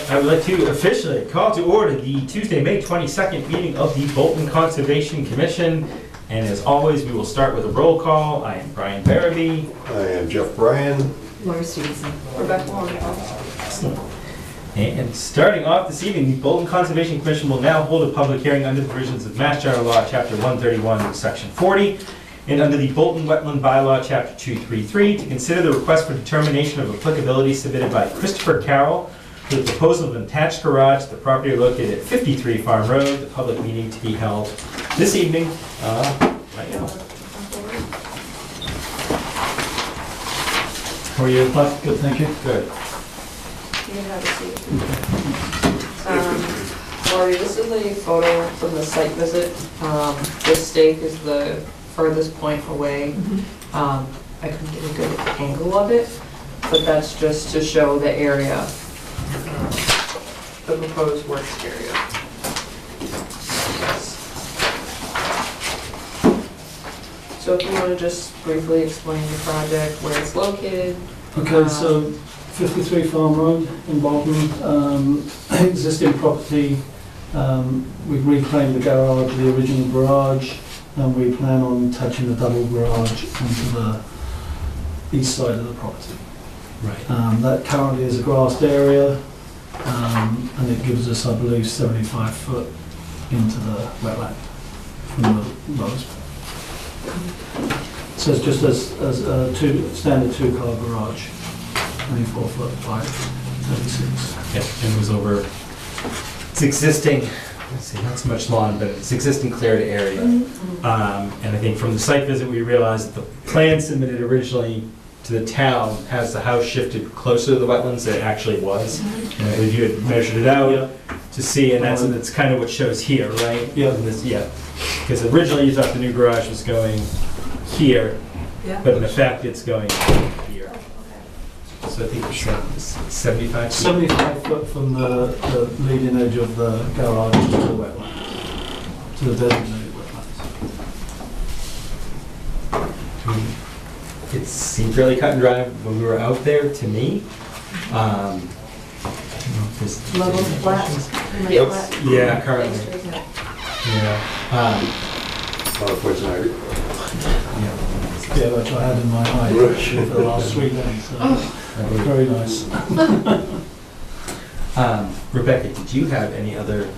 I would like to officially call to order the Tuesday, May 22nd meeting of the Bolton Conservation Commission. And as always, we will start with a roll call. I am Brian Barabee. I am Jeff Bryan. Laura Stevenson. Rebecca Long. Excellent. And starting off this evening, the Bolton Conservation Commission will now hold a public hearing under the provisions of Mass General Law, Chapter 131, Section 40, and under the Bolton Wetland Bylaw, Chapter 233, to consider the request for determination of applicability submitted by Christopher Carroll for the proposal of an attached garage to the property located at 53 Farm Road, the public meeting to be held this evening, right now. How are you? Good, thank you. Good. You can have a seat. Laurie, this is a photo from the site visit. This stake is the furthest point away. I couldn't get a good angle of it, but that's just to show the area, the proposed works area. So if you want to just briefly explain the project, where it's located. Okay, so 53 Farm Road in Bolton, existing property. We've reclaimed the garage, the original garage, and we plan on touching the double garage onto the east side of the property. Right. That currently is a grassed area, and it gives us, I believe, 75 foot into the wetland from the lowest. So it's just as a standard two-car garage, 24 foot by 36. Yeah, and it was over, it's existing, let's see, not so much lawn, but it's existing cleared area. And I think from the site visit, we realized that the plan submitted originally to the town has the house shifted closer to the wetlands than it actually was. And you had measured it out to see, and that's kind of what shows here, right? Yeah. Yeah, because originally you thought the new garage was going here, but in effect it's going here. So I think it's 75 feet. 75 foot from the leading edge of the garage to the wetland, to the designated wetlands. It seemed fairly cut and dry when we were out there, to me. Level flat. Yep. Yeah, currently. Yeah. Yeah, which I had in my eye actually for the last 3 days. So very nice. Rebecca, did you have any other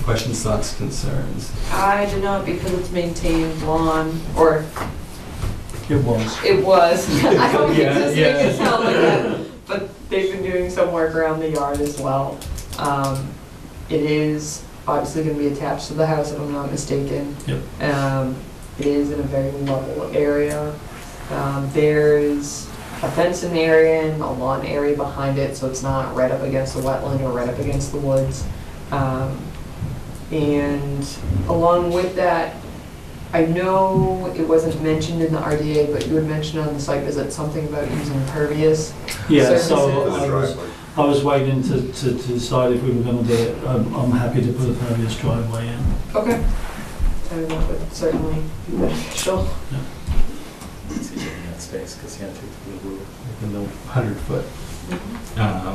questions, thoughts, concerns? I did not, because it's maintained lawn, or It was. it was. I don't think this Yeah. make it sound like that, but they've been doing some work around the yard as well. It is obviously going to be attached to the house, if I'm not mistaken. Yep. It is in a very level area. There's a fence in the area and a lawn area behind it, so it's not right up against the wetland or right up against the woods. And along with that, I know it wasn't mentioned in the RDA, but you had mentioned on the site visit something about using impervious. Yeah, surfaces. so I was waiting to decide if we were going to do it. I'm happy to put a pervious driveway in. Okay. And that would certainly be beneficial. It's easier in that space because you have to take within the 100 foot.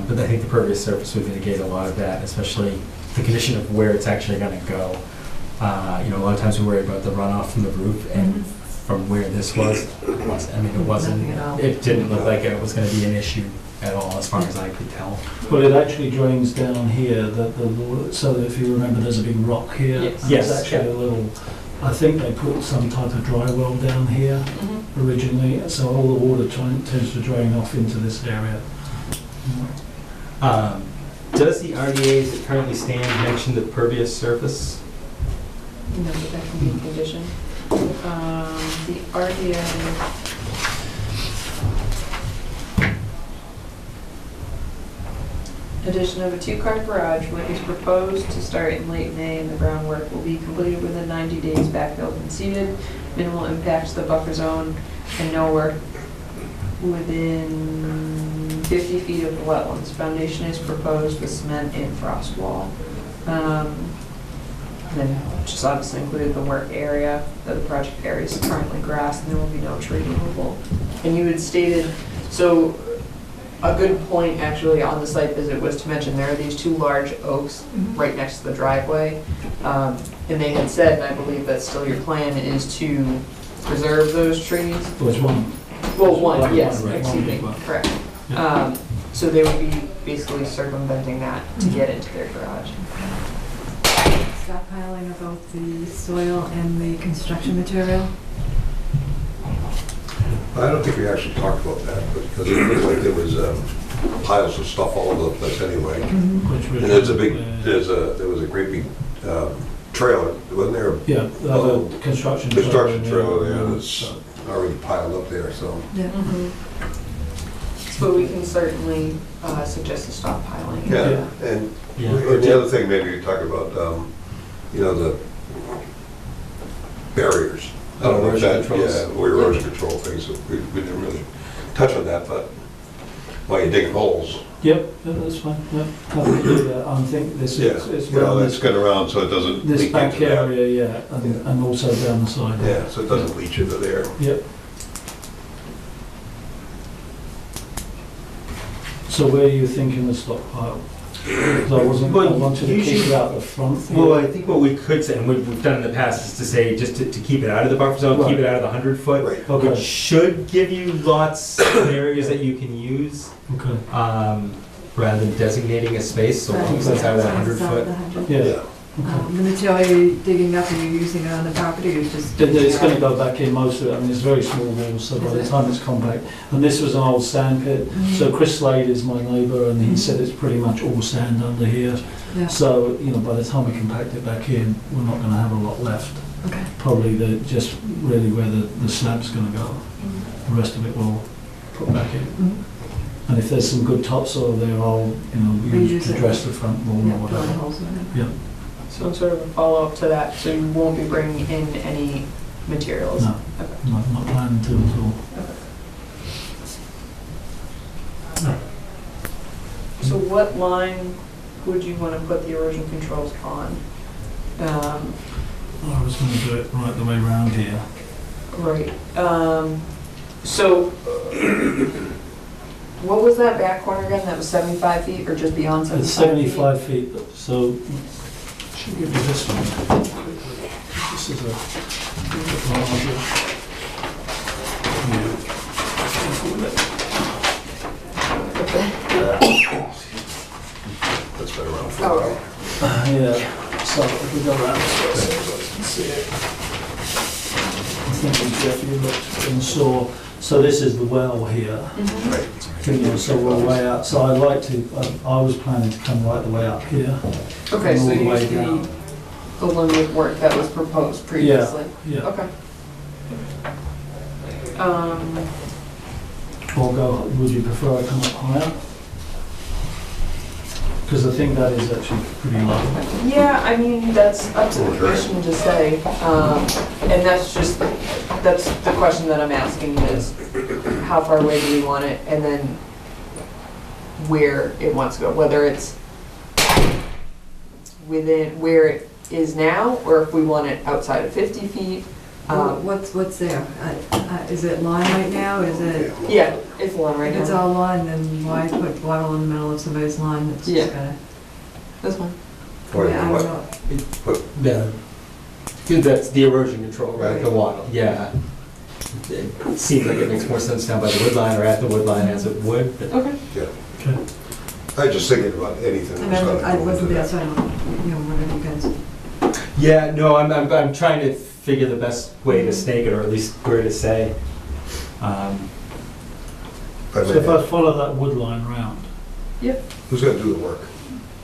But I think the pervious surface would mitigate a lot of that, especially the condition of where it's actually going to go. A lot of times we worry about the runoff from the roof, and from where this was, it didn't look like it was going to be an issue at all, as far as I could tell. Well, it actually drains down here, so that if you remember, there's a big rock here. Yes. There's actually a little, I think they put some type of dry well down here originally, so all the water tends to drain off into this area. Does the RDA, as it currently stands, mention the pervious surface? No, but that can be a condition. The RDA. Addition of a two-car garage, which is proposed to start in late May, and the groundwork will be completed within 90 days, backfilled and seeded. Minimal impact to the buffer zone, and no work within 50 feet of the wetlands. Foundation is proposed with cement and frost wall. And then just obviously included the work area, that the project area is currently grass, and there will be no tree removal. And you had stated, so a good point actually on the site visit was to mention there are these two large oaks right next to the driveway. And they had said, and I believe that's still your plan, is to preserve those trees. There's one. Well, one, yes, right, excuse me, one. correct. Yeah. So they would be basically circumventing that to get into their garage. Stockpiling of both the soil and the construction material? I don't think we actually talked about that, because it looked like there was piles of stuff all over the place anyway. And there's a big, there was a great big trailer, wasn't there? Yeah, Oh, the construction. Construction trailer yeah, there that's already piled up there, so. Yeah. But we can certainly suggest a stockpiling. Yeah, and Yeah. the other thing, maybe you talk about, the barriers. I don't know if Erosion that, controls. yeah, erosion control things, we didn't really touch on that, but while you're digging holes. Yep, yeah, that's fine, yeah. Happy to do that. I think this Yeah, is, it's you know, around that's this, good around so it doesn't this leak back into that. area, yeah, and also down the side. Yeah, so it doesn't leach into there. Yep. So where are you thinking the stockpile? 'Cause I Well, wanted to keep usually- it out the front. Well, I think what we could say, and we've done in the past, is to say, just to keep it out of the buffer zone, keep Right. it out of the 100-foot, Right. which Okay, should give you lots of areas that you can use, okay, rather than designating a space, so long as it's out of that 100-foot. yeah, Yeah. okay. The material you're digging up, are you using it on the property or just? It's going to go back in most of it, I mean, it's very small walls, so by the time it's compact, and this was an old sand pit, so Chris Slade is my neighbour, and he said it's pretty much all sand under here, Yeah, so, by the time we compact it back in, we're not going to have a lot left. okay. Probably just really where the slab's going to go, the rest of it we'll put back in. Mhm. And if there's some good topsoil there, I'll, use Reuse to it. dress the front wall Yeah, or drilling whatever. holes in it. So sort of a follow-up to that, so you won't be bringing in any materials? No, Okay. not planning to at all. So what line would you want to put the erosion controls on? I was going to do it right the way around here. Right, so what was that back corner again? That was 75 feet or just beyond 75 It's feet? 75 feet, so should give you this one. This is a bit larger. That's been around for a Oh, while. Yeah, so if we go around this way, so everybody can see it. I think Jeff, you looked and saw, so this is the well here. mhm. Right. So we're way out, so I'd like to, I was planning to come right the way up here. Okay, and so all the you way use down. the limit of work that was proposed previously? Yeah, Okay. Um, or go, would you prefer I come up higher? Because I think that is actually pretty low. yeah, I mean, that's up to the commission to say, and that's the question that I'm asking is, how far away do we want it, and then where it wants to go, whether it's within where it is now, or if we want it outside of 50 feet. What's there? Is it lawn right now? Is it? Yeah, it's one right If it's now. all lawn, then why put water in the middle of somebody's lawn? It's Yeah. just gotta. This one. Or I what? don't know. Yeah. That's the erosion control, right, the Right. water, yeah. It seems like it makes more sense down by the wood line or at the wood line as it would, but Okay. Okay. I was just thinking about anything And that's gonna I go into wasn't there, that. so I don't, whatever you guys. yeah, no, I'm trying to figure the best way to snake it, or at least where to say. But So if I follow that wood line round, who's gonna do the work?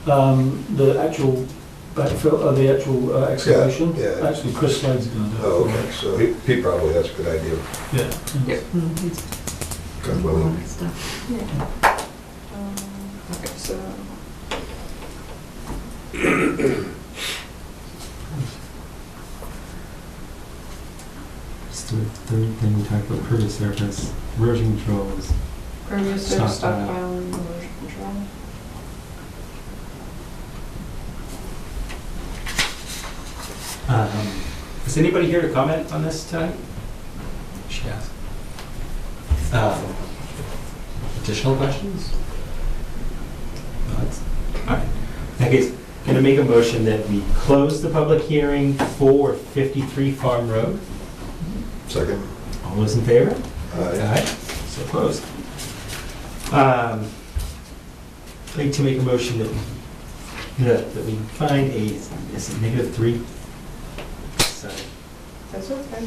the actual backfill, the actual excavation, yeah. actually Chris Slade's going to do it. Oh, okay, so he probably has a good idea. Yeah. Yeah. It's God willing. stuff. Yeah. Okay, so. Just the third thing we talked about, pervious surface, erosion controls. Previous surface Stockpile. stockpiling, erosion control. Is anybody here to comment on this tonight? She has. additional questions? No, all right. In that case, going to make a motion that we close the public hearing for 53 Farm Road. Second. All those in favor? Aye. So closed. I'd like to make a motion that we find is it -3? Sorry. That's okay.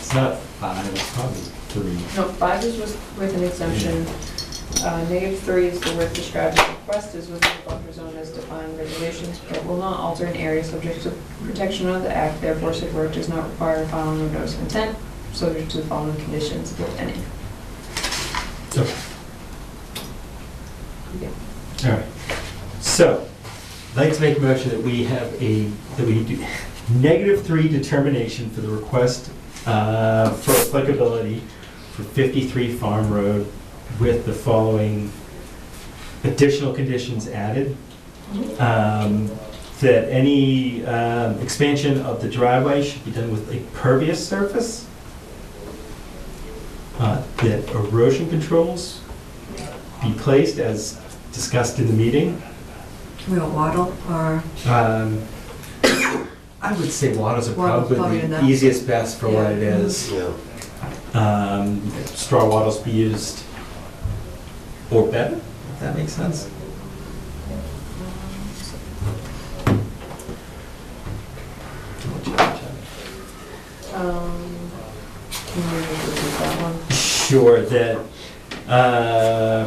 It's not 5, it's probably 3. No, 5 is with an exemption. -3 is the work described in the request is within the buffer zone as defined in regulations, but will not alter an area subject to protection of the act. Therefore, said work does not require filing of notice of intent, subject to the following conditions, if any. Okay. All right. So, I'd like to make a motion that we have that we do -3 determination for the request for applicability for 53 Farm Road with the following additional conditions added. That any expansion of the driveway should be done with a pervious surface. That erosion controls be placed as discussed in the meeting. Real wattle or? I would say wattles are Wattle's probably probably the enough. easiest best for what it Yeah. is. Yeah. Straw wattles be used or better, if that makes sense. Can you repeat that one? Sure, that,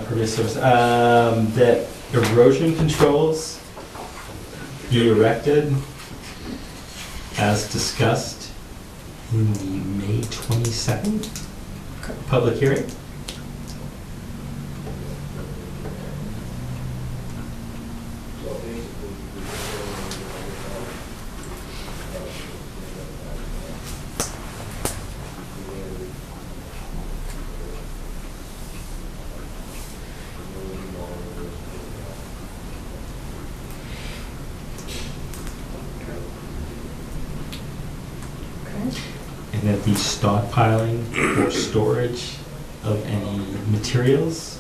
pervious surface, that erosion controls be erected as discussed in the May 22nd public hearing. And that the stockpiling or storage of any materials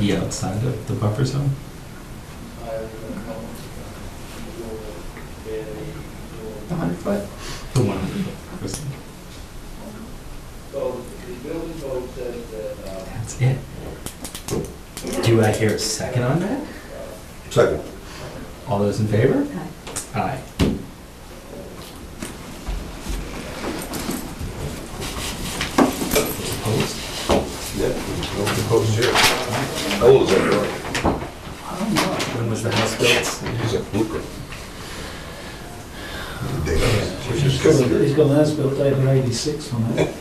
be outside of the buffer zone. The 100-foot? The 100 buffer zone. That's it. Do I hear a second on that? Second. All those in favor? Aye. Aye. Opposed? Yeah. No proposed here. How old is that building? When was the house built? It's a blueprint. He's got an as-built date of 86 on it.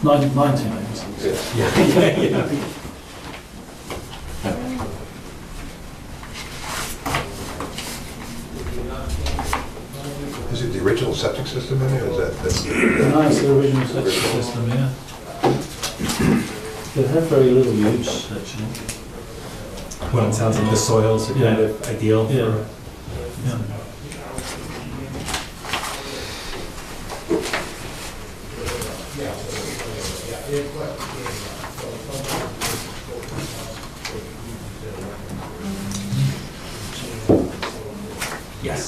1986. Yeah. Yeah. Is it the original septic system in there? Is that? No, it's the original septic system, yeah. They have very little use, actually. Well, it sounds like the soils are kind of ideal for. Yeah. Yeah. Yes.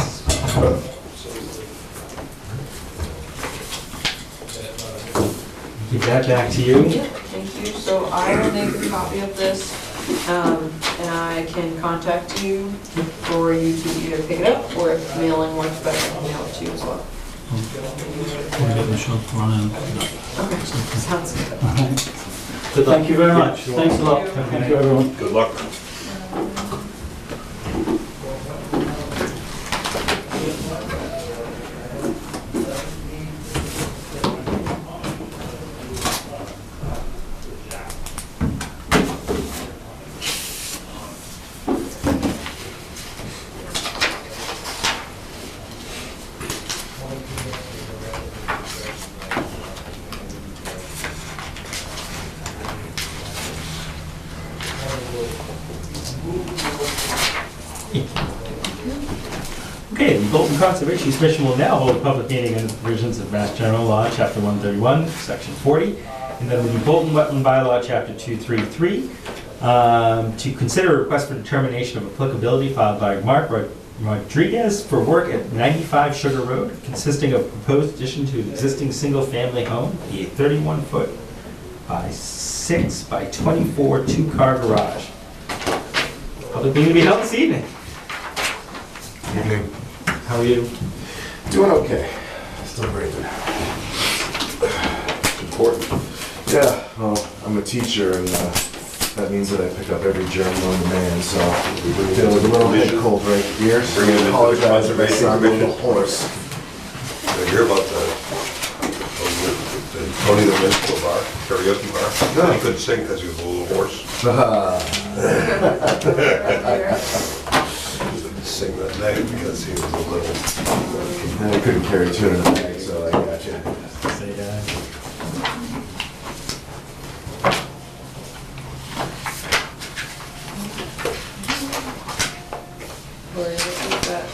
Give that back to you. Yeah, thank you. So I will make a copy of this, and I can contact you for you to either pick it up, or if mailing works better, I can mail it to you as well. We'll get the shop running. Okay, sounds good. Thank you very much. Thanks a lot. Thank you, everyone. Good luck. Okay, the Bolton Conservation Commission will now hold a public meeting under the provisions of Mass General Law, Chapter 131, Section 40, and under the Bolton Wetland Bylaw, Chapter 233, to consider a request for determination of applicability filed by Mark Rodriguez for work at 95 Sugar Road, consisting of proposed addition to an existing single-family home, a 31-foot by 6 by 24 two-car garage. Public meeting will be held this evening. Evening. How are you? Doing okay. Still breathing. Important. Yeah, well, I'm a teacher and that means that I pick up every germ known to man, so we're dealing with a little head cold right here. So Bring it I into the apologize if I Conservation sound a little Commission. hoarse. I hear about the Tony the Minstrel bar, karaoke bar. Yeah. He couldn't sing because he was a little hoarse. He couldn't sing that night because he was a little. And I couldn't carry two in a bag, so I got you. Say that. Lori, look at that.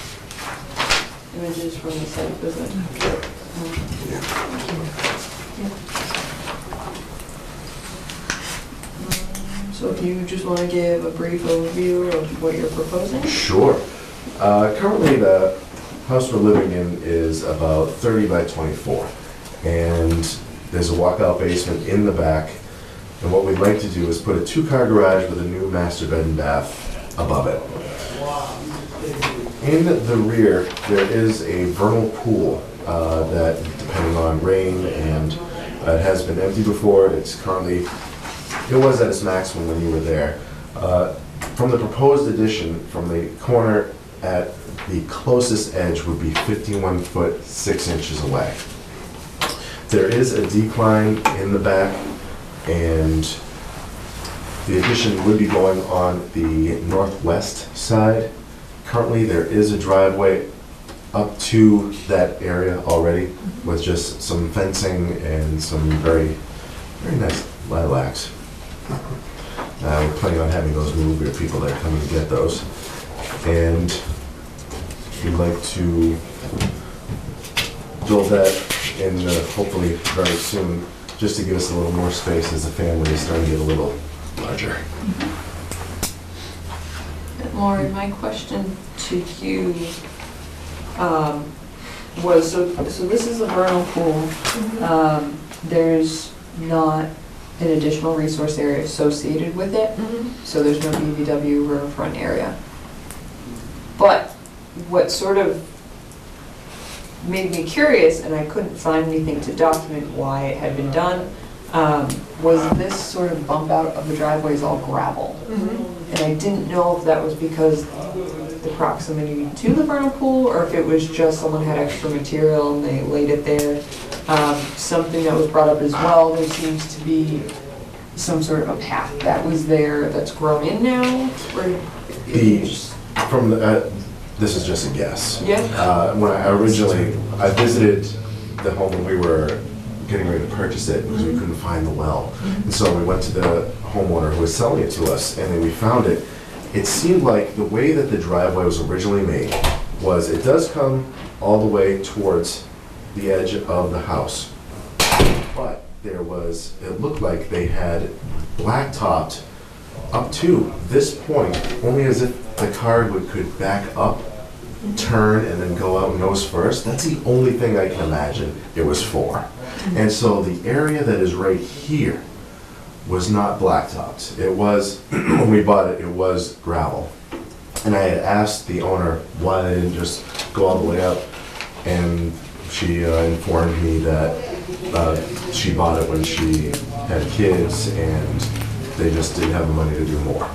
Images from the site visit. So if you just want to give a brief overview of what you're proposing? Sure. Currently, the house we're living in is about 30 by 24. And there's a walkout basement in the back. And what we'd like to do is put a two-car garage with a new master bed and bath above it. In the rear, there is a vernal pool that, depending on rain, and it has been empty before. It's currently, it was at its maximum when you were there. From the proposed addition, from the corner at the closest edge would be 51 foot 6 inches away. There is a decline in the back, and the addition would be going on the northwest side. Currently, there is a driveway up to that area already with just some fencing and some very, very nice lilacs. We're planning on having those moved. We have people that are coming to get those. And we'd like to build that in hopefully very soon, just to give us a little more space as the family is starting to get a little larger. Lori, my question to you was, so this is a vernal pool. There's not an additional resource area associated with it, so there's no BVW riverfront area. But what sort of made me curious, and I couldn't find anything to document why it had been done, was this sort of bump out of the driveway is all gravel. And I didn't know if that was because the proximity to the vernal pool, or if it was just someone had extra material and they laid it there. Something that was brought up as well, there seems to be some sort of a path that was there that's grown in now, or This is just a guess. Yeah. When I visited the home when we were getting ready to purchase it because we couldn't find the well. And so we went to the homeowner who was selling it to us, and then we found it. It seemed like the way that the driveway was originally made was it does come all the way towards the edge of the house. But there was, it looked like they had blacktopped up to this point, only as if the car could back up, turn, and then go out nose first. That's the only thing I can imagine it was for. And so the area that is right here was not blacktopped. It was, when we bought it, it was gravel. And I had asked the owner why they didn't just go all the way up, and she informed me that she bought it when she had kids and they just didn't have the money to do more.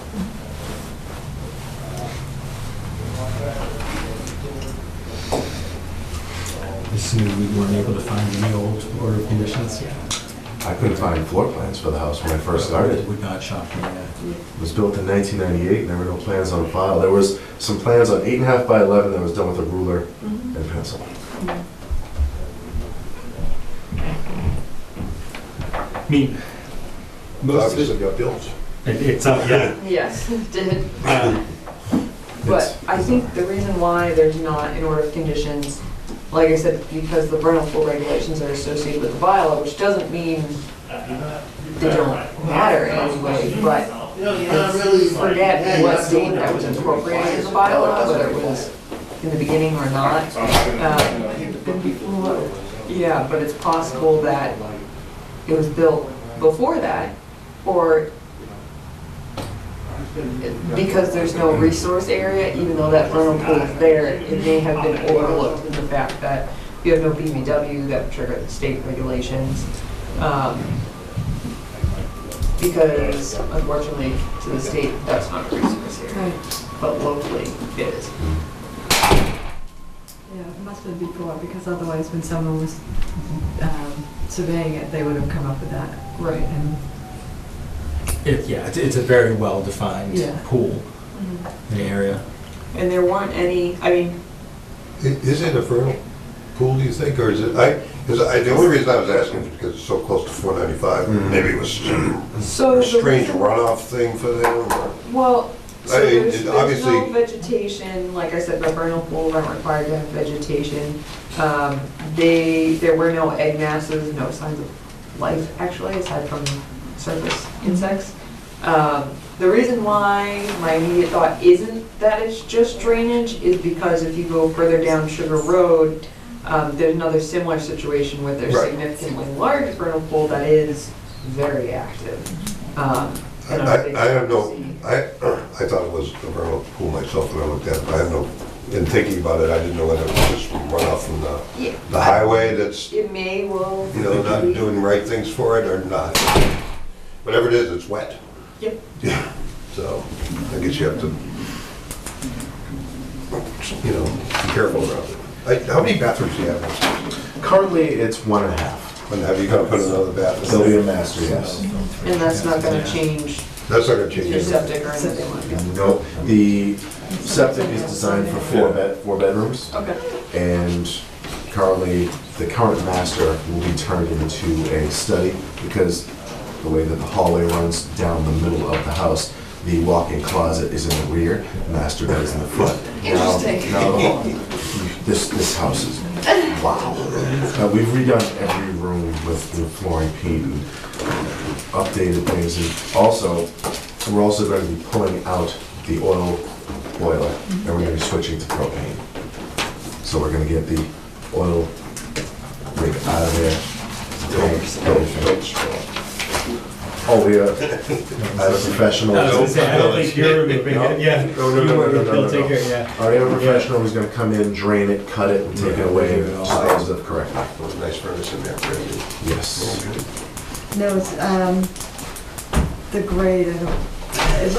Assuming we weren't able to find any old order of conditions. I couldn't find floor plans for the house when I first started. Would not shock me. It was built in 1998, and there were no plans on file. There was some plans on 8.5 by 11 that was done with a ruler and pencil. I mean, most of Obviously got built. it's yeah. yes, it did. Uh, But I think the reason why there's not an order of conditions, like I said, because the vernal pool regulations are associated with the bylaw, which doesn't mean they don't matter in any way, but forget what date that was incorporated in the bylaw, whether it was in the beginning or not. Yeah, but it's possible that it was built before that, or because there's no resource area, even though that vernal pool is there, it may have been overlooked in the fact that you have no BBW that would trigger the state regulations. Because unfortunately, to the state, that's not a resource area, Right. but locally it is. Yeah, it must have been before, because otherwise when someone was surveying it, they would have come up with that. Right. And It's a very well-defined Yeah. pool in the area. And there weren't any, I mean, Is it a vernal pool, do you think, or is it, the only reason I was asking is because it's so close to 495, maybe it was so a the strange reason- runoff thing for them, or? Well, so I mean, there's no obviously- vegetation, like I said, the vernal pools aren't required to have vegetation. There were no egg masses, no signs of life, actually, aside from surface insects. The reason why my immediate thought isn't that it's just drainage is because if you go further down Sugar Road, there's another similar situation where there's Right. significantly large vernal pool that is very active. And I have no, see- I thought it was a vernal pool myself when I looked at it, but I have no, in thinking about it, I didn't know whether it was just runoff from Yeah. the highway that's, It may well. you know, not doing right things for it or not. Whatever it is, it's wet. Yep. Yeah, so I guess you have to, you know, be careful around it. How many bathrooms do you have? Currently, it's 1.5. And have you got to put another There'll be bathroom? a master, yes. And that's not gonna change That's not gonna change your it. septic or anything like that? No, the septic is designed for four bedrooms, Okay. and currently, the current master will be turned into a study, because the way that the hallway runs down the middle of the house, the walk-in closet is in the rear, master bed is in the front. Interesting. Now, this house is, wow. We've redone every room with new flooring, paint, and updated things, and also, we're also going to be pulling out the oil boiler, and we're going to be switching to propane. So we're going to get the oil rig out of there. Oh, we are, I have a professional. I was gonna say, I don't think you're removing it, yeah. They'll take care, yeah. I have a professional who's gonna come in, drain it, cut it, and take it away, and dispose of correctly. There was a nice furnace in there for you. Yes. no, it's, the grade, it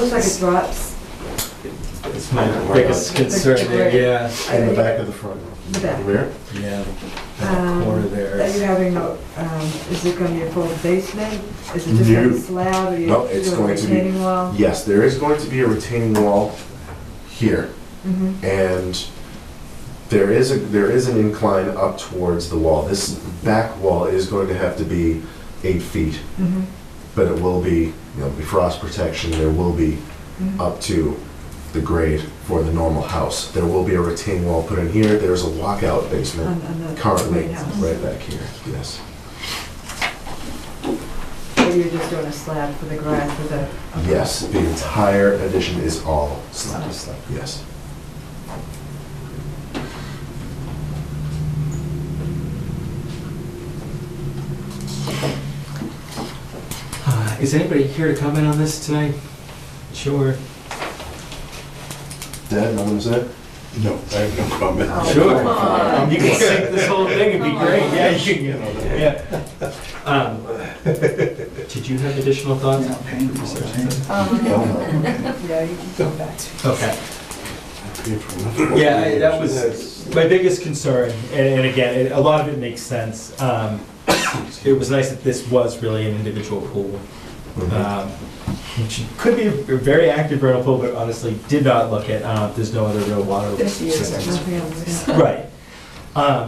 looks like it drops It's my biggest concern there, yeah. In the back of the front. the back. Rear? Yeah, that corner there. Are you having a, is it gonna be a full basement? Is it just like No. a slab, or you No, it's doing a going to be- retaining wall? Yes, there is going to be a retaining wall here, Mhm. and there is an incline up towards the wall. This back wall is going to have to be 8 feet, Mhm. but it will be, be frost protection, there will be Mhm. up to the grade for the normal house. There will be a retaining wall put in here, there's a walkout basement On the currently main house. right back here, yes. Or you're just doing a slab for the garage with a? Yes, the entire addition is all slab, yes. Is anybody here to comment on this tonight? Sure. Dad, no one's there? No, I have no comment. Oh, Sure. come on. You can sync this whole thing, it'd be great, yeah, you can, yeah. Did you have additional thoughts? Yeah, you can go back to. Okay. Yeah, that was my biggest concern, and again, a lot of it makes sense. It was nice that this was really an individual pool, which could be a very active vernal pool, but honestly did not look at, there's no other real water This year, systems. Nothing else, yeah. Right.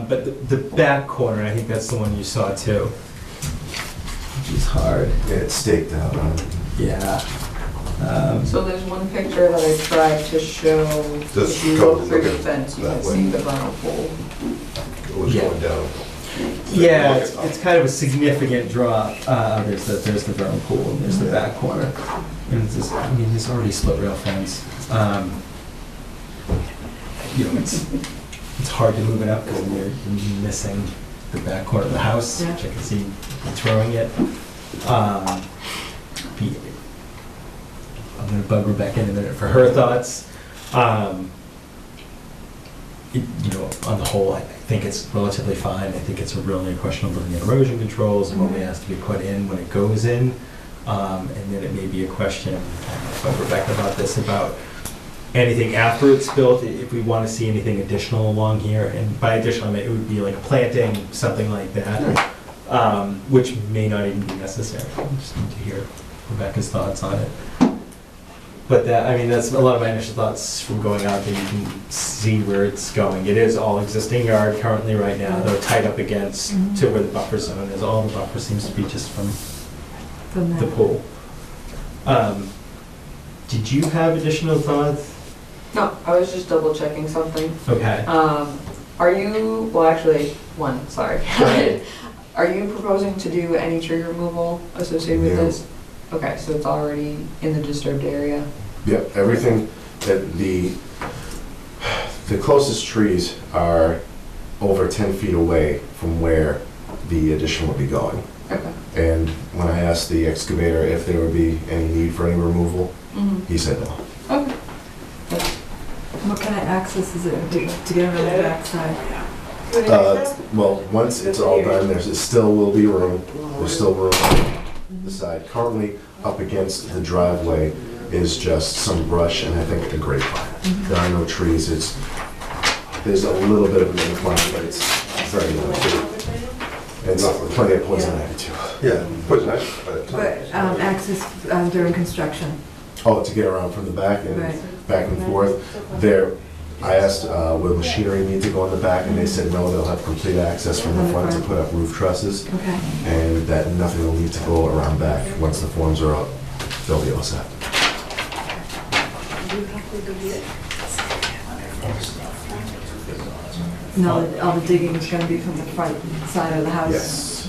But the back corner, I think that's the one you saw too. Which is hard. Yeah, it's staked out, Yeah. So there's one picture that I tried to show, Just if you go look through the looking fence, you can that way. see the vernal pool. It was Yeah. going down. Yeah, it's kind of a significant drop. There's the vernal pool and there's the back corner. And it's just, I mean, there's already split rail fence. You know, it's hard to move it up because you're missing the back corner of the house, Yeah. which I can see you throwing it. I'm gonna bug Rebecca in a minute for her thoughts. You know, on the whole, I think it's relatively fine. I think it's really a question of looking at erosion controls and what has to be put in when it goes in. And then it may be a question, I don't know if Rebecca about this, about anything after it's built, if we want to see anything additional along here. And by additional, I mean, it would be like a planting, something like that, which may not even be necessary. I just need to hear Rebecca's thoughts on it. But that, I mean, that's a lot of my initial thoughts from going out there. You can see where it's going. It is all existing yard currently right now. They're tied up against to where the buffer zone is. All the buffer seems to be just from From the that. pool. Did you have additional thoughts? No, I was just double checking something. Okay. Are you, well, actually, one, sorry. Are you proposing to do any tree removal associated with No. this? Okay, so it's already in the disturbed area? Yep, everything, that the closest trees are over 10 feet away from where the addition will be going. Okay. And when I asked the excavator if there would be any need for any removal, Mhm. he said no. Okay. What kind of access is it to get around the backside? Well, once it's all done, there still will be room, there's still room on the side. Currently, up against the driveway is just some brush and I think a grapevine. There are no trees, there's a little bit of an incline, but it's very limited. It's plenty of poison ivy too. Yeah, was nice. But access during construction? Oh, to get around from the back and Right. back and forth. There, I asked, will machinery need to go in the back, and they said no, they'll have complete access from the front to put up roof trusses, Okay. and that nothing will need to go around back. Once the forms are up, they'll be all set. No, all the digging is gonna be from the front side of the house? Yes.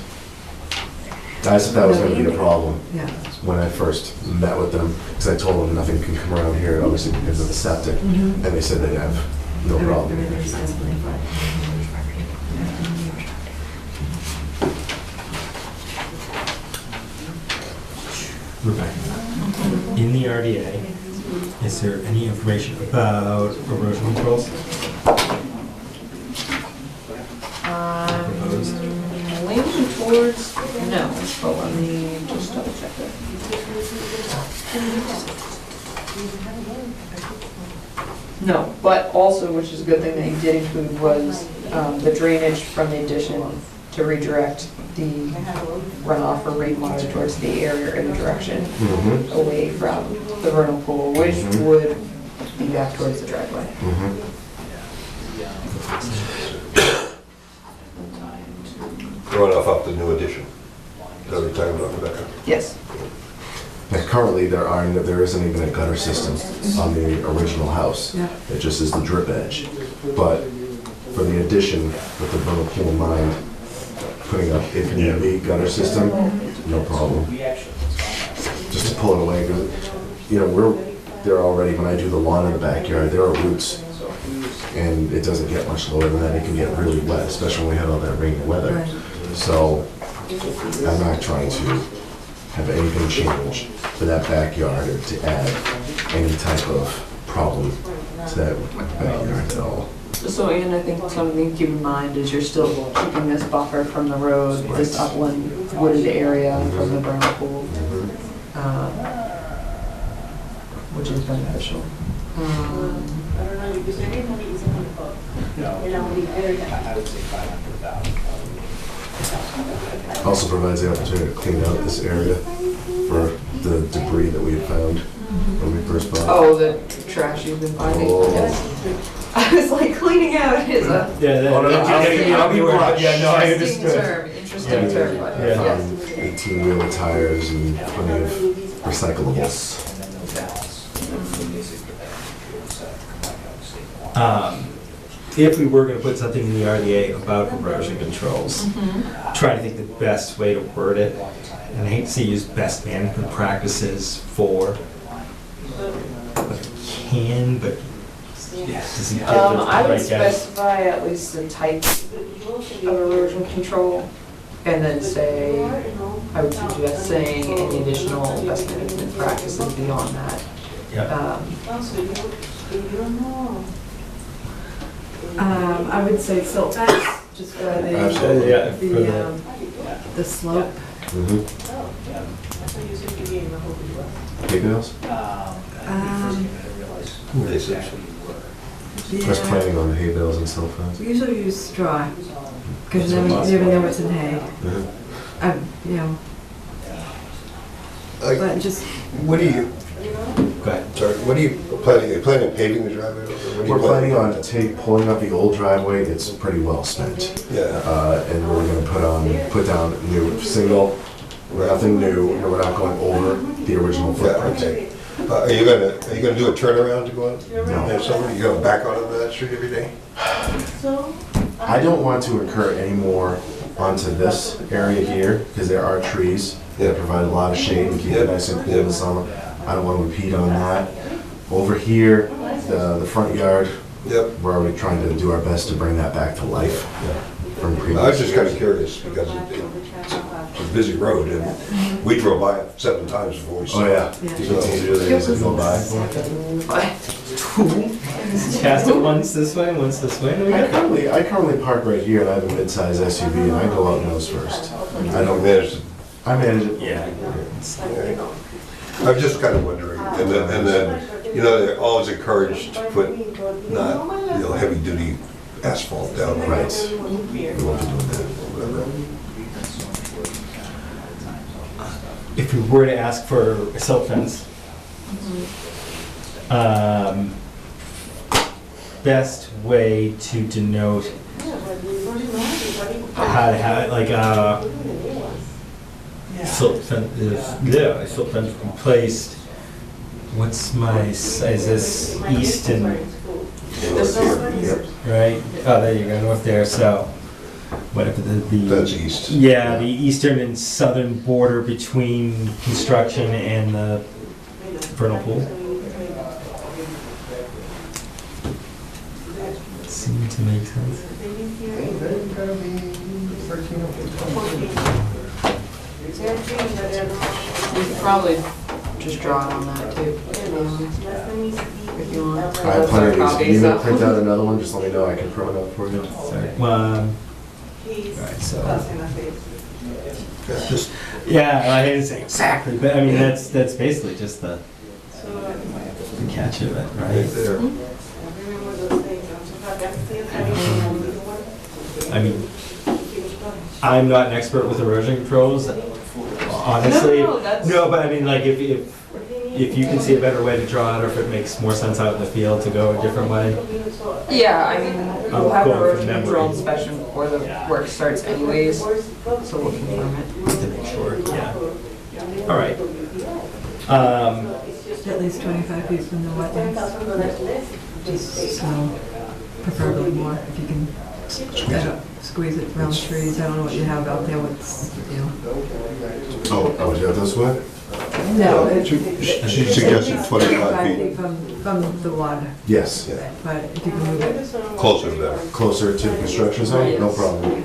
I said that was gonna be the problem Yeah. when I first met with them, because I told them nothing can come around here, obviously because of the septic, Mhm. and they said they'd have no problem. Everything's definitely fine. Rebecca, in the RDA, is there any information about erosion controls? Proposed? Leaning towards, no, but let me just double check it. No, but also, which is a good thing that you did include, was the drainage from the addition to redirect the runoff or rainwater towards the area in the direction Mhm. away from the vernal pool, which Mhm. would be back towards the driveway. Mhm. Runoff up the new addition. Is that what you're talking about, Rebecca? Yes. And currently, there isn't even a gutter system on the original house. Yeah. It just is the drip edge. But for the addition, with the vernal pool in mind, putting up, if need be, gutter system, no problem. Just to pull it away, 'cause, you know, we're there already, when I do the lawn in the backyard, there are roots. And it doesn't get much lower than that. It can get really wet, especially when we have all that rainy weather. Right. So I'm not trying to have anything change for that backyard or to add any type of problem to that backyard at all. So, and I think something to keep in mind is you're still keeping this buffer from the road, this upland wooded area from the vernal pool, which is beneficial. Also provides the opportunity to clean out this area for the debris that we had found when we first bought it. Oh, the trash you've been finding? Oh. Yes. I was like, cleaning out is a Yeah, Oh, no, no, I'll be worried. Yeah, no, I interesting understood. term, interesting Yeah. term, but Yeah. yes. Found 18-wheeler tires and plenty of recyclables. if we were gonna put something in the RDA about erosion controls, trying to think the best way to word it, and I hate to say use best management practices for, but but does it give the I would right guess? specify at least the type of erosion control, and then say, I would suggest saying any additional best management practices beyond that. Yeah. I would say silt fence, just for Absolutely. Yeah, for the slope. Mm-hmm. Hay bales? They said, I was planning on the hay bales and so forth. We usually use straw, because you never know what's in hay. You know, but just, what do you, Go ahead. sorry, what are you planning on paving the driveway? Or what are you We're planning on pulling up the old driveway. It's pretty well spent. Yeah. And we're gonna put down new single, nothing new, and we're not going over the original Yeah, footprint. okay. Are you gonna do a turnaround to go on? No. Next summer, you going back onto that street every day? I don't want to incur any more onto this area here, because there are trees that Yeah. provide a lot of shade and keep Yeah. it nice and cool in the summer. I don't want to impede on that. Over here, the front yard, Yep. we're already trying to do our best to bring that back to life from previous. I was just kind of curious because it's a busy road and we drove by it 7 times before we saw Oh, it. yeah. You can see it as you go by. Cast it once this way, once this way. and we I got it. currently park right here, and I have a mid-size SUV, and I go out nose first. I don't manage to. I manage it. Yeah. I'm just kind of wondering, and then, you know, they're always encouraged to put not, heavy duty asphalt down. Right. We won't be doing that. Whatever. If we were to ask for a silt fence, best way to denote how to have it, like silt fence silt fence replaced. What's my is this east and This is, right? Oh, there you go, north there. So whatever the That's east. yeah, the eastern and southern border between construction and the vernal pool. Seem to make sense. we could probably just draw it on that too. If you want. I have plenty of these. Copy, You need me to so- print out another one, just let me know, I can print it out for you. Sorry. Alright, so Just, yeah, I didn't say exactly, but I mean that's basically just the catch of it, right right? there. I mean, I'm not an expert with erosion controls, honestly. No, that's- No, but I mean, like, if you can see a better way to draw it, or if it makes more sense out in the field to go a different way. Yeah, I mean, we'll have going a from erosion control memory. inspection before the work starts anyways, so we'll confirm it. To make sure, yeah. All right. at least 25 feet from the wetlands. Just so, preferably more, if you can squeeze it around trees. I don't know what you have out there, what's, you know. Oh, yeah, this way? No, She suggested 25 feet, from the water, Yes, yeah, but if you can move it. closer to that. closer to the construction zone, no Yes. problem.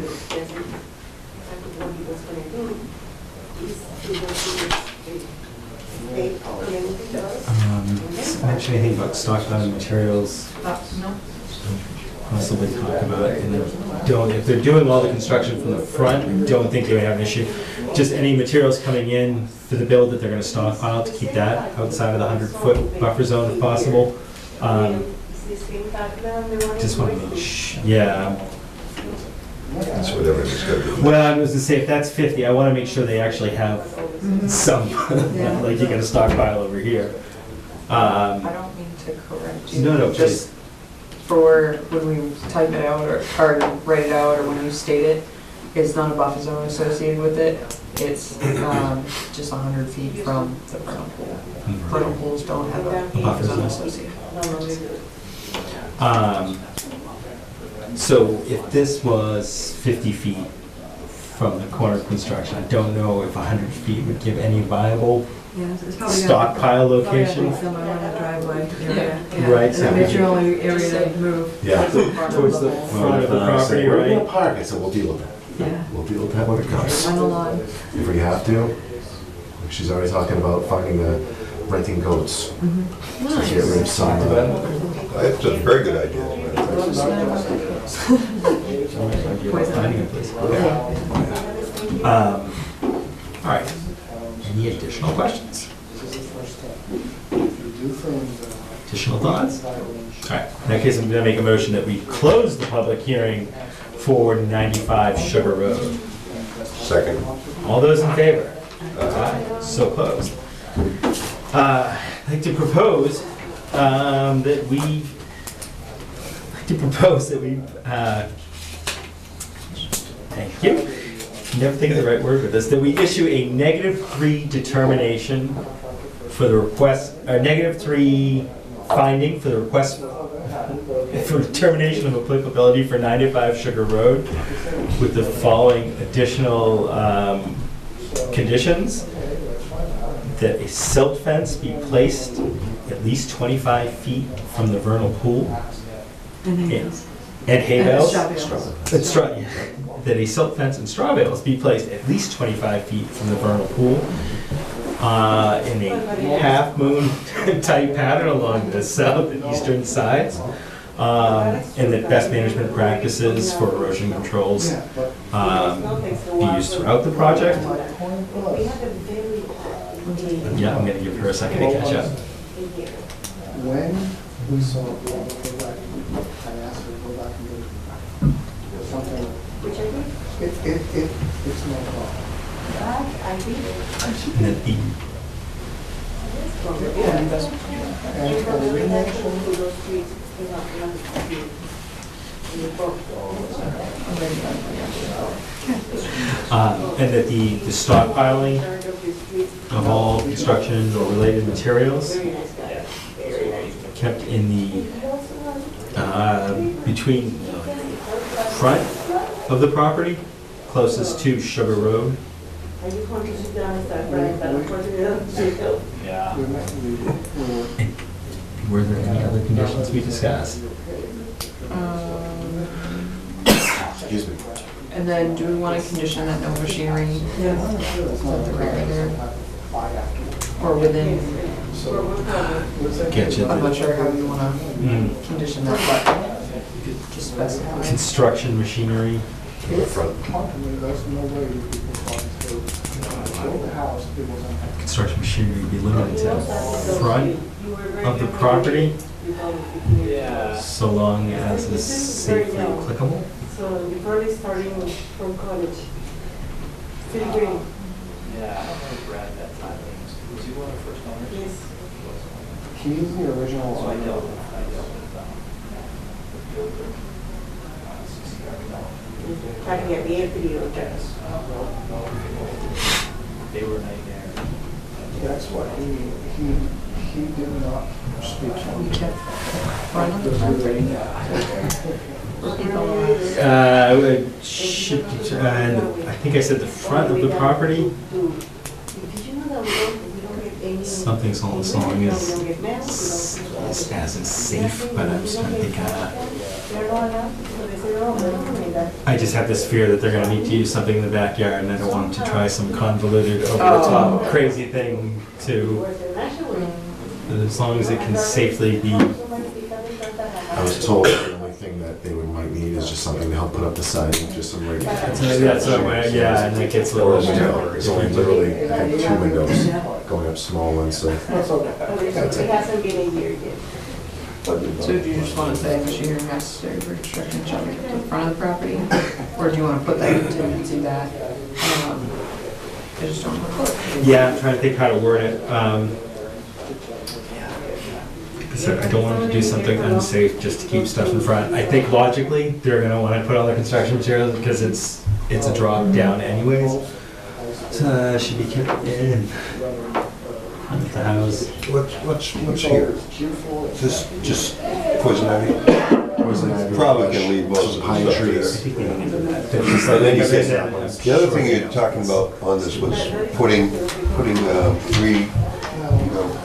Actually, I think about stockpiling materials, No? possibly talk about it, and if they're doing all the construction from the front, I don't think they would have an issue. Just any materials coming in for the build that they're gonna stockpile, to keep that outside of the 100-foot buffer zone if possible. Just want to make yeah. That's whatever it's gonna be. Well, I was gonna say, if that's 50, I wanna make sure they actually have some, Yeah. like you got a stockpile over here. I don't mean to correct you. No, Just for when we type it out or write it out, or when you state it, it's not a buffer zone associated with it. It's just 100 feet from the vernal pool. Vernal pools don't have a buffer zone associated. So if this was 50 feet from the corner of construction, I don't know if 100 feet would give any viable Yeah, it's probably stockpile location. Probably somewhere on the driveway area. Yeah. Right, And so that we makes your can- only area to move. Yeah. Towards the front of the I property, said, "Where are you gonna right? park?" I said, we'll deal with it. Yeah. We'll deal with that when it comes. On the lawn. If we have to. She's already talking about finding renting goats. Mm-hmm. To get rid of some. That's a very good idea. Finding a place. All right. Any additional questions? Additional thoughts? All right. In that case, I'm going to make a motion that we close the public hearing for 95 Sugar Road. Second. All those in favor? Aye. So closed. I'd like to propose that we. Thank you. Never think of the right word for this. That we issue a -3 determination for the request, or -3 finding for the request for determination of applicability for 95 Sugar Road with the following additional conditions. That a silt fence be placed at least 25 feet from the vernal pool. And then Yeah. And hay bales. straw bales. That a silt fence and straw bales be placed at least 25 feet from the vernal pool in a half moon type pattern along the south and eastern sides. And that best management practices for erosion controls be used throughout the project. Yeah, I'm gonna give her a second to catch up. When we saw it, I asked her to go back and look at something. It's no problem. And then the And for the remotion, and that the stockpiling of all construction or related materials kept in the, between front of the property, closest to Sugar Road. Were there any other conditions we discussed? Excuse me. And then do we want to condition that no machinery at the rear there? Or within, Getcha. I'm not sure how you want to condition that, but just specify. Construction machinery. In the front. there's no way you could build the house, it wasn't. Construction machinery be limited to the front of the property, so long as it's safely applicable. So you're probably starting from college. Pretty green. Yeah, I don't know if Brad that time. Was he one of the first owners? Yes. He's the original So I owner. dealt with the builder. Trying to get me a video of that. They were a nightmare. That's what he did not speak to. We kept front of the property. I think I said the front of the property. Did you know that we don't get any? Something's along as long as it's safe, but I'm just trying to think. I just have this fear that they're gonna need to use something in the backyard, and I don't want them to try some convoluted, over-the-top, crazy thing to. But as long as it can safely be. I was told the only thing that they might need is just something to help put up the siding, just some regular. That's what, yeah, and that gets a Or a little. window. It's only literally, I think, 2 windows going up small ones, so. That's okay. It hasn't been a year yet. So do you just want to say machinery necessary for construction shall be kept to the front of the property? Or do you want to put that contingency that, I just don't know. Yeah, I'm trying to think how to word it. Because I don't want to do something unsafe just to keep stuff in front. I think logically, they're gonna want to put all the construction materials because it's a drop down anyways. So should be kept in front of the house. What's here? Just Poison ivy? Poison ivy. Probably can leave most of Some the pine stuff trees. there. And then you said the other thing you're talking about on this was putting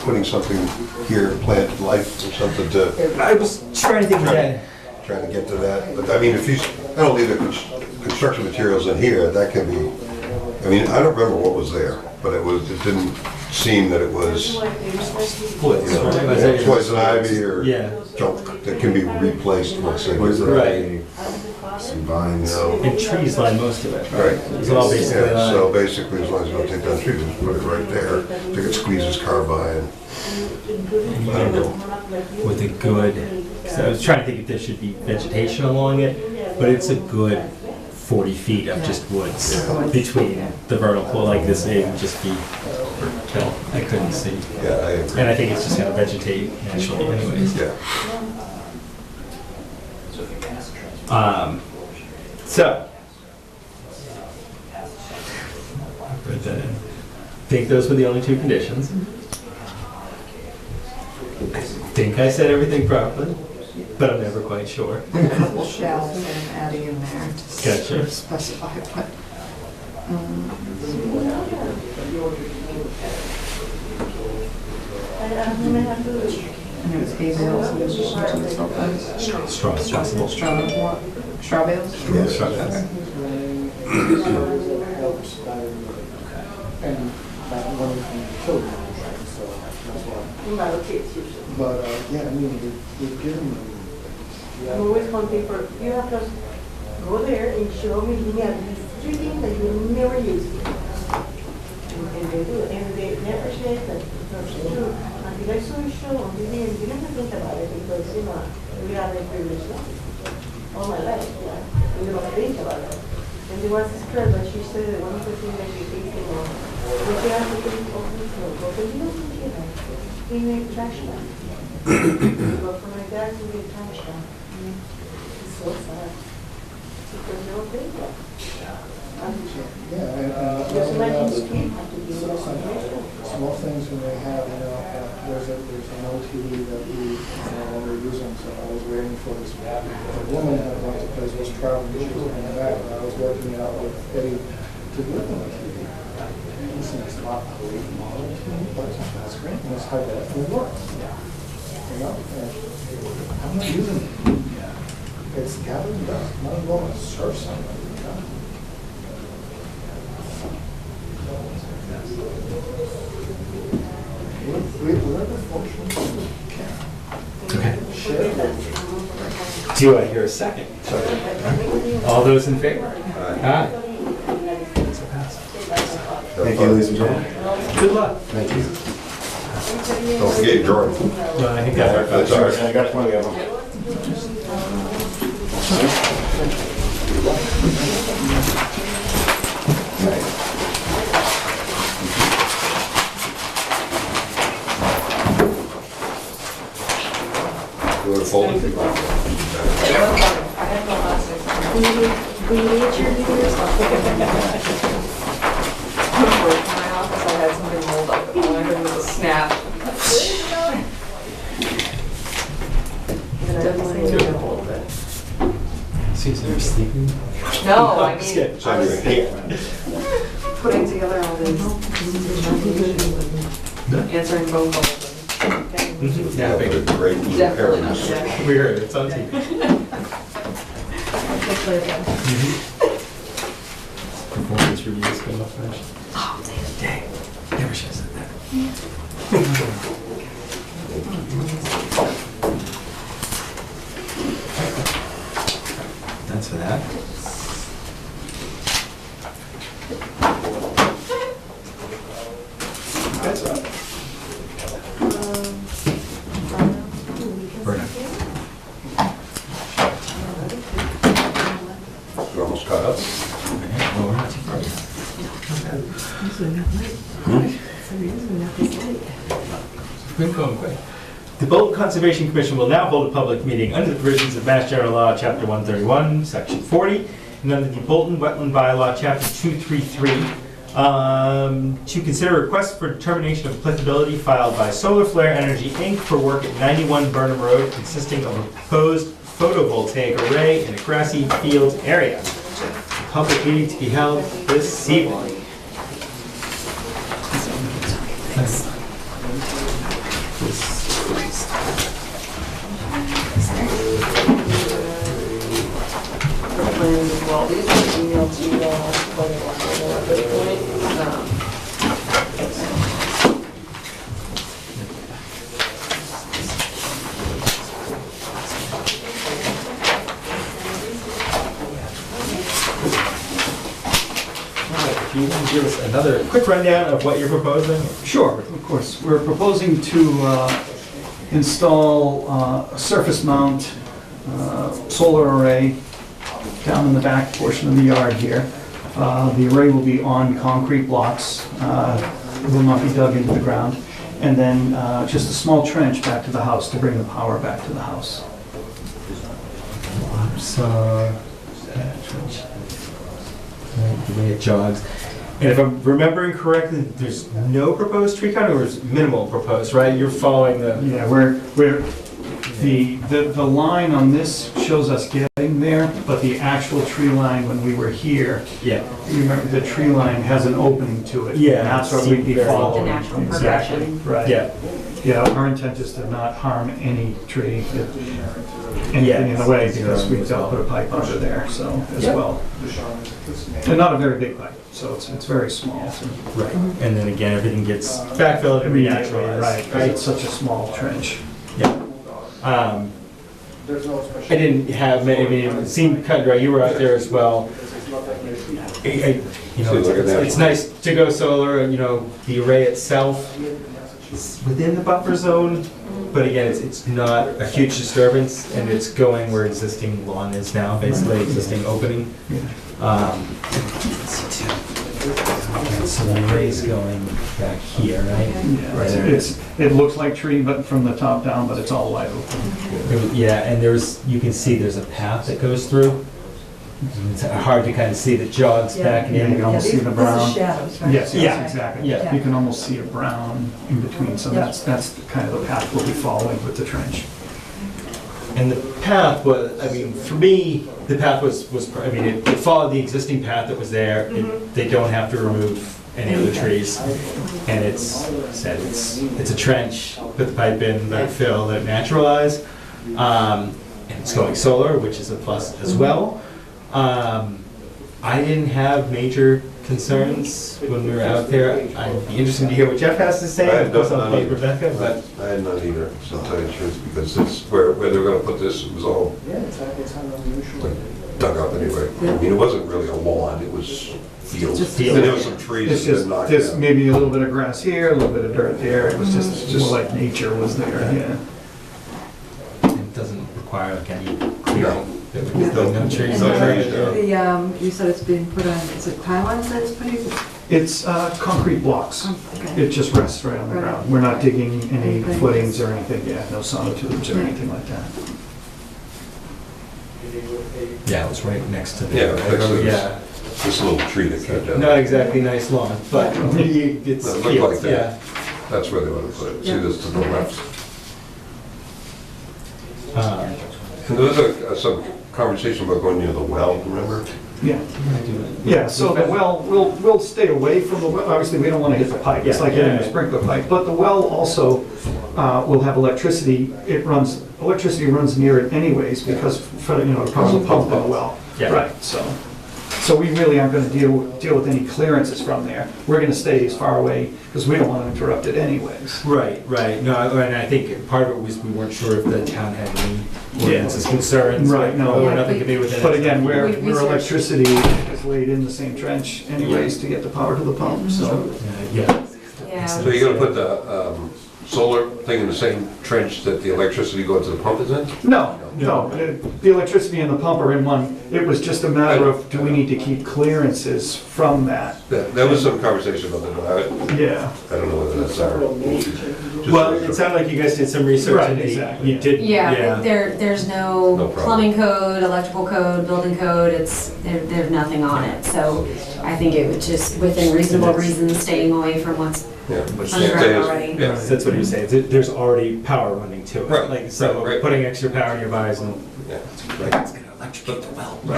putting something here, plant life or something to, I was trying to think of that. trying to get to that. But I mean, if you, I don't leave the construction materials in here, that can be, I mean, I don't remember what was there, but it didn't seem that it was, you know, poison ivy or Yeah. junk that can be replaced once they get Poison there. Right. ivy, some vines. And trees line most of it, right? Right. It's all basically Yeah, so lined. basically, as long as you don't take down trees, just put it right there. They could squeeze his car by and, I don't know. With a good, so I was trying to think if there should be vegetation along it, but it's a good 40 feet of just woods between the vertical, like this, it would just be, no, I couldn't see. Yeah, I agree. And I think it's just gonna vegetate naturally anyways. Yeah. So. Put that in. Think those were the only two conditions. I think I said everything properly, but I'm never quite sure. A couple shells that I'm adding in there to Gotcha. specify what. And it was hay bales in addition to the sulfur. Straw as possible. Straw bales? Yeah, straw bales. And that one from children, so that's why. But, yeah, I mean, we've given them. I'm always hunting for, you have to go there and show me, give me at least 3 things that you never use. And they do, and they never say that it's true. Until I saw a show on TV and didn't think about it because, you know, we are the privileged all my life, yeah. And you don't think about it. And there was this girl that she said that one of the things that she thinks, you know, when she has to think of this logo, but you don't think you know, in a trash can. But for my dad to be a trash can, it's so sad. Because they don't think that. Yeah, Just imagine the street have to be more controversial. small things when they have, there's an OT that we, when we're using, so I was waiting for this. A woman that went to place was traveling, she was coming back, and I was working out with Eddie to do it on the TV. Listen, it's not a great model, but that's great, and it's high def, and it works. And I'm not using it. It's gathering dust, not going to serve somebody. Whatever function can. Okay. Share. Do I hear a second? All those in favor? Aye. So passed. Thank you, ladies and gentlemen. Good luck. Thank you. Don't forget Jordan. No, I think that's That's ours. I got plenty of them. You want to fold it? I have no glasses. We need your leaders. In my office, I had something rolled up, and all I heard was a snap. Definitely need a little bit. Susan, you're sleeping? No, I Just mean, kidding. It's on your hand. putting together all these, answering phone calls. Mhm. Yeah, Yeah, but big. a great blue Definitely not herring. Jack. We heard it, it's on TV. Performance reviews come up first. Oh, Dang, never should have said that. That's for that. That's right. Burn it. You're almost caught up. Well, we're not too far yet. Usually not late. So usually not this late. We're going quick. The Bolton Conservation Commission will now hold a public meeting under the provisions of Mass General Law, Chapter 131, Section 40, and under the Bolton Wetland Bylaw, Chapter 233, To consider a request for determination of applicability filed by Solar Flare Energy Inc. for work at 91 Burnham Road consisting of a proposed photovoltaic array in a grassy field area. Public meeting to be held this evening. The plans as well, these were emailed to you all quite a while ago at this point. If you can give us another quick rundown of what you're proposing? Sure, of course. We're proposing to install a surface mount solar array down in the back portion of the yard here. The array will be on concrete blocks, it will not be dug into the ground, and then just a small trench back to the house to bring the power back to the house. So, the way it jogs. And if I'm remembering correctly, there's no proposed tree cutting, or is minimal proposed, right? You're following the... Yeah, the line on this shows us getting there, but the actual tree line when we were here, Yeah. you remember the tree line has an opening to it. Yeah, And that's what we'd be very- following. The natural Exactly, progression. right. Yeah. Yeah, our intent is to not harm any tree, anything in the way, because we've got to put a pipe under there, so, as Yeah. well. And not a very big pipe, so it's very small. Right. And then again, everything gets backfilled and Immediately, renaturalized. right, because it's such a small trench. Yeah. There's no special. I didn't have many, I mean, it seemed cut and dry. You were out there as well. You know, it's nice to go solar, you know, the array itself is within the buffer zone, but again, it's not a huge disturbance, and it's going where existing lawn is now, basically existing opening. So the array's going back here, right? Yeah, it looks like tree, but from the top down, but it's all wide open. Yeah, and you can see there's a path that goes through. It's hard to kind of see that jogs back Yeah, you in. can almost see the This brown. is shadows, right? Yes, Yeah. yes, exactly. Yeah. You can almost see a brown in between, so Yeah. that's kind of the path we'll be following with the trench. And the path was, I mean, for me, the path was I mean, it followed the existing path that was there. They don't have to remove any of the trees. And it's a trench, put the pipe in, let it fill, let it naturalize. And it's going solar, which is a plus as well. I didn't have major concerns when we were out there. I'd be interested to hear what Jeff has to say. I had Of course, I'll none plug either. Rebecca, but I had none either, so to tell you the truth, because it's where they were gonna put this, it was all Yeah, it's kind of unusual. dug up anyway. I mean, it wasn't really a lawn, it was field. Just field. And there was some trees It's that just, been knocked there's down. maybe a little bit of grass here, a little bit of dirt there. It was just more like nature was there, yeah. it doesn't require like any clearing. There would be Yeah. no trees. No no trees, trees. yeah. You said it's being put on, is it pylons that it's putting? It's concrete blocks. Okay. It just rests right on the Right. ground. We're not digging any Anything. footings or anything, yeah, no sonotubes or Yeah. anything like that. Yeah, it was right next to the. Yeah, next to this. Yeah. This little tree that came down. Not exactly nice lawn, but it's It looked like fields, that. yeah. That's where they want to put it. See Yeah. this to the left. Um, And there was some conversation about going near the well, remember? Yeah. Yeah, so the well, we'll stay away from the well, obviously, we don't want to hit the pipe, it's like hitting a sprinkler pipe, but the well also will have electricity, electricity runs near it anyways, because, for the power the pump in the well. Yeah. Right, so we really aren't gonna deal with any clearances from there, we're gonna stay as far away, because we don't want to interrupt it anyways. Right, right. No, and I think part of it was we weren't sure if the town had any ordinances, concerns. Right, no. Or nothing could be within. But again, where We researched- electricity is laid in the same trench anyways to get the power to the pump, so. Yeah. Yeah. So you're gonna put the solar thing in the same trench that the electricity going to the pump is in? No, No, the electricity and the pump are in one. It was just a matter of, do we need to keep clearances from that? There was some conversation about that, but Yeah. I don't know whether that's our. Well, it sounded like you guys did some research Right, and exactly. you did, Yeah, there's No no problem. plumbing code, electrical code, building code, there's nothing on it. So I think it would just, within reasonable reasons, staying away from what's Yeah. underground already. Yeah. That's what he was saying. There's already power running to it. Right, Like, so right. putting extra power in your bars and. Yeah. It's gonna electrocute the well. No,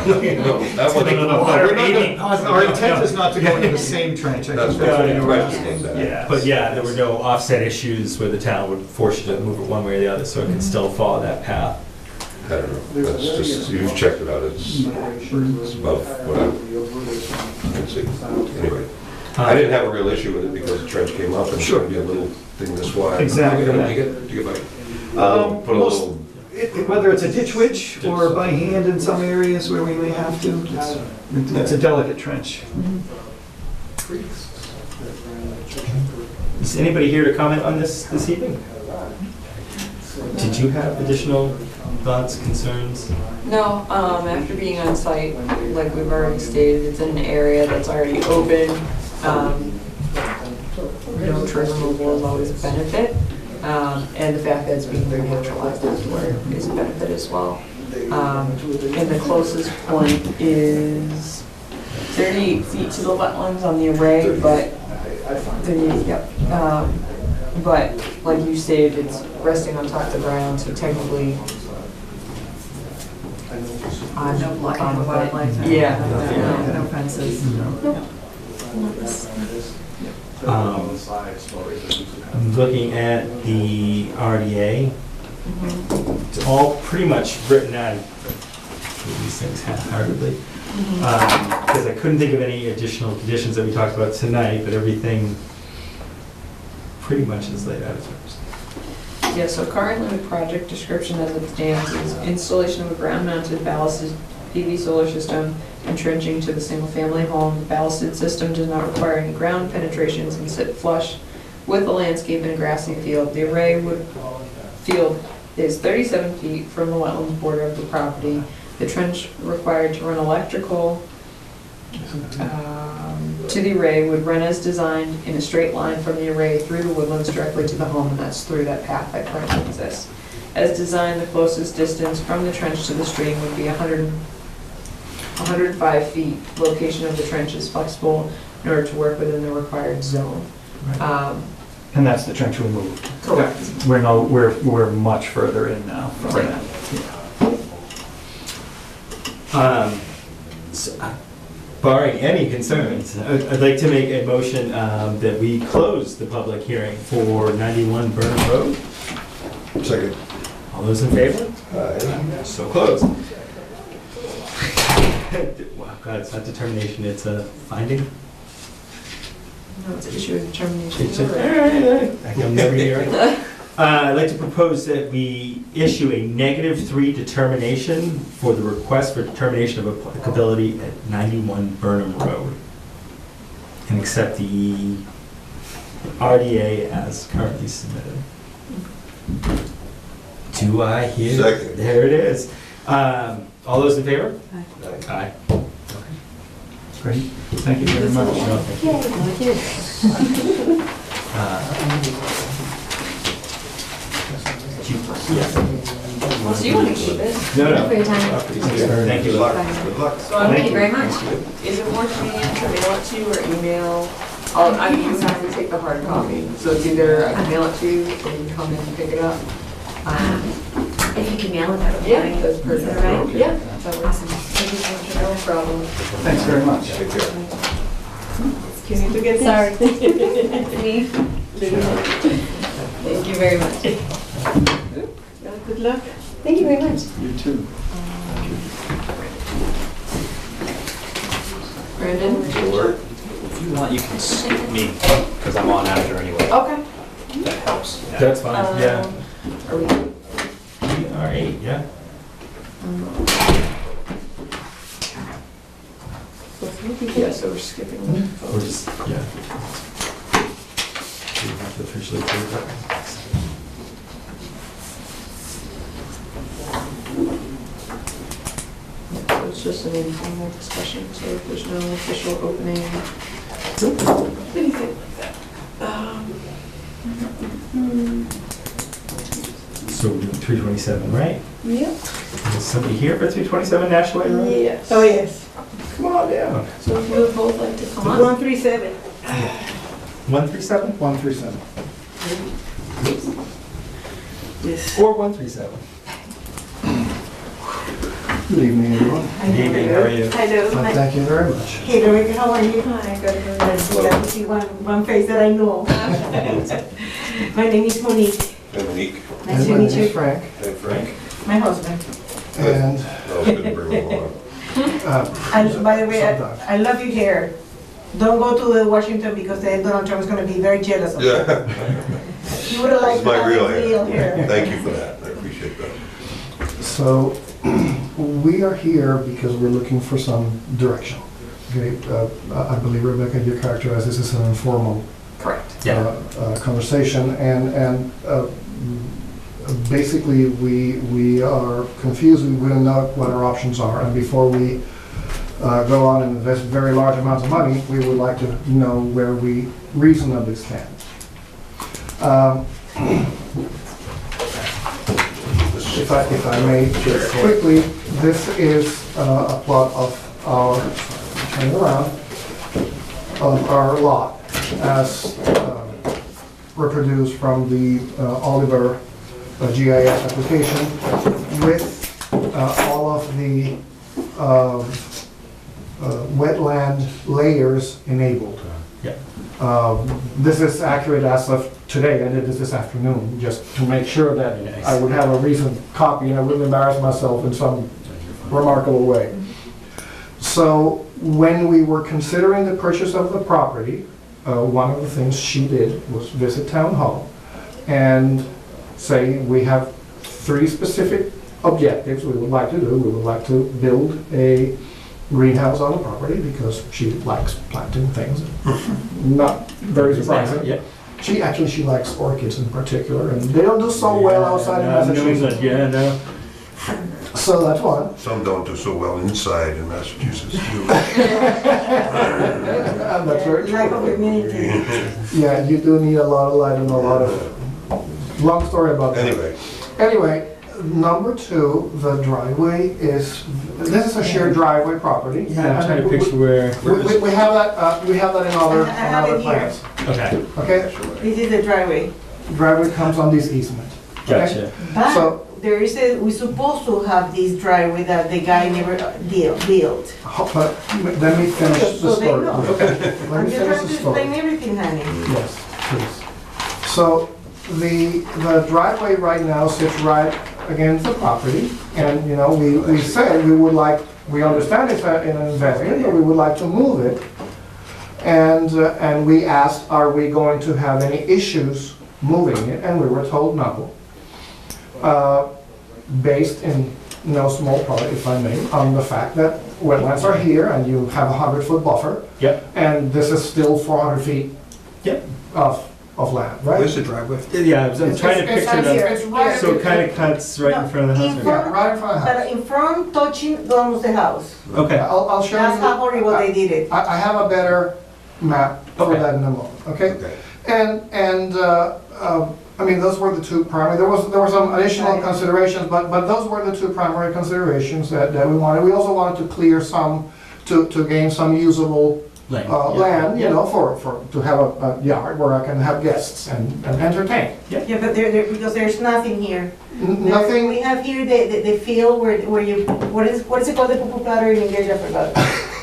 that one. We're not gonna- Our intent is not to go into the same trench. I That's think that's what what you I were understand asking. that. Yeah. But yeah, there were no offset issues where the town would force you to move it one way or the other, so it can still follow that path. I don't know, that's just, you've checked it out, it's above what I can see. Anyway, I didn't have a real issue with it because the trench came up and it's gonna be a little thing this wide. Exactly. Do you like? Put a Most- little, Whether it's a ditch witch or by hand in some areas where we may have to, it's a delicate trench. Is anybody here to comment on this evening? Did you have additional thoughts, concerns? No, after being on site, like we've already stated, it's in an area that's already open. No tree removal is always a benefit. And the fact that it's being renaturalized afterward is a benefit as well. And the closest point is 38 feet to the wetlands on the array, but 38, yep. But like you stated, it's resting on top of the ground, so technically I'm No blocking fine the with it. wildlife. Yeah. No fences. I'm looking at the RDA. It's all pretty much written out, these things half-heartedly. Because I couldn't think of any additional conditions that we talked about tonight, but everything pretty much is laid out as well. Yeah, so currently the project description as it stands is installation of a ground-mounted ballasted PV solar system and trenching to the single-family home. The ballasted system does not require any ground penetrations and sit flush with the landscape and a grassy field. The array field is 37 feet from the wetlands border of the property. The trench required to run electrical to the array would run as designed in a straight line from the array through the woodlands directly to the home, and that's through that path that currently exists. As designed, the closest distance from the trench to the stream would be 105 feet. Location of the trench is flexible in order to work within the required zone. And that's the trench we moved. Correct. We're much further in now from Right. that. Barring any concerns, I'd like to make a motion that we close the public hearing for 91 Burnham Road. second. All those in favor? So closed. Wow, God, it's not determination, it's a finding? No, it's an issue of determination. It's I'm never here. I'd like to propose that we issue a -3 determination for the request for determination of applicability at 91 Burnham Road. And accept the RDA as currently submitted. Do I hear? Second. There it is. All those in favor? Aye. Great, thank you very much. No, thank you. Well, so you want to keep it? No, no. For your time. Thank you. Good luck, good luck. So I'm Thank you very much. Is it more convenient to mail it to you or email? I mean, you have to take the hard copy, so it's either I can mail it to you or you come in and pick it up. If you can mail it, that would be Yeah, great. that's perfect. Is that all right? Yeah, that works. Thank you so much. No problem. Thanks very much. Take care. You need to get this? Sorry. Me? Thank you very much. Good luck. Thank you very much. You too. Brandon? If you want, you can skip me, because I'm on after anyway. Okay. That helps. That's fine, yeah. Are we? All right, yeah. Yeah, so we're skipping the Or photos. just, yeah. Do you have to officially approve that? it's just an informal discussion, so if there's no official opening. Anything like that. So we're doing 327, right? Yep. Is somebody here for 327 Nashua Road? Yes. Oh, yes. Come on down. So if you would both like to come on. 137. 137? 137. Yes. Or 137? Good evening, everyone. Good evening, how are you? Hello. Thank you very much. Hey, Rebecca, how are you? Hi, good. Nice to see one face that I know. My name is Monique. And Monique, Nice to My meet name is you. Frank, and Frank, My husband. and that was good to bring them along. And by the way, sometimes. I love your hair. Don't go to Washington because then Donald Trump is going to be very jealous of you. Yeah, He would have this liked is to my have real real hair. hair. Thank you for that, I appreciate that. So, we are here because we're looking for some direction. Okay, I believe, Rebecca, you characterize this as an informal Correct. conversation, and basically, we are confused, we don't know what our options are, and before we go on and invest very large amounts of money, we would like to know where we reasonably stand. If I may, just quickly, this is a plot of our, turn around, of our lot as reproduced from the Oliver GIS application with all of the wetland layers enabled. Yeah. This is accurate as of today. I did this afternoon, just to make sure that Nice. I would have a recent copy and I wouldn't embarrass myself in some remarkable way. So when we were considering the purchase of the property, one of the things she did was visit town hall and say, we have 3 specific objectives we would like to do. We would like to build a greenhouse on the property because she likes planting things. Not very surprising. Yeah. She likes orchids in particular, and they don't do so well outside of Massachusetts. Yeah, no. So that's one. Some don't do so well inside in Massachusetts too. And that's very Lack of true. humidity. Yeah, you do need a lot of light and a lot of, long story about that. Anyway, number 2, the driveway is, this is a shared driveway property. Yeah, I'm trying to picture where. We have that in other I have it here. plans. Okay, Okay, This is the driveway. driveway comes on this easement. gotcha. So- But there is we're supposed to have this driveway that the guy never built. But let me finish the So they story. know. Let I'm me just finish trying the to story. explain everything, honey. Yes, please. So the driveway right now sits right against the property, and, you know, we said we would like, we understand it's an investment, but we would like to move it. And we asked, are we going to have any issues moving it? And we were told no. Based in no small part, if I may, on the fact that wetlands are here and you have a 100-foot buffer. Yep. And this is still 400 feet Yep. of land, right? Where's the driveway? Yeah, I'm trying to It's picture right here. the, It's right so it kind of cuts right in front of the In house. Yeah, front- right in front of the But house. in front, touching almost the house. Okay, I'll show That's how you. horrible they did it. I have a better map for Okay. that in a moment, okay? Okay. And I mean, those were the 2 primary, there were some additional considerations, but those were the 2 primary considerations that we wanted. We also wanted to clear some, to gain some usable lane. land, you know, to have a yard where I can have guests and entertain. Yeah, but because there's nothing here. Nothing. We have here the field where you, what is it called, the poo platter in English, I forgot.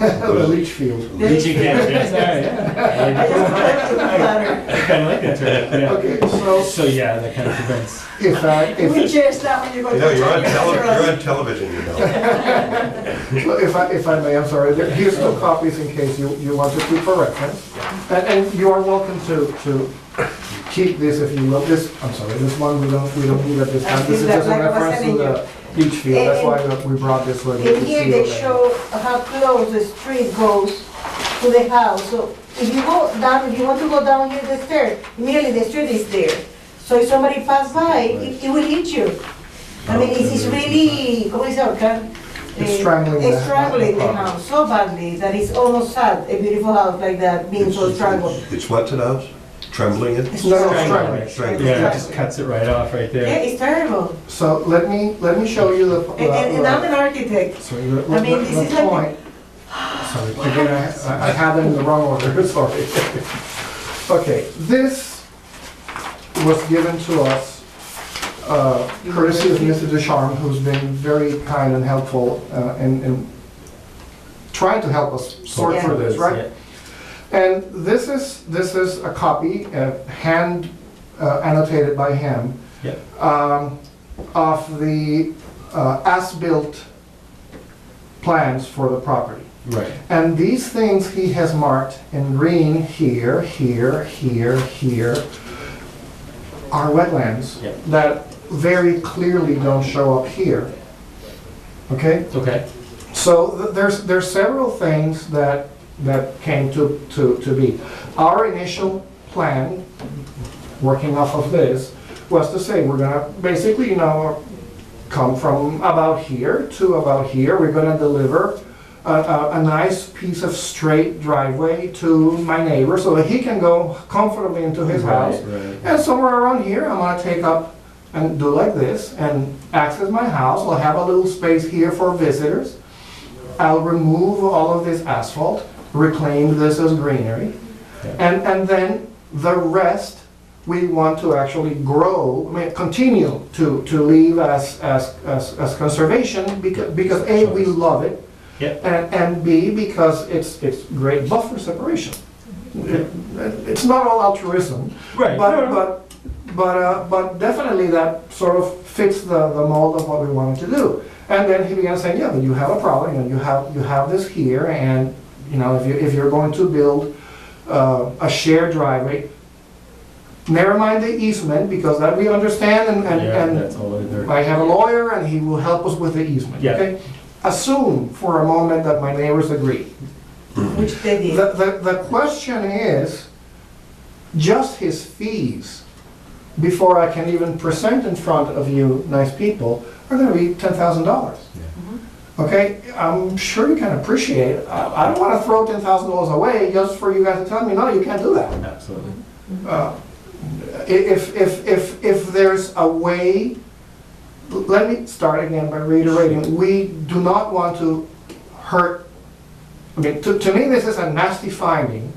The leach field. Leaching field, yes, I just call it poo platter. I kind of like that term, yeah. Okay, So yeah, that kind of prevents. if We just that when you're going You know, to. you're on television, you know. if I may, I'm sorry, here's 2 copies in case you want to keep for reference. And you are welcome to keep this if you will. This one we don't need at this time. This is just a reference to the beach field, that's why we brought this one. In here, they show how close the street goes to the house. So if you go down, if you want to go down here the stairs, immediately the street is there. So if somebody pass by, it will hit you. I mean, it's really, ¿cómo dice acá? It's strangling the strangling the house. house so badly that it's almost sad, a beautiful house like that being so strangled. It's what to the house? Trembling it? It's No, strangling. Strangling. Yeah, it just cuts it right off right Yeah, there. it's terrible. So let me show you the. And I'm an architect. Sorry, the I mean, this is like- point. Sorry, again, I had it in the wrong order, sorry. Okay, this was given to us courtesy of Mr. Descharmes, who's been very kind and helpful in trying to help us sort through this, right? And this is a copy, hand annotated by him, Yep. of the as-built plans for the property. Right. And these things he has marked in green here, here, here, here, are wetlands Yep. that very clearly don't show up here. Okay? Okay. So there's several things that came to be. Our initial plan, working off of this, was to say we're gonna basically, come from about here to about here. We're gonna deliver a nice piece of straight driveway to my neighbor so that he can go comfortably into his house. Right. And somewhere around here, I'm gonna take up and do like this and access my house. I'll have a little space here for visitors. I'll remove all of this asphalt, reclaim this as greenery, and then the rest we want to actually grow, continue to leave as conservation because A, we love it, Yep. and B, because it's great buffer separation. It's not all altruism, Right. No, no. but definitely that sort of fits the mold of what we wanted to do. And then he began saying, yeah, but you have a problem, and you have this here, and if you're going to build a shared driveway, never mind the easement, because that we understand, and That's all there. I have a lawyer, and he will help us with the easement, Yeah. okay? Assume for a moment that my neighbors agree. Which they did. The question is, just his fees, before I can even present in front of you nice people, are gonna be $10,000. Okay, I'm sure you can appreciate, I don't wanna throw $10,000 away just for you guys to tell me, no, you can't do that. Absolutely. If there's a way, let me start again by reiterating, we do not want to hurt, to me this is a nasty finding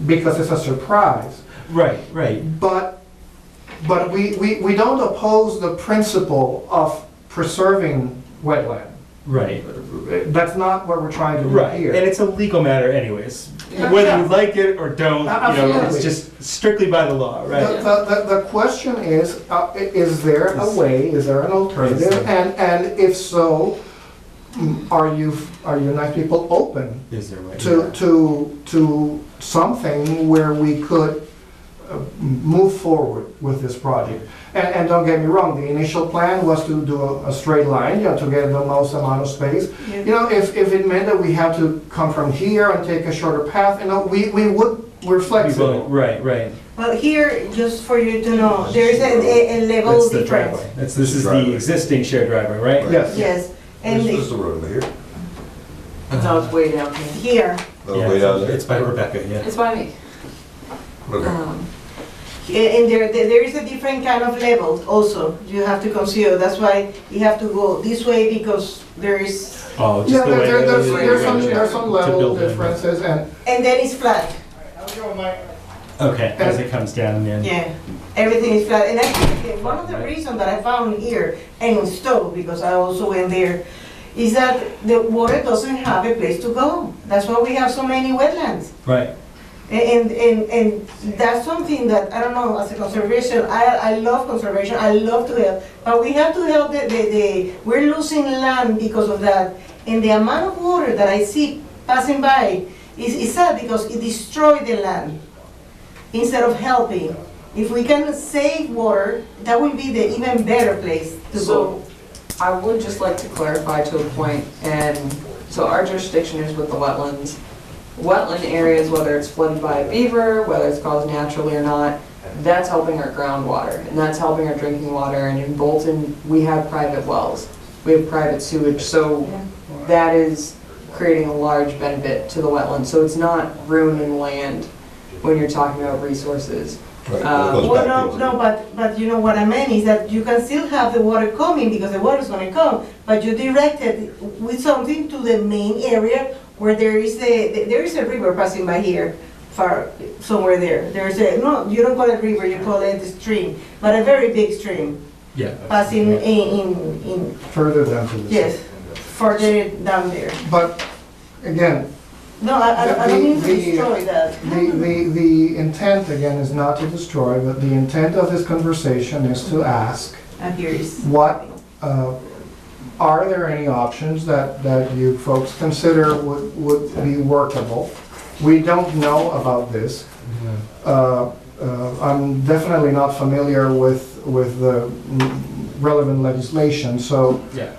because it's a surprise, Right. Right. but we don't oppose the principle of preserving wetland. Right. That's not what we're trying to do Right. here. And it's a legal matter, anyways. Yeah. Whether you like it or don't, Absolutely. it's just strictly by the law, right? The question is there a way, is there an alternative? And if so, are you nice people open Is there a way? to something where we could move forward with this project? And don't get me wrong, the initial plan was to do a straight line, to get the most amount of space. Yeah. If it meant that we had to come from here and take a shorter path, we're flexible. Right. Right. Well, here, just for you to know, there is a level That's the difference. driveway. This is the Driveway. existing shared driveway, right? Yes. Yes, and This is the road over here. No, it's way down here. here, Oh, Yeah, way down there. It's by Rebecca, yeah. It's by me. Okay. and there is a different kind of level also, you have to consider. That's why you have to go this way because there is, Oh, just Yeah, the way there's some to level build it. differences, and and then it's flat. Okay, as it comes down, yeah. Yeah, everything is flat. And actually, one of the reasons that I found here and installed, because I also went there, is that the water doesn't have a place to go. That's why we have so many wetlands. Right. And that's something that, I don't know, as a conservation, I love conservation, I love to help, but we have to help we're losing land because of that. And the amount of water that I see passing by is sad because it destroyed the land instead of helping. If we can save water, that will be the even better place to go. So, I would just like to clarify to a point, and so our jurisdiction is with the wetlands. Wetland areas, whether it's flooded by a beaver, whether it's caused naturally or not, that's helping our groundwater, and that's helping our drinking water, and in Bolton, we have private wells. we have private sewage, so that is creating a large benefit to the wetland. So it's not ruining land when you're talking about resources. Right, well, it goes Well, back no, into- no, but you know what I meant is that you can still have the water coming because the water's gonna come, but you direct it with something to the main area where there is a river passing by here, far, somewhere there. There's a, no, you don't call it river, you call it a stream, but a very big stream Yeah. passing in, Further down to this. yes, further down there. But again, No, I don't mean to The- destroy that. the intent again is not to destroy, but the intent of this conversation is to ask, And here is. what, are there any options that you folks consider would be workable? We don't know about this. I'm definitely not familiar with the relevant legislation, so Yeah.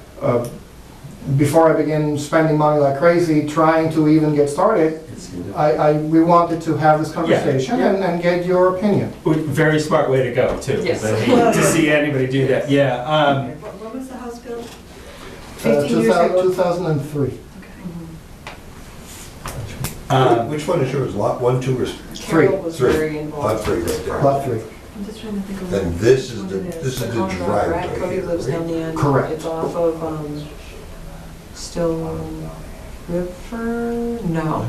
before I begin spending money like crazy trying to even get started, we wanted to have this conversation Yeah. and get your opinion. Very smart way to go, too. 'Cause Yes. I hate to see anybody do that. Yeah. What was the house built? 15 years ago. 2003. Which one is yours, lot 1, 2, or Carol was Three. very lot involved. 3 right there? Lot 3. I'm just trying to think of. And this is what the, it is. this is the Brad driveway Cody lives here, down right? the end. Correct. It's off of, Still River? No.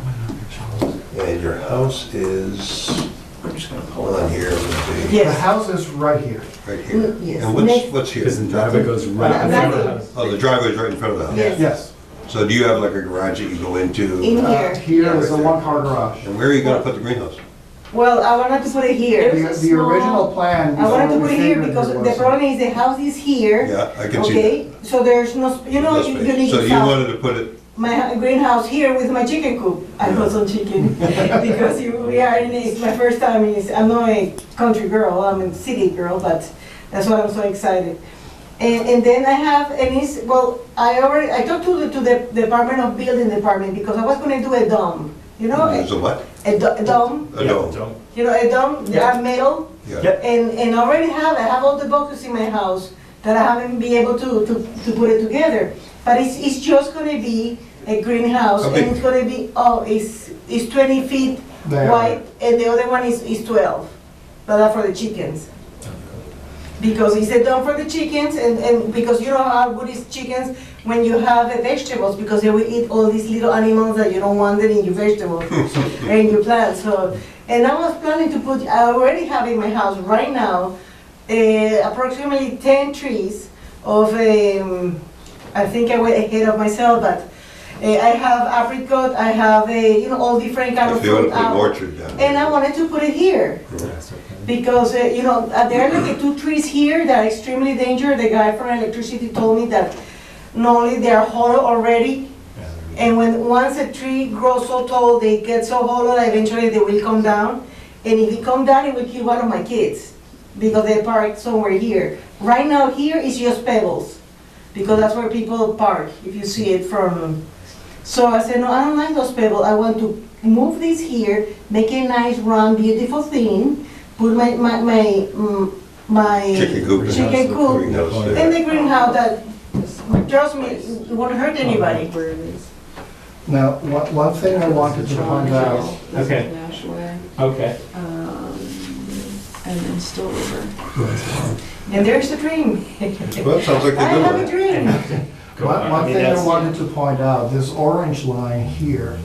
And your house is I'm just gonna pull it on up. here, let's see, The Yes. house is right here. right here. Yes. And Next- what's here? Because the driveway goes right in front of the house. Oh, the driveway's right in front of the house? Yes. Yes. So do you have like a garage that you go into? In here. Here is a one-car garage. And where are you gonna put the greenhouse? Well, I wanted to put it here. The original plan. I wanted to before put we it here figured because it the was- problem is the house is here. Yeah, I can see that. Okay, so there's no, you know, you need So to you have wanted to put it, my greenhouse here with my chicken coop. I got some chicken because we are in, it's my first time. I'm not a country girl, I'm a city girl, but that's why I'm so excited. And then I have, and it's, well, I talked to the Department of Building Department because I was gonna do a dome, you know, there's a what? a dome, A dome. you know, a dome, they Yeah. are metal. Yeah. Yep. And I already I have all the boxes in my house that I haven't been able to put it together. But it's just gonna be a greenhouse, How and big? it's gonna be, it's 20 feet There. wide, and the other one is 12, but that's for the chickens. Because it's a dome for the chickens, and because you know how good is chickens when you have vegetables, because they will eat all these little animals that you don't want them in your vegetables, and in your plants, so. And I was planning to put, I already have in my house right now, approximately 10 trees of, I think I went ahead of myself, but I have apricot, I have, you know, all different kind of If you wanna fruit. put an orchard down there. And I wanted to put it here. Because, you know, there are like 2 trees here that are extremely dangerous. The guy from electricity told me that not only they are hollow already, and once a tree grows so tall, they get so hollow that eventually they will come down. And if it come down, it will kill one of my kids, because they park somewhere here. Right now here is just pebbles, because that's where people park, if you see it from. So I said, no, I don't like those pebbles. I want to move this here, make a nice, round, beautiful thing, put my Chicken coop. chicken coop Greenhouse in there. the greenhouse that, trust me, it won't hurt anybody. Where it is. Now, one thing I wanted to point out, This is Okay. Nash Way, Okay. and then Still River. And there's the dream. Well, it sounds like I they're have a doing it. dream. one thing I wanted to point out, this orange line here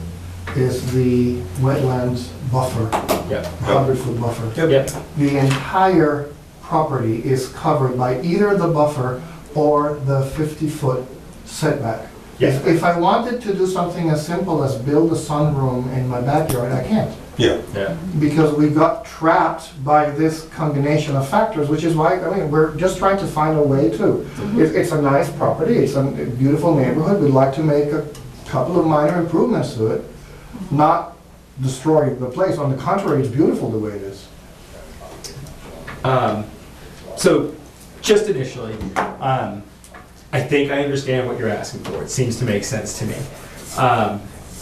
is the wetlands buffer, Yeah. 100-foot buffer. Yep. The entire property is covered by either the buffer or the 50-foot setback. Yeah. If I wanted to do something as simple as build a sunroom in my backyard, I can't. Yeah, Yeah. Because we got trapped by this combination of factors, which is why, I mean, we're just trying to find a way to. It's a nice property, it's a beautiful neighborhood, we'd like to make a couple of minor improvements to it, not destroy the place. On the contrary, it's beautiful the way it is. So, just initially, I think I understand what you're asking for. It seems to make sense to me.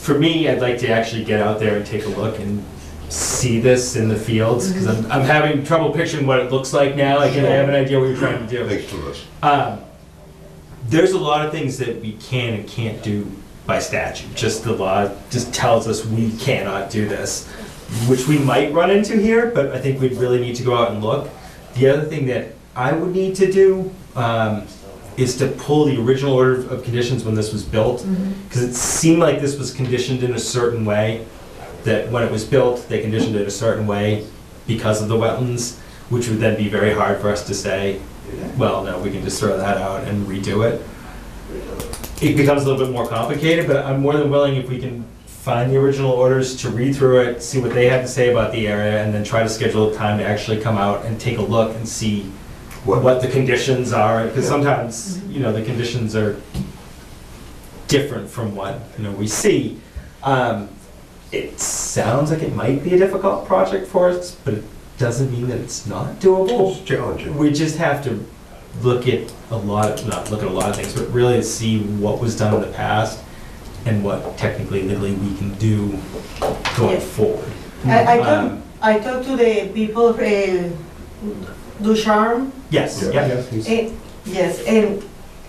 For me, I'd like to actually get out there and take a look and see this in the fields, because I'm having trouble picturing what it looks like now. I can have an idea what you're trying to do. thanks to us. there's a lot of things that we can and can't do by statute. Just the law just tells us we cannot do this, which we might run into here, but I think we'd really need to go out and look. The other thing that I would need to do is to pull the original order of conditions when this was built, because it seemed like this was conditioned in a certain way, that when it was built, they conditioned it a certain way because of the wetlands, which would then be very hard for us to say, well, no, we can just throw that out and redo it. It becomes a little bit more complicated, but I'm more than willing if we can find the original orders to read through it, see what they had to say about the area, and then try to schedule a time to actually come out and take a look and see what the conditions are, because sometimes, you know, the conditions are different from what, you know, we see. It sounds like it might be a difficult project for us, but it doesn't mean that it's not doable. It's challenging. We just have to look at a lot of, not look at a lot of things, but really see what was done in the past and what technically, legally we can do going forward. I talked to the people, Ducharme. Yes, yeah. Yes,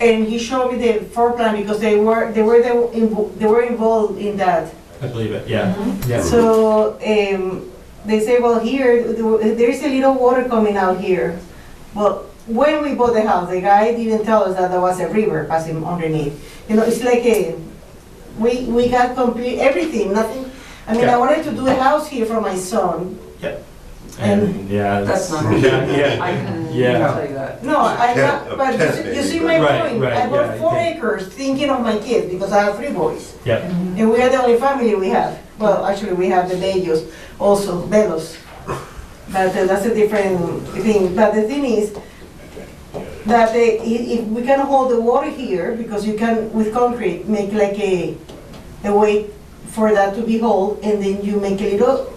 and he showed me the floor plan because they were involved in that. I believe it, yeah. Yeah. So they say, well, here there's a little water coming out here. Well, when we bought the house, the guy didn't tell us that there was a river passing underneath. You know, it's like we got complete everything, nothing. I mean, I wanted to do a house here for my son. Yep. And yeah, That's not, yeah, I can yeah. tell you that. No, I'm not, but you see my Right, point. right, I bought yeah, 4 okay. acres thinking of my kids because I have 3 boys. Yep. And we are the only family we have. Well, actually, we have the Bellos, also, Bellos. But that's a different thing. But the thing is that if we can hold the water here, because you can, with concrete, make like a way for that to be held, and then you make a little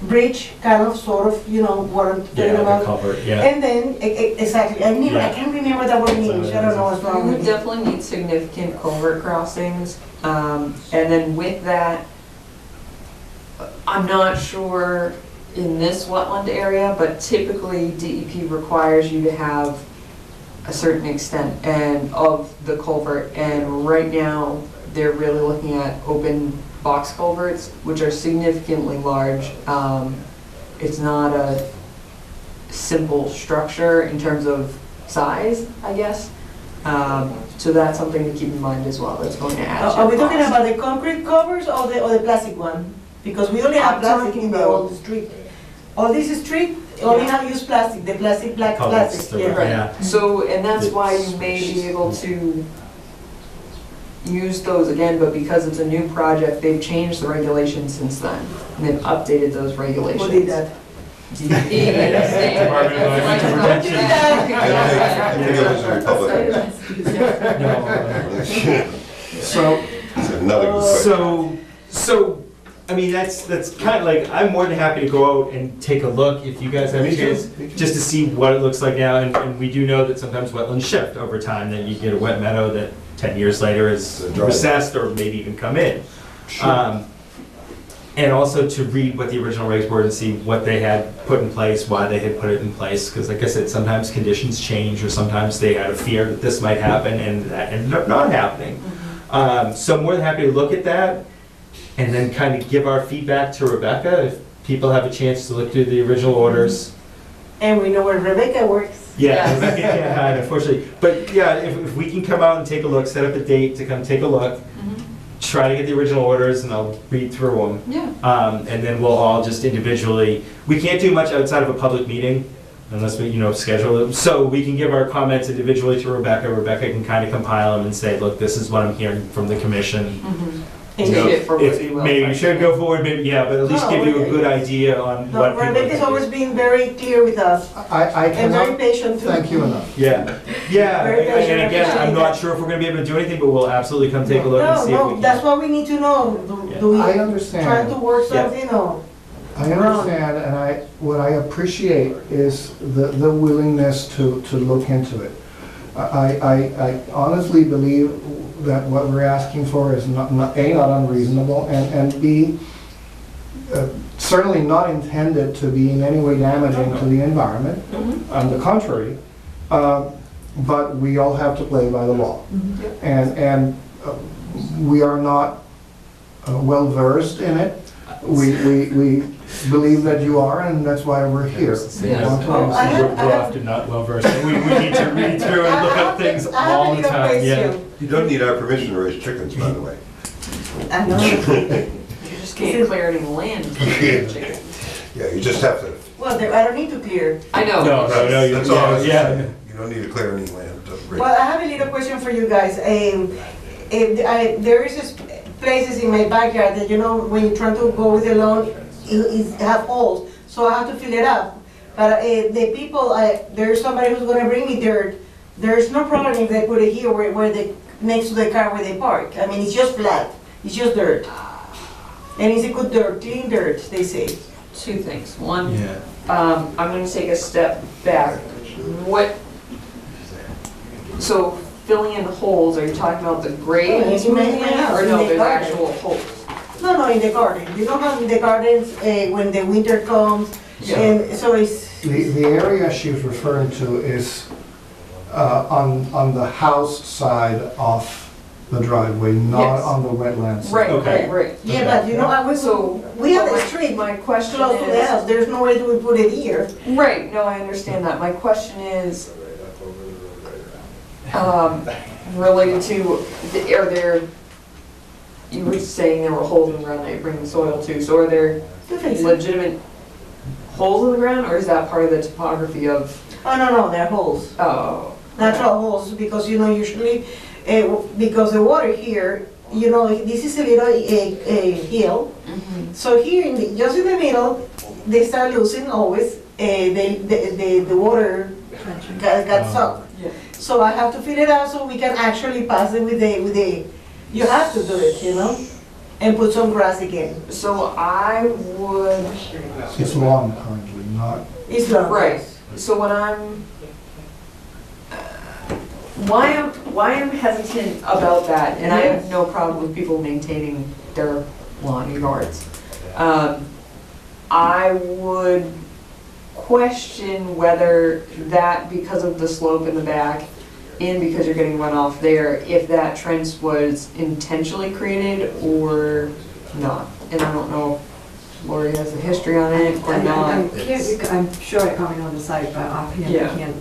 bridge, kind of, sort of, you know, what I'm talking Yeah, about. the culvert, yeah. And then, exactly, I can't remember that word in English, I don't know what's wrong We with would me. definitely need significant culvert crossings, and then with that, I'm not sure in this wetland area, but typically DEP requires you to have a certain extent of the culvert, and right now, they're really looking at open box culverts, which are significantly large. It's not a simple structure in terms of size, I guess. So that's something to keep in mind as well. That's going to add to Are we the talking cost. about the concrete covers or the plastic one? Because we only have I'm plastic talking in the about- old street. All this street, only Yeah. have used plastic, the plastic, black Culverts, plastic. the- Yeah. yeah. So, and that's why you may be able to use those again, but because it's a new project, they've changed the regulations since then. And they've updated those regulations. Who did that? Department of Environmental Protection. I think it was the Republicans. So, It's another good question. So, I mean, that's kind of like, I'm more than happy to go out and take a look if you guys have a Me too, chance, me too. just to see what it looks like now. And we do know that sometimes wetlands shift over time, that you get a wet meadow that 10 years later is Dry. recessed or maybe even come in. And also to read what the original regs were and see what they had put in place, why they had put it in place. Because like I said, sometimes conditions change, or sometimes they had a fear that this might happen and that ended up not happening. So I'm more than happy to look at that and then kind of give our feedback to Rebecca if people have a chance to look through the original orders. And we know where Rebecca works. Yeah, Yes. Rebecca can't hide, unfortunately. But yeah, if we can come out and take a look, set up a date to come take a look, try to get the original orders, and I'll read through them. Yeah. And then we'll all just individually, we can't do much outside of a public meeting unless we, schedule it. So we can give our comments individually to Rebecca. Rebecca can kind of compile them and say, look, this is what I'm hearing from the commission. And You know, shit for what if- you will. Maybe you should go forward, maybe, yeah, but at least No, give you a okay. good idea on No, what people. Rebecca's always been very clear with us I and very cannot patient too. thank you enough. Yeah, yeah, Very patient, and again, I'm appreciate not that. sure if we're gonna be able to do anything, but we'll absolutely come take a look and No, see if we no, can. that's what we need to know. Do we I try understand. to work Yeah. something or? I understand, and what I appreciate is the willingness to look into it. I honestly believe that what we're asking for is not unreasonable, and B, certainly not intended to be in any way damaging to the environment. On the contrary, but we all have to play by the law. Mhm. And we are not well versed in it. We believe that you are, and that's why we're here. Yes. Oh, I have- We're often not well versed. We need to read through and look up things all the time, yeah. You don't need our permission to raise chickens, by the way. I know. You just can't clear any land. Yeah, you just have to, Well, I don't need to clear. I know. No, you, that's all I was yeah. saying. You don't need to clear any land to raise. Well, I have a little question for you guys. There is this places in my backyard that, you know, when you're trying to go with the lawn, it have holes, so I have to fill it up. But the people, there's somebody who's gonna bring me dirt. There's no problem if they put it here where they, next to the car where they park. I mean, it's just flat, it's just dirt. And it's a good dirt, clean dirt, they say. Two things. One, Yeah. I'm gonna take a step back. So filling in the holes, are you talking about the grade? Yeah, in my house, Or in no, the there's garden. actual holes? No, in the garden. You know how in the gardens, when the winter comes, and so it's, The area she's referring to is on the house side of the driveway, not Yes. on the wetland side. Right, Okay. right. yeah, but you know, we have a street My question close to the house. is, There's no way to put it here. right, no, I understand that. My question is, related to, are there, you were saying there were holes in the ground that you bring the soil to, so are there legitimate holes in the ground, or is that part of the topography of, Oh, no, they're holes. oh? Natural holes, because, you know, usually, because the water here, you know, this is a little hill. Mhm. So here, just in the middle, they start losing always, the water got sucked. Yeah. So I have to fill it out so we can actually pass it with the, you have to do it, you know? And put some grass again. So I would, It's lawn currently, not, It's long. right, so when why I'm hesitant about that, and I have no problem with people maintaining their lawn and yards. I would question whether that, because of the slope in the back, and because you're getting runoff there, if that trench was intentionally created or not. And I don't know if Lori has a history on it or not. I'm sure I probably know the site, but offhand Yeah. I can't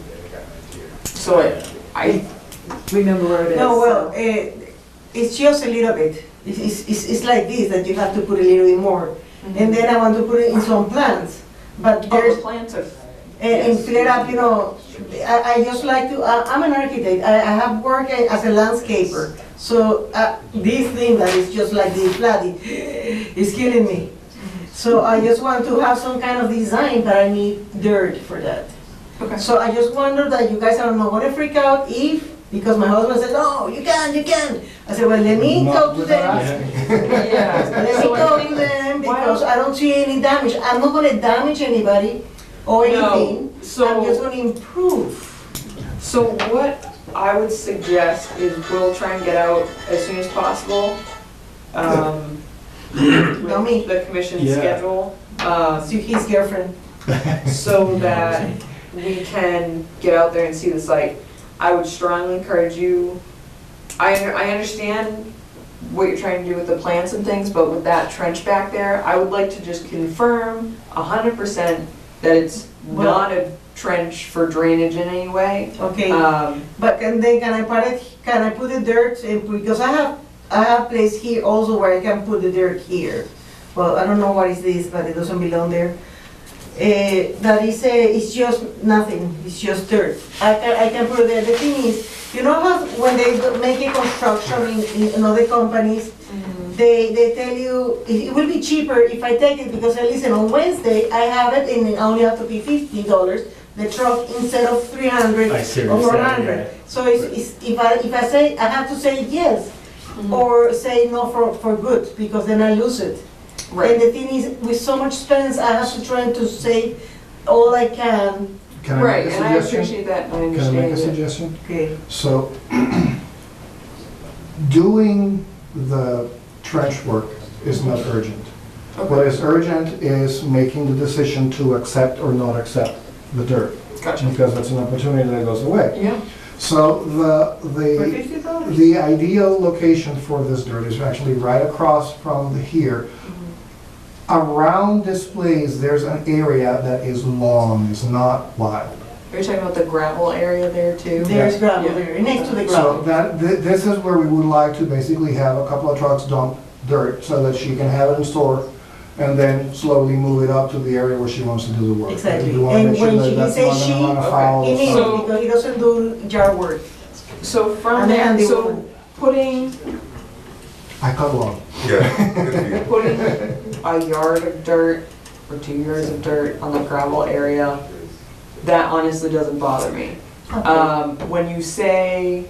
So I remember where it is. No, well, so. it's just a little bit. It's like this, that you have to put a little bit more. And then I want to put it in some plants. But Oh, there's, the plants are, and fill it up, you know, I just like to, I'm an architect, I have worked as a landscaper. So this thing that is just like this flat, it's killing me. So I just want to have some kind of design, but I need dirt for that. okay. So I just wonder that you guys are not gonna freak out if, because my husband said, oh, you can. I said, well, let me Not talk to without them. Yeah. Let me So I talk think- to them why because don't- I don't see any damage. I'm not gonna damage anybody or anything. I'm just So, gonna improve. so what I would suggest is we'll try and get out as soon as possible. Not me. With the commission Yeah. schedule. See his girlfriend. So that we can get out there and see the site. I would strongly encourage you, I understand what you're trying to do with the plants and things, but with that trench back there, I would like to just confirm 100% that it's not a trench for drainage in any way. Okay, Um, but can I put the dirt, because I have place here also where I can put the dirt here. Well, I don't know what is this, but it doesn't belong there. That is, it's just nothing, it's just dirt. I can put it there. The thing is, you know how when they make a construction in other companies, they tell you, it will be cheaper if I take it, because listen, on Wednesday, I have it and I only have to pay $50, the truck, instead of 300 I see or what you're saying, 400. yeah. So if I say, I have to say yes, or say no for good, because then I lose it. And Right, the thing is, with so much expense, I have to try to save all I can. can I right, make a and I suggestion? appreciate that, and I Can I make a understand it. suggestion? Okay. So, doing the trench work is not urgent. What Okay, is urgent is making the decision to accept or not accept the dirt, gotcha. because that's an opportunity that goes away. Yeah, So For the $50? the ideal location for this dirt is actually right across from here. Around this place, there's an area that is lawn, it's not wild. Are you talking about the gravel area there too? There's gravel Yeah. there, next to the So gravel. this is where we would like to basically have a couple of trucks dump dirt so that she can have it in store and then slowly move it up to the area where she wants to do the work. Exactly. We wanna And make sure when that he that's says not gonna she, run afoul He of needs, So- because he doesn't do yard work. So from And there, the so woman. putting I cut lawn. Yeah, good for you. putting a yard of dirt or 2 yards of dirt on the gravel area, that honestly doesn't bother me. When you say,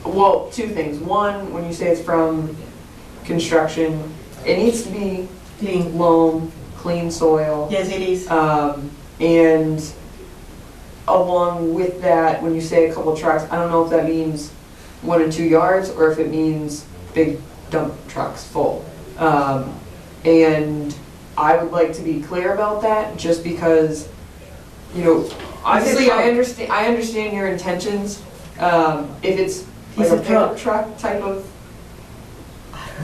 well, two things. One, when you say it's from construction, it needs to be Clean. loam, clean soil. Yes, it is. And along with that, when you say a couple trucks, I don't know if that means 1 or 2 yards or if it means big dump trucks full. And I would like to be clear about that, just because, you know, obviously I understand your intentions. If it's like It's a a pickup truck type of,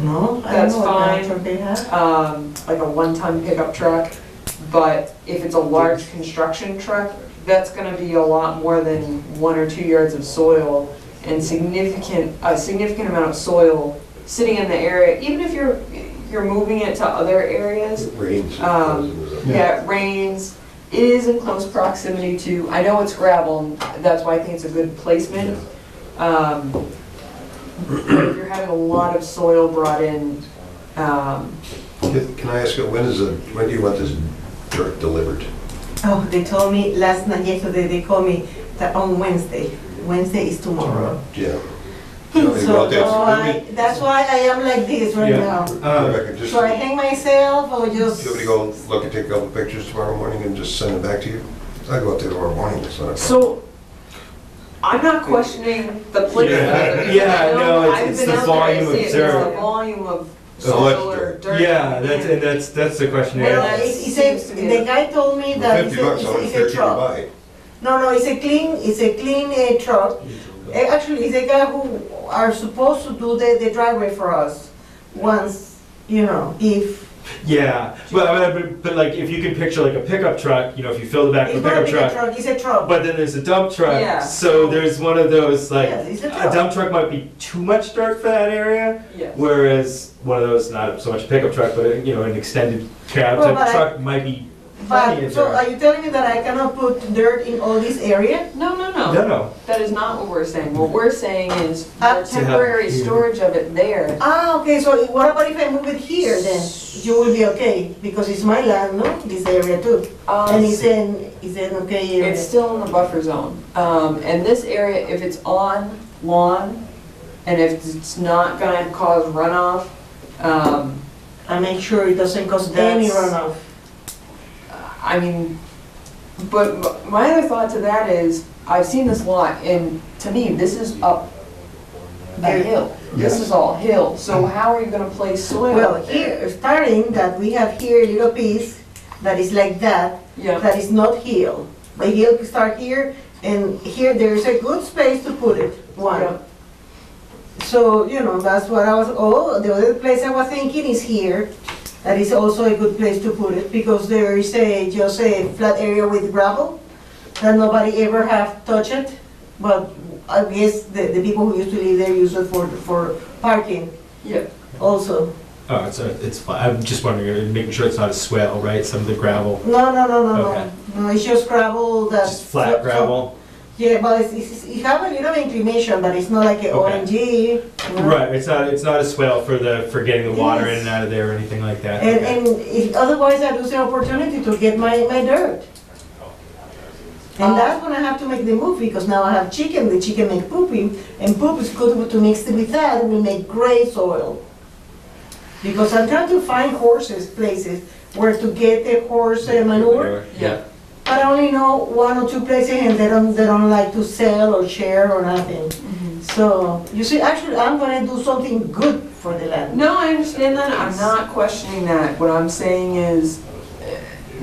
No, I That's don't know what kind fine. of truck they have. like a 1-ton pickup truck, but if it's a large construction truck, that's gonna be a lot more than 1 or 2 yards of soil and a significant amount of soil sitting in the area, even if you're moving it to other areas. Rains. Yeah, it rains, it is in close proximity to, I know it's gravel, and that's why I think it's a good placement. But if you're having a lot of soil brought in, Can I ask you, when do you want this dirt delivered? Oh, they told me yesterday, they called me that on Wednesday. Wednesday is tomorrow. Yeah. So that's why I am like this right Yeah. now. Rebecca, just, So I hang myself or just. you want me to go look and take a couple pictures tomorrow morning and just send them back to you? I go out there tomorrow morning, it's not a problem. so, I'm not questioning the placement of it. Yeah, no, I've it's been the out there, I volume see it, of it's dirt. the volume of Of what soil or dirt? dirt. Yeah, coming in. that's the question. Well, that he said, seems to be the it. guy told me that $50 on it, it's a 13 to truck. buy. No, it's a clean truck. Actually, it's a guy who are supposed to do the driveway for us once, if. Yeah, but like if you can picture like a pickup truck, you know, if you fill the back of It's a not a pickup bigger truck, truck, it's a truck. but then there's a dump truck, Yeah. so there's one of those like, Yes, it's a a truck. dump truck might be too much dirt for that area, Yes. whereas one of those, not so much a pickup truck, but you know, an extended cab Well, type but I- truck might be plenty But, of so are dirt. you telling me that I cannot put dirt in all this area? No, No, that is not what we're saying. What we're saying is Uh, the temporary here. storage of it there. Ah, okay, so what about if I move it here then? You will be okay, because it's my land, no, this area too. And it's an okay area. It's still in the buffer zone. And this area, if it's on lawn, and if it's not gonna cause runoff, I make sure it doesn't cause any That's- runoff. I mean, but my other thought to that is, I've seen this lot, and to me, this is up a hill. This Yes. is all hill, so how are you gonna place soil? Well, up there? here, starting that we have here a little piece that is like that, Yeah, that is not hill. The hill start here, and here there's a good space to put it, one. Yeah. So, that's what I was, the other place I was thinking is here. That is also a good place to put it, because there is just a flat area with gravel that nobody ever have touched it. But I guess the people who used to live there use it for parking yeah. also. oh, it's fine. I'm just wondering, making sure it's not a swale, right? Some of the gravel, No, Okay. no, it's just gravel that. just flat gravel. Yeah, but it have a little inclination, but it's not like an Okay. ONG. Right, it's not a swale for getting the water in Yes. and out of there or anything like that. And, Okay. and otherwise I lose the opportunity to get my dirt. And that's when I have to make the move, because now I have chicken, the chicken make pooping, and poop is good to mix with that, and we make great soil. Because I'm trying to find places where to get the horse manure, Yeah. but I only know 1 or 2 places, and they don't like to sell or share or nothing. So, you see, actually, I'm gonna do something good for the land. No, I understand that. I'm not questioning that. What I'm saying is,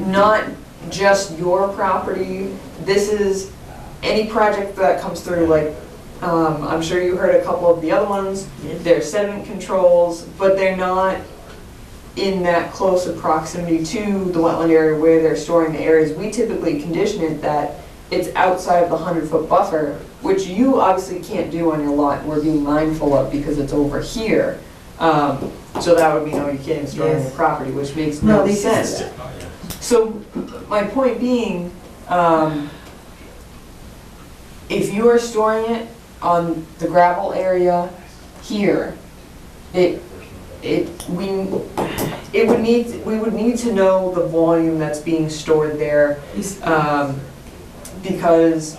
not just your property. This is any project that comes through, like, I'm sure you heard a couple of the other ones, they're sediment controls, but they're not in that close of proximity to the wetland area where they're storing the areas. We typically condition it that it's outside of the 100-foot buffer, which you obviously can't do on your lot, and we're being mindful of because it's over here. So that would mean, oh, you can't even store it on your property, which makes no sense. So my point being, if you are storing it on the gravel area here, we would need to know the volume that's being stored there, because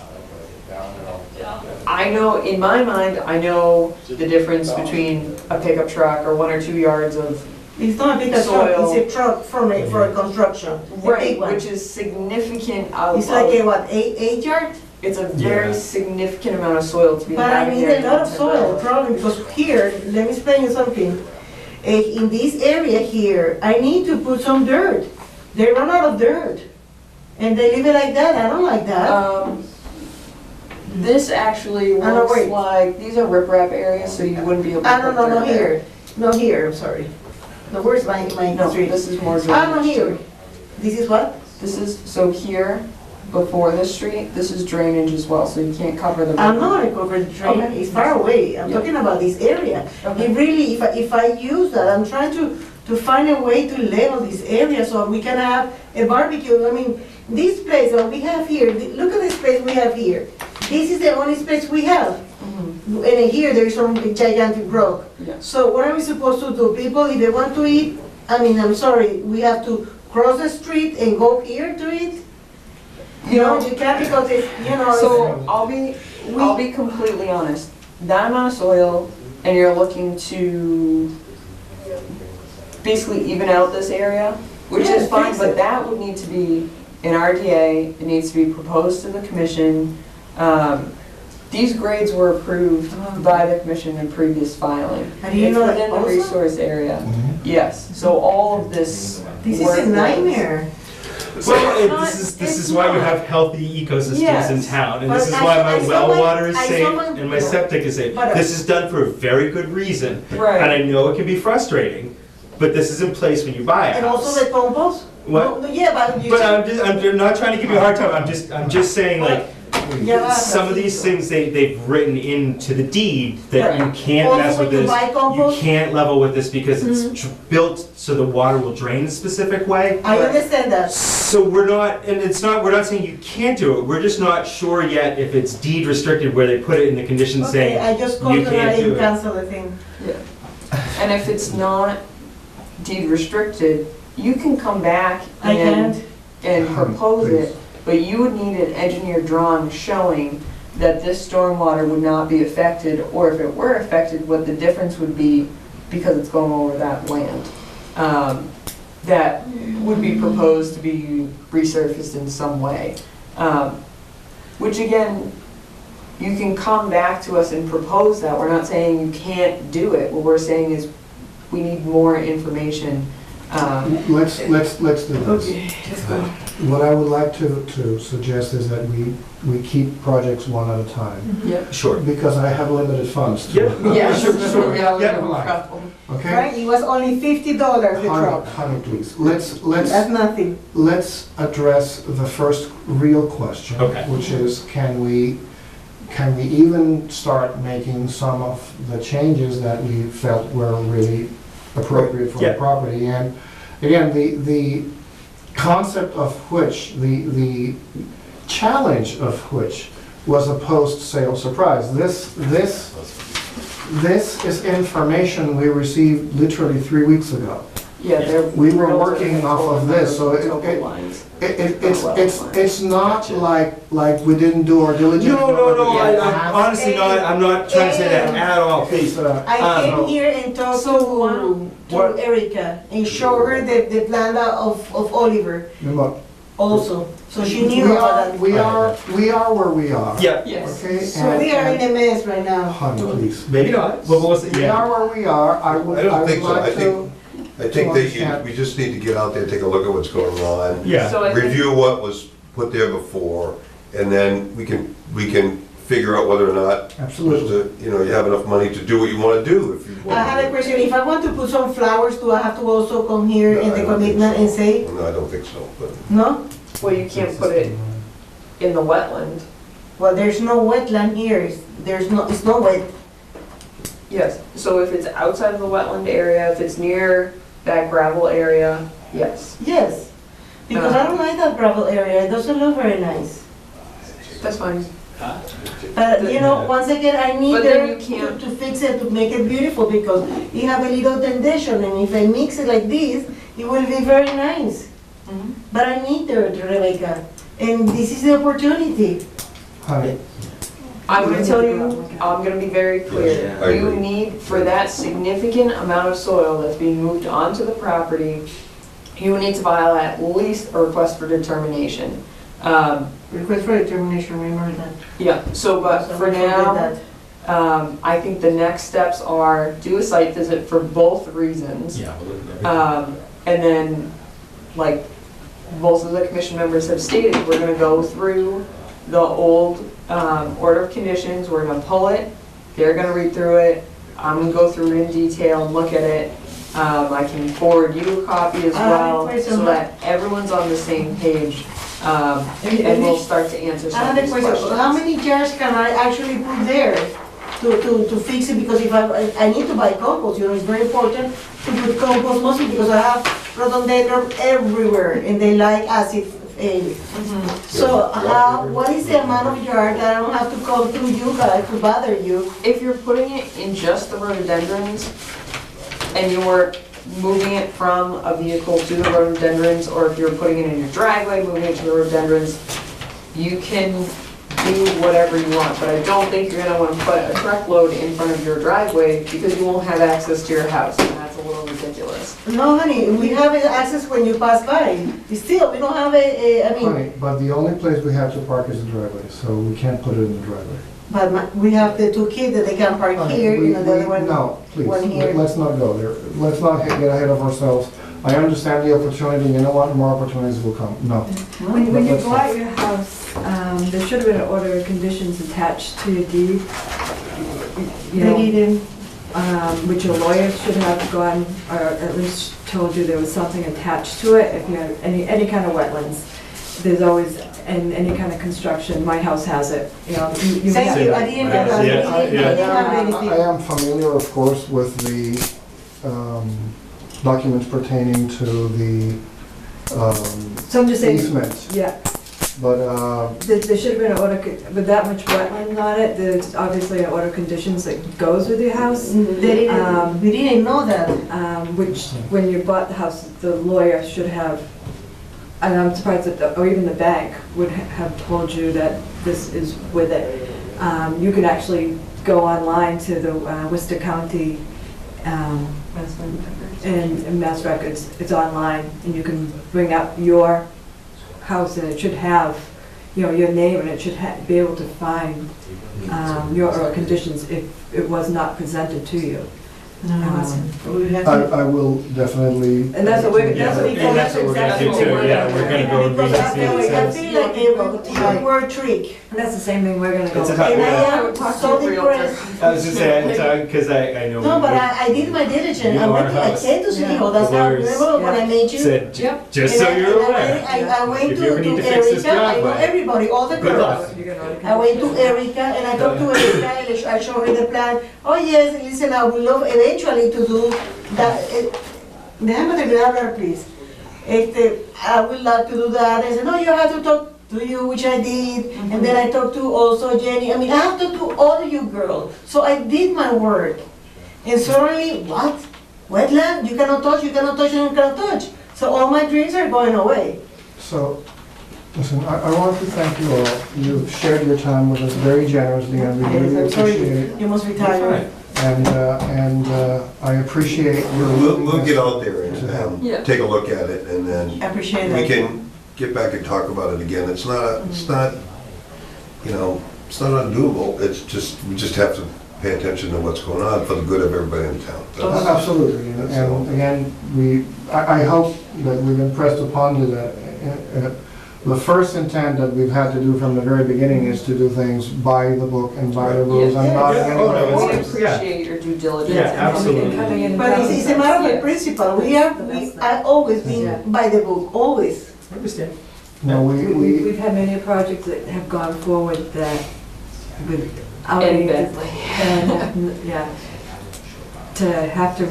I know, in my mind, I know the difference between a pickup truck or 1 or 2 yards of It's not a big truck, soil. it's a truck for a construction, a Right, big one. which is significant out It's like a, what, 8 yard? it's a very Yeah. significant amount of soil to be But I having need there. a lot of soil, probably, because here, let me explain you something. In this area here, I need to put some dirt. They run out of dirt. And they leave it like that, I don't like that. This actually no, looks wait. like, these are riprap areas, so you wouldn't be able to Ah, no, put no, no, dirt there. here. No, here, I'm sorry. No, where's my No, street? this is more Ah, no, drainage. here. This is what? This is, so here, before this street, this is drainage as well, so you can't cover the. I'm not a covered drain, Okay. it's far away. I'm Yeah. talking about this area. Okay. It really, if I use that, I'm trying to find a way to level this area so we can have a barbecue. I mean, this place that we have here, look at the space we have here. This is the only space we have. Mhm. And here there is some gigantic rock. Yeah. So what are we supposed to do? People, if they want to eat, I mean, I'm sorry, we have to cross the street and go here to eat? You know, you can't because it's, you know. So I'll be completely honest. That amount of soil, and you're looking to basically even out this area, which Yeah, is fine, fix but it. that would need to be an RDA. It needs to be proposed to the commission. These grades were approved by the commission in previous filing. How do you It's know that within the also? resource area. Yes, so all of this. This is work a was- nightmare. Well, It's this is not. why you have healthy ecosystems Yes. in town, and But this is I why saw- my I saw well my- water is I saw safe my- and my septic is safe. But, This is done for a very good reason, and I Right. know it can be frustrating, but this is in place when you buy a And also house. the compost? What? No, yeah, but you. But I'm not trying to give you a hard time, I'm just saying, like, Yeah, some of these things they've written into the deed that you Right. can't Also, mess with when you this. buy You compost? can't level with this because it's built so the water will drain a specific way. I understand that. So we're not, and we're not saying you can't do it, we're just not sure yet if it's deed restricted where they put it in the conditions Okay, saying, I just called you them can't do and it. cancel the thing. And if it's not deed restricted, you can come back I can't. and propose Please. it, but you would need an engineered drawing showing that this stormwater would not be affected, or if it were affected, what the difference would be because it's going over that land. That would be proposed to be resurfaced in some way. Which again, you can come back to us and propose that. We're not saying you can't do it. What we're saying is we need more information. Let's do this. Okay, let's go. What I would like to suggest is that we keep projects one at a time, Yep. sure. because I have limited funds. to- Yeah, Sure, sure. Yeah, Yeah. no problem. Okay? Right, it was only $50 the truck. Honey, please, let's That's nothing. let's address the first real question, Okay. which is, can we even start making some of the changes that we felt were really appropriate for the Yeah. property? And again, the concept of which, the challenge of which was a post-sale surprise. This is information we received literally 3 weeks ago. Yeah, they're. We were relatively working off of this, so topo lines. It's not like we didn't do our diligence. No, Yeah. I'm honestly not, I'm not trying to say that at all, please. I came here and talked to what- Erica and showed her the plan of Oliver also. So she knew about that. We are where we are. Yeah, Yes. Okay? So we are in a mess right now. Honey, please. maybe not, but we'll see, We yeah. are where we are. I would I don't think so. like to. I think that we just need to get out there, take a look at what's going on. Yeah. So I think- Review what was put there before, and then we can figure out whether or not, Absolutely. you know, you have enough money to do what you wanna do. If you I have a question, if I want to put some flowers, do I have to also come here in the commitment and say, No, I don't think so, but. no? Well, you can't put it in the wetland. Well, there's no wetland here, it's no wet. Yes, so if it's outside of the wetland area, if it's near that gravel area, yes. Yes, because I don't like that gravel area, it doesn't look very nice. That's fine. But, you know, once again, I need But then them you can't- to fix it, to make it beautiful, because you have a little dentation, and if I mix it like this, it will be very nice. But I need dirt, Rebecca, and this is the opportunity. Honey, I'm gonna tell you, I'm gonna be very clear. I You agree. need, for that significant amount of soil that's being moved onto the property, you need to file at least a request for determination. Request for determination, remember that. Yeah, so, but So for we forget now, that. I think the next steps are do a site visit for both reasons. Yeah, we're looking at everything. And then, like, both of the commission members have stated, we're gonna go through the old order of conditions, we're gonna pull it, they're gonna read through it, I'm gonna go through it in detail and look at it. I can forward you a copy as well, so that everyone's on the same page. And we'll start to answer I some of have a these question, questions. how many jars can I actually put there to fix it? Because if I need to buy compost, you know, it's very important to put compost, mostly because I have rhododendron everywhere, and they like acid. So what is the amount of yard that I don't have to come through you guys to bother you? If you're putting it in just the rhododendrons, and you're moving it from a vehicle to the rhododendrons, or if you're putting it in your driveway, moving it to the rhododendrons, you can do whatever you want, but I don't think you're gonna wanna put a truckload in front of your driveway because you won't have access to your house, and that's a little ridiculous. No, honey, we have access when you pass by. Still, we don't have I mean, honey, but the only place we have to park is the driveway, so we can't put it in the driveway. but we have the two kids that they can park Honey, here, you know, the other one. No, please, one here. let's not go there. Let's not get ahead of ourselves. I understand the opportunity, you know what, more opportunities will come. No. When you bought your house, there should have been an order of conditions attached to your deed. You know, They didn't. which your lawyer should have gone, or at least told you there was something attached to it. If you had any kind of wetlands, there's always, and any kind of construction, my house has it, you know. you Thank have- you, I didn't have that. Yeah, I didn't have anything. I am familiar, of course, with the documents pertaining to the So I'm just saying, easement, yeah, but there should have been an order, with that much wetland on it, there's obviously an order of conditions that goes with your house. They didn't, we didn't know that. Which, when you bought the house, the lawyer should have, and I'm surprised that, or even the bank would have told you that this is with it. You could actually go online to the Worcester County and Mass Records, it's online, and you can bring up your house, and it should have, you know, your name, and it should be able to find your order of conditions if it was not presented to you. I will definitely. And that's what we're, that's what we. And that's what we're gonna do too, yeah, we're gonna go read and see what it I says. feel like a word trick. And that's the same thing we're gonna go. It's with. about- And I yeah. am so depressed. I was just saying, because I know. No, but I did my diligence. You know I went our to, I house. came to City Yeah. Hall, that's The how, lawyers remember when I made you? Said, Yep. just And so I- you're and aware. I went If you ever to need to fix this Erica, I know driveway. everybody, all the Good luck. girls. You're gonna order I went to conditions. Erica and I talked to Erica and I showed her the plan. Oh yes, listen, I would love eventually to do that. Déjame terminar hablar, please. I would like to do that. I said, no, you have to talk to you, which I did. And then I talked to also Jenny. I mean, I have to talk to all of you girls. So I did my work. And suddenly, what? Wetland? You cannot touch, you cannot touch, and you cannot touch. So all my dreams are going away. So, listen, I want to thank you all. You've shared your time with us very generously, and we really I'm sorry, appreciate it. you must be tired. And I appreciate your We'll get willingness. out there Yeah. and take a look at it, and then I appreciate we that. can get back and talk about it again. It's not, you know, it's not undoable. It's just, we just have to pay attention to what's going on for the good of everybody in town. That's- Absolutely, and again, I hope that we've impressed upon you that The first intent that we've had to do from the very beginning is to do things by the book and by the rules and not in any Oh, no, way. We it's- appreciate your due diligence. Yeah, and absolutely. Coming in and But it's a matter of Yes. principle. I always been by the book, always. I understand. No, We've had many projects that have gone forward that without And any, Bentley. yeah, to have to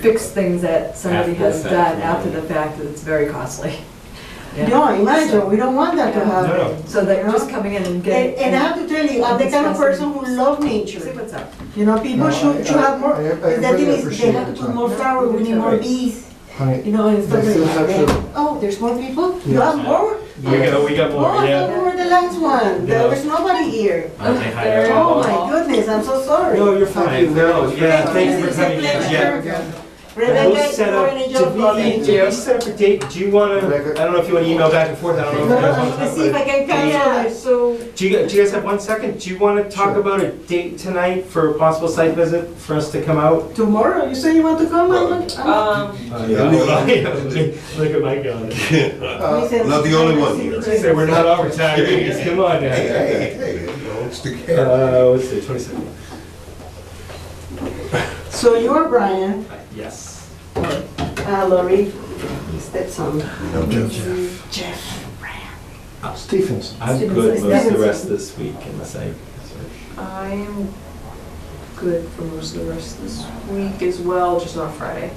fix things that somebody After has the done fact. after the fact, it's very costly. Yeah. No, imagine, we don't want that to Yeah. happen. No, no. So they're just coming in and getting. And I have to tell you, I'm the kind of person who love See nature. what's up. You know, people No, should have more. I The thing really is, they appreciate have to it, put John. more flowers, we need more Right. bees, Honey, you know, and stuff This like is that. actually- Oh, there's more people? You Yes. have more? We got Oh, more, I yeah. thought we were the last one. No. There was nobody here. They hide out. Oh, my goodness, I'm so sorry. No, you're Thank fine. you very No, much. yeah, thank you for It's a coming in. Yeah. pleasure. We'll Rebecca, set you're up, doing a did job, Bobby. we set up a date? Do you wanna, I don't know if you wanna email back and forth, I don't know if you No, guys I'm wanna gonna talk see if about I it. can cancel it. So, Do you guys have 1 second? Do you wanna talk about a date tonight for a possible site visit for us to come out? Tomorrow, you say you want to come? Yeah. Look at my calendar. I'm not the only one here. Say we're not all retirees, come on now. Hey, it's the care. What's the 22nd? So you're Brian, Yes. Lori, stepson. No, Jeff. Jeff. Stephens. I'm good most of the rest of this week unless I. I'm good for most of the rest of this week as well, just not Friday.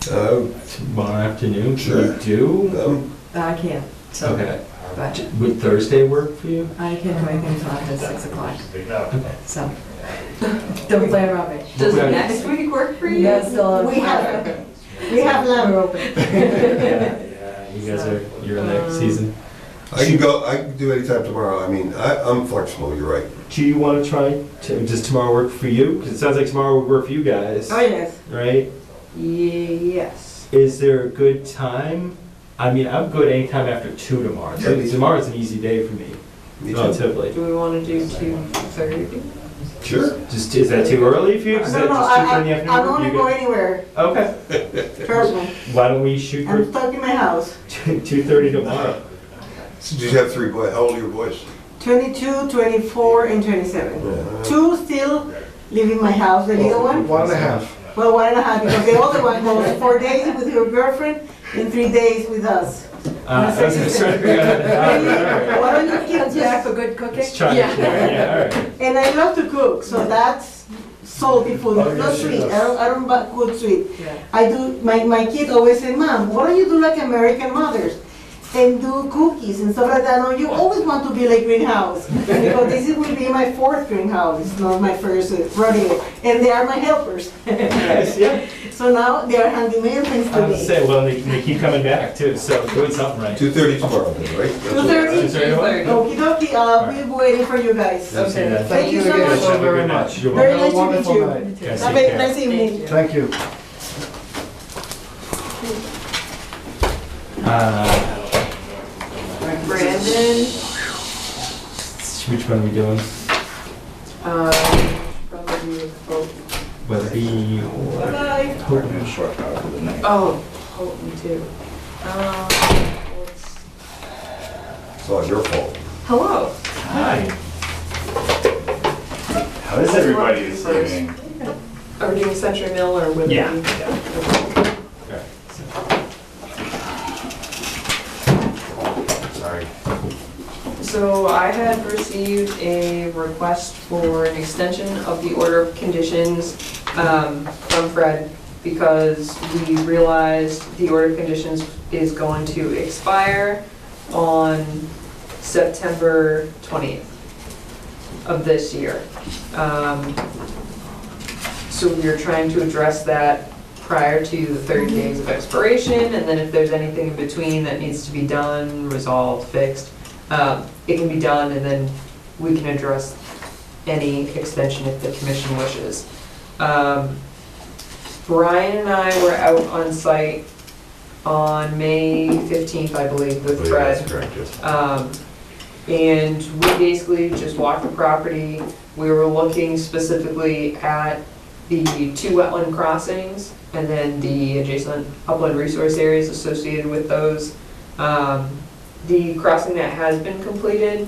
Tomorrow afternoon, Sure. can you do? I can't, so, Okay. but Would Thursday work for you? I can't do anything until after 6 o'clock, Okay. so. Don't play around me. Does Okay. next week work for you? Yes, still. We have lamb. We're open. Yeah, you guys are, you're in that season. I can go, I can do anytime tomorrow. I mean, I'm flexible, you're right. Do you want to try, does tomorrow work for you? Because it sounds like tomorrow would work for you guys, Oh, yes. right? Yes. Is there a good time? I mean, I'm good anytime after 2 tomorrow. So Yeah, me too. tomorrow's an easy day for me, Me too. relatively. Do we want to do 2:30? Sure. Just, is that too early for you? Is No, that no, just 2 in the I afternoon? don't want to You go good? anywhere, Okay. trust me. Why don't we shoot for I'm stuck in my house. 2:30 tomorrow? So did you have 3 boys? How old are your boys? 22, 24, and 27. Yeah. 2 still live in my house, the little one. 1.5. Well, 1.5, because the older one goes 4 days with her girlfriend and 3 days with us. I was just trying to figure out how to do Why don't you keep Comes back just... for good cooking? Let's try it. Yeah, all right. And I love to cook, so that's salty food, Oh, not yes, sweet. yes. I don't buy good sweet. Yeah. I do, my kids always say, Mom, why don't you do like American mothers? And do cookies and stuff like that. No, you always want to be like greenhouse. Because this will be my 4th greenhouse. It's not my first rodeo. And they are my helpers. Yes, yeah. So now they are handyman things I to was me. say, well, they keep coming back too, so doing something right. 2:30 tomorrow, then, right? That's what- 2:30. 2:30. Okie dokie, I'll be waiting for you guys. Okay. Thank you so again much. so very much. You're Very welcome. nice to meet you. Wonderful night. Guys, Have take a care. nice evening. Thank you. Brandon, Which one are we doing? probably with Hope. Weatherby or Bye-bye. Houghton? Oh, Houghton too. Let's- It's all your fault. Hello. Hi. How is everybody this evening? Are we doing Century Mill or Witherby? Yeah. Okay. Sorry. So I had received a request for an extension of the order of conditions from Fred because we realized the order of conditions is going to expire on September 20th of this year. So we are trying to address that prior to the 30 days of expiration, and then if there's anything in between that needs to be done, resolved, fixed, it can be done, and then we can address any extension if the commission wishes. Brian and I were out on site on May 15th, I believe, with Fred. That's correct, yes. And we basically just walked the property. We were looking specifically at the 2 wetland crossings and then the adjacent upland resource areas associated with those. The crossing that has been completed,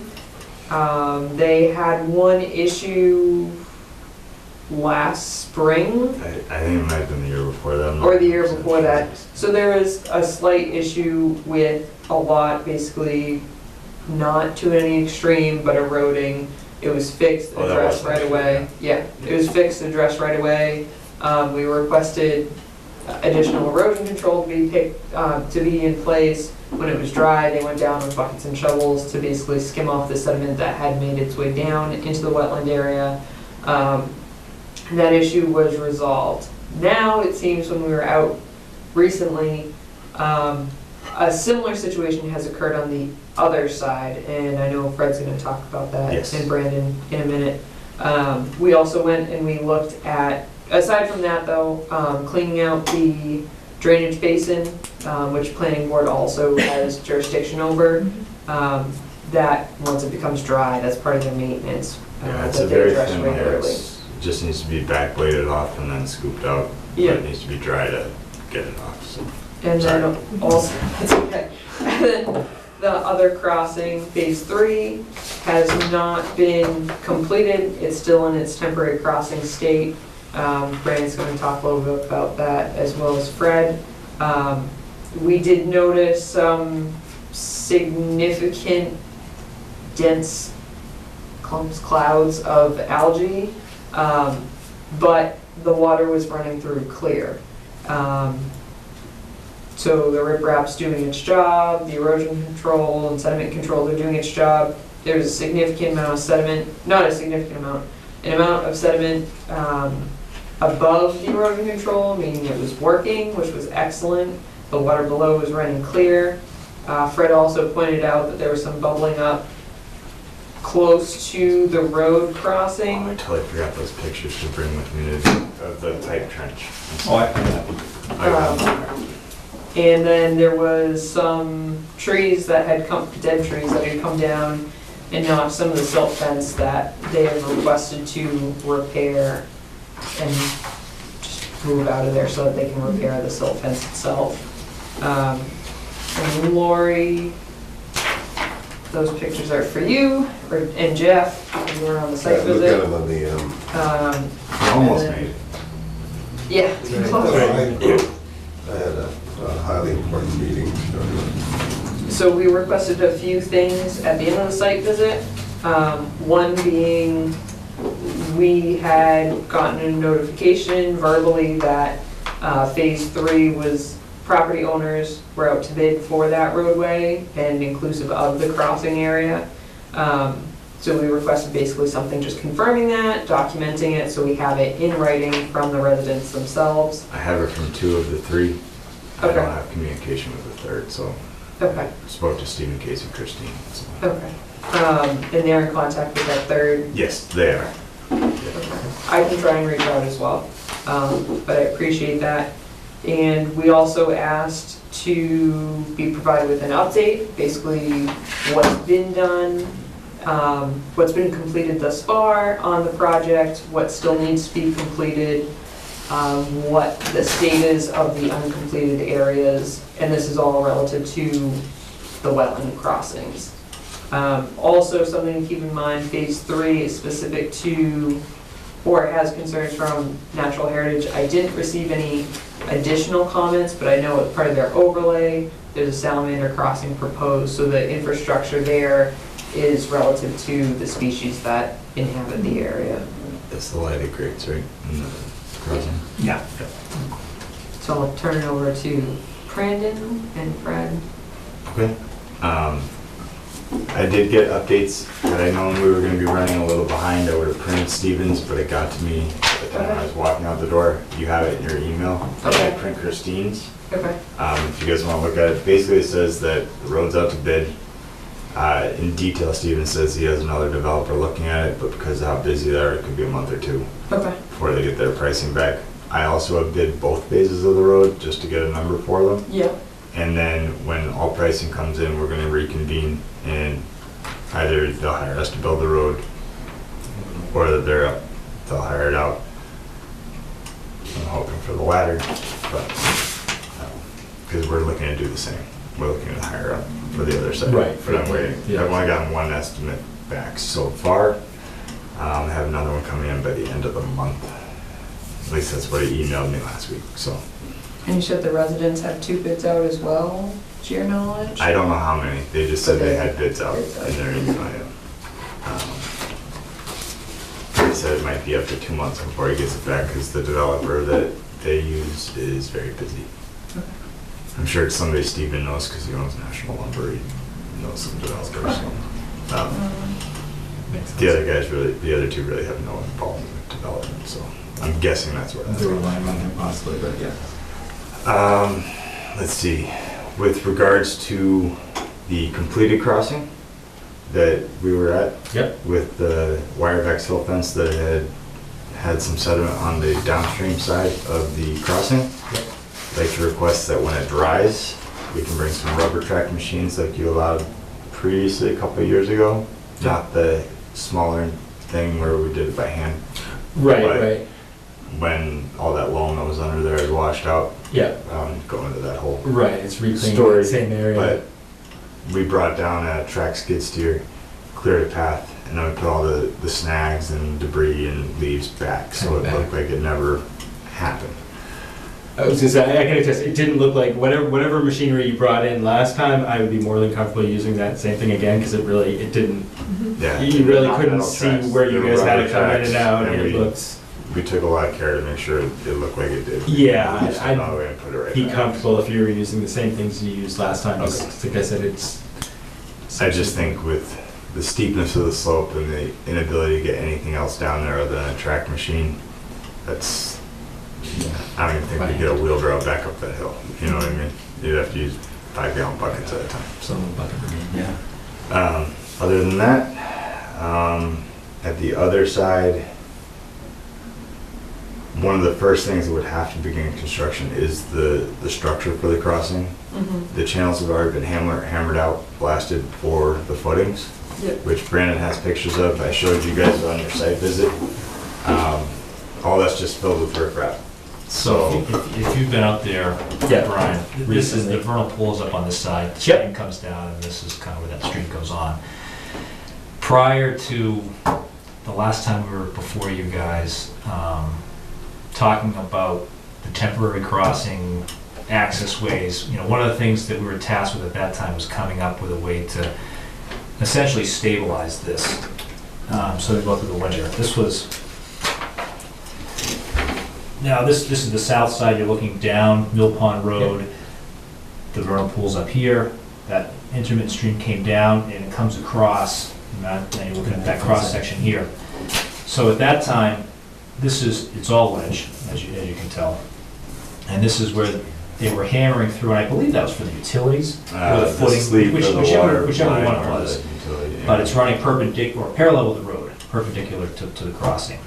they had one issue last spring I think it might have been the year before that. or the year before that. So there was a slight issue with a lot basically not to any extreme but eroding. It was fixed, Oh, that addressed was right last away. Yeah, it was fixed, addressed right away. We requested additional erosion control to be in place. When it was dry, they went down with buckets and shovels to basically skim off the sediment that had made its way down into the wetland area. That issue was resolved. Now, it seems when we were out recently, a similar situation has occurred on the other side, and I know Fred's gonna talk about that, Yes. and Brandon in a minute. We also went and we looked at, aside from that though, cleaning out the drainage basin, which planning board also has jurisdiction over. That, once it becomes dry, that's part of their maintenance, Yeah, it's that a they very address thin layer. regularly. It just needs to be backbladed off and then scooped out. Yeah. But it needs to be dry to get it off, so. And then Sorry. also, it's okay. And then the other crossing, phase 3, has not been completed. It's still in its temporary crossing state. Brandon's going to talk a little bit about that as well as Fred. We did notice some significant dense clouds of algae, but the water was running through clear. So the riprap's doing its job, the erosion control and sediment control are doing its job. There's a significant amount of sediment, not a significant amount, an amount of sediment above the erosion control, meaning it was working, which was excellent. The water below was running clear. Fred also pointed out that there was some bubbling up close to the road Oh, I crossing. totally forgot those pictures to bring with me of the tight trench. Oh, I found that. I got them. And then there was some trees that had come, dead trees that had come down and knocked some of the silt fence that they have requested to repair and just move out of there so that they can repair the silt fence itself. And Lori, those pictures are for you, and Jeff, you were on the site Look at visit. them on the, Almost and then- made it. Yeah. I had a highly important meeting. So we requested a few things at the end of the site visit. One being, we had gotten a notification verbally that phase 3 was, property owners were out to bid for that roadway and inclusive of the crossing area. So we requested basically something just confirming that, documenting it, so we have it in writing from the residents themselves. I have it from 2 of the 3. I Okay. don't have communication with the 3rd, so Okay, I spoke to Stephen, Casey, and Christine. So. okay. And they're in contact with that 3rd. Yes, they are. I can try and reach out as well, but I appreciate that. And we also asked to be provided with an update, basically what's been done, what's been completed thus far on the project, what still needs to be completed, what the state is of the uncompleted areas, and this is all relative to the wetland crossings. Also, something to keep in mind, phase 3 is specific to, or it has concerns from natural heritage. I didn't receive any additional comments, but I know as part of their overlay, there's a salamander crossing proposed, so the infrastructure there is relative to the species that inhabit the area. That's the lighted grates, right? In the crossing. Yeah. So I'll turn it over to Brandon and Fred. Okay. I did get updates. Had I known we were going to be running a little behind, I would have printed Stevens, but it got to me at the time I was walking out the door. You have it in your email. Okay. I print Christine's. Okay. If you guys want to look at it, basically it says that the road's out to bid. In detail, Stevens says he has another developer looking at it, but because of how busy they are, it could be a month or 2 Okay. before they get their pricing back. I also have bid both phases of the road just to get a number for them. Yeah. And then when all pricing comes in, we're gonna reconvene and either they'll hire us to build the road or that they'll hire it out. I'm hoping for the latter, but, because we're looking to do the same. We're looking to hire up for the other side. Right. But I'm waiting. Yeah. I've only gotten one estimate back so far. I have another one coming in by the end of the month. At least that's what he emailed me last week, so. And you said the residents have 2 bids out as well, to your knowledge? I don't know how many. They just said Okay. they had bids out in their email. They said it might be up to 2 months before he gets it back because the developer that they use is very busy. I'm sure it's somebody Steven knows because he owns National Lumber. He knows some developers. So, the other guys really, the other two really have no involvement with development, so I'm guessing that's what that's. They're relying on him possibly, but yeah. Let's see, with regards to the completed crossing that we were at. Yep. With the wire backfill fence that had some sediment on the downstream side of the crossing. Yep. I'd like to request that when it dries, we can bring some rubber track machines like you allowed previously a couple of years ago. Not the smaller thing where we did it by hand. Right, But right. when all that loam that was under there had washed out, Yeah. going into that whole Right, it's reclaiming story. the same area. But we brought down a track skid steer, cleared a path, and then we put all the snags and debris and leaves back, so Kind it of looked like it never happened. I was just, I can attest, it didn't look like, whatever machinery you brought in last time, I would be more than comfortable using that same thing again, because it didn't, Yeah. you really Not couldn't metal see tracks, where you they were guys had rubber it come in tracks, and out, and we- it looks, We took a lot of care to make sure it looked like it did. Yeah, We just I'd went all the way and put it right be back. comfortable if you were using the same things you used last time, Okay. just like I said, it's. I just think with the steepness of the slope and the inability to get anything else down there other than a track machine, that's, I don't even think we get a wheel drive back up that hill, you know what I mean? You'd have to use 5-gallon buckets at a time, so. Some bucket brigade, yeah. Other than that, at the other side, one of the first things that would have to begin construction is the structure for the crossing. The channels have already been hammered out, blasted for the footings, Yep. which Brandon has pictures of. I showed you guys on your site visit. All that's just filled with riprap. So if you've been out there, Yeah. Brian, this is, Recently. the vernal pool's up on this side, the Yep. stream comes down, and this is kind of where that stream goes on. Prior to the last time we were before you guys, talking about the temporary crossing, access ways, one of the things that we were tasked with at that time was coming up with a way to essentially stabilize this, so we go through the winter. This was, now this is the south side, you're looking down Mill Pond Road, the vernal pool's up here, that intermittent stream came down and it comes across, and now you're looking at that cross section here. So at that time, it's all ledge, as you can tell. And this is where they were hammering through, and I believe that was for the utilities, or the footing, sleeve for the water whichever line one it or was. the utility, yeah. But it's running perpendicular, or parallel with the road, perpendicular to the crossing.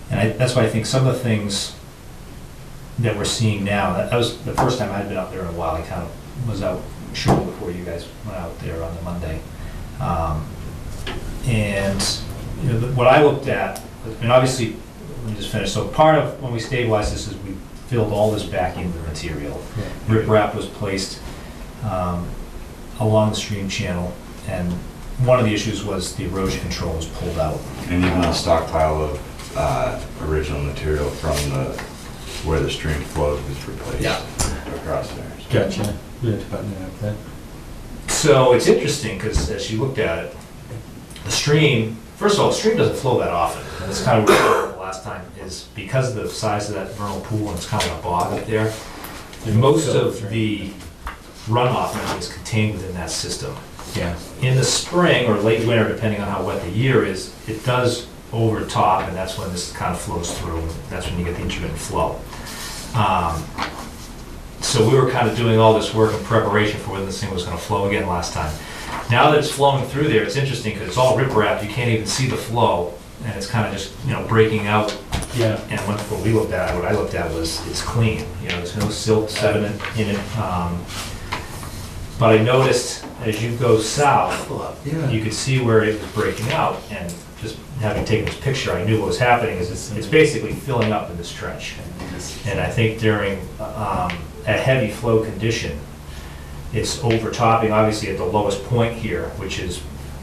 And that's why I think some of the things that we're seeing now, that was the first time I'd been out there in a while. I kind of was out shortly before you guys went out there on the Monday. And what I looked at, and obviously, let me just finish. So part of when we stabilized this is we filled all this back in with material. Riprap was placed along the stream channel, and one of the issues was the erosion control was pulled out. And even a stockpile of original material from where the stream flowed was replaced. Yeah. Across there. Gotcha. Yeah, to button it up then. So it's interesting because as you looked at it, the stream, first of all, the stream doesn't flow that often. And that's kind of what we did the last time, is because of the size of that vernal pool and it's kind of a bog up there, most of the runoff is contained within that system. Yeah. In the spring or late winter, depending on how wet the year is, it does overtop, and that's when this kind of flows through, and that's when you get the intermittent flow. So we were kind of doing all this work in preparation for when this thing was going to flow again last time. Now that it's flowing through there, it's interesting because it's all riprap, you can't even see the flow, and it's kind of just, breaking out. Yeah. And what I looked at was it's clean, there's no silt sediment in it. But I noticed as you go south, you could see where it was breaking out, and just having taken this picture, I knew what was happening, is it's basically filling up in this trench. And I think during a heavy flow condition, it's overtopping, obviously at the lowest point here, which is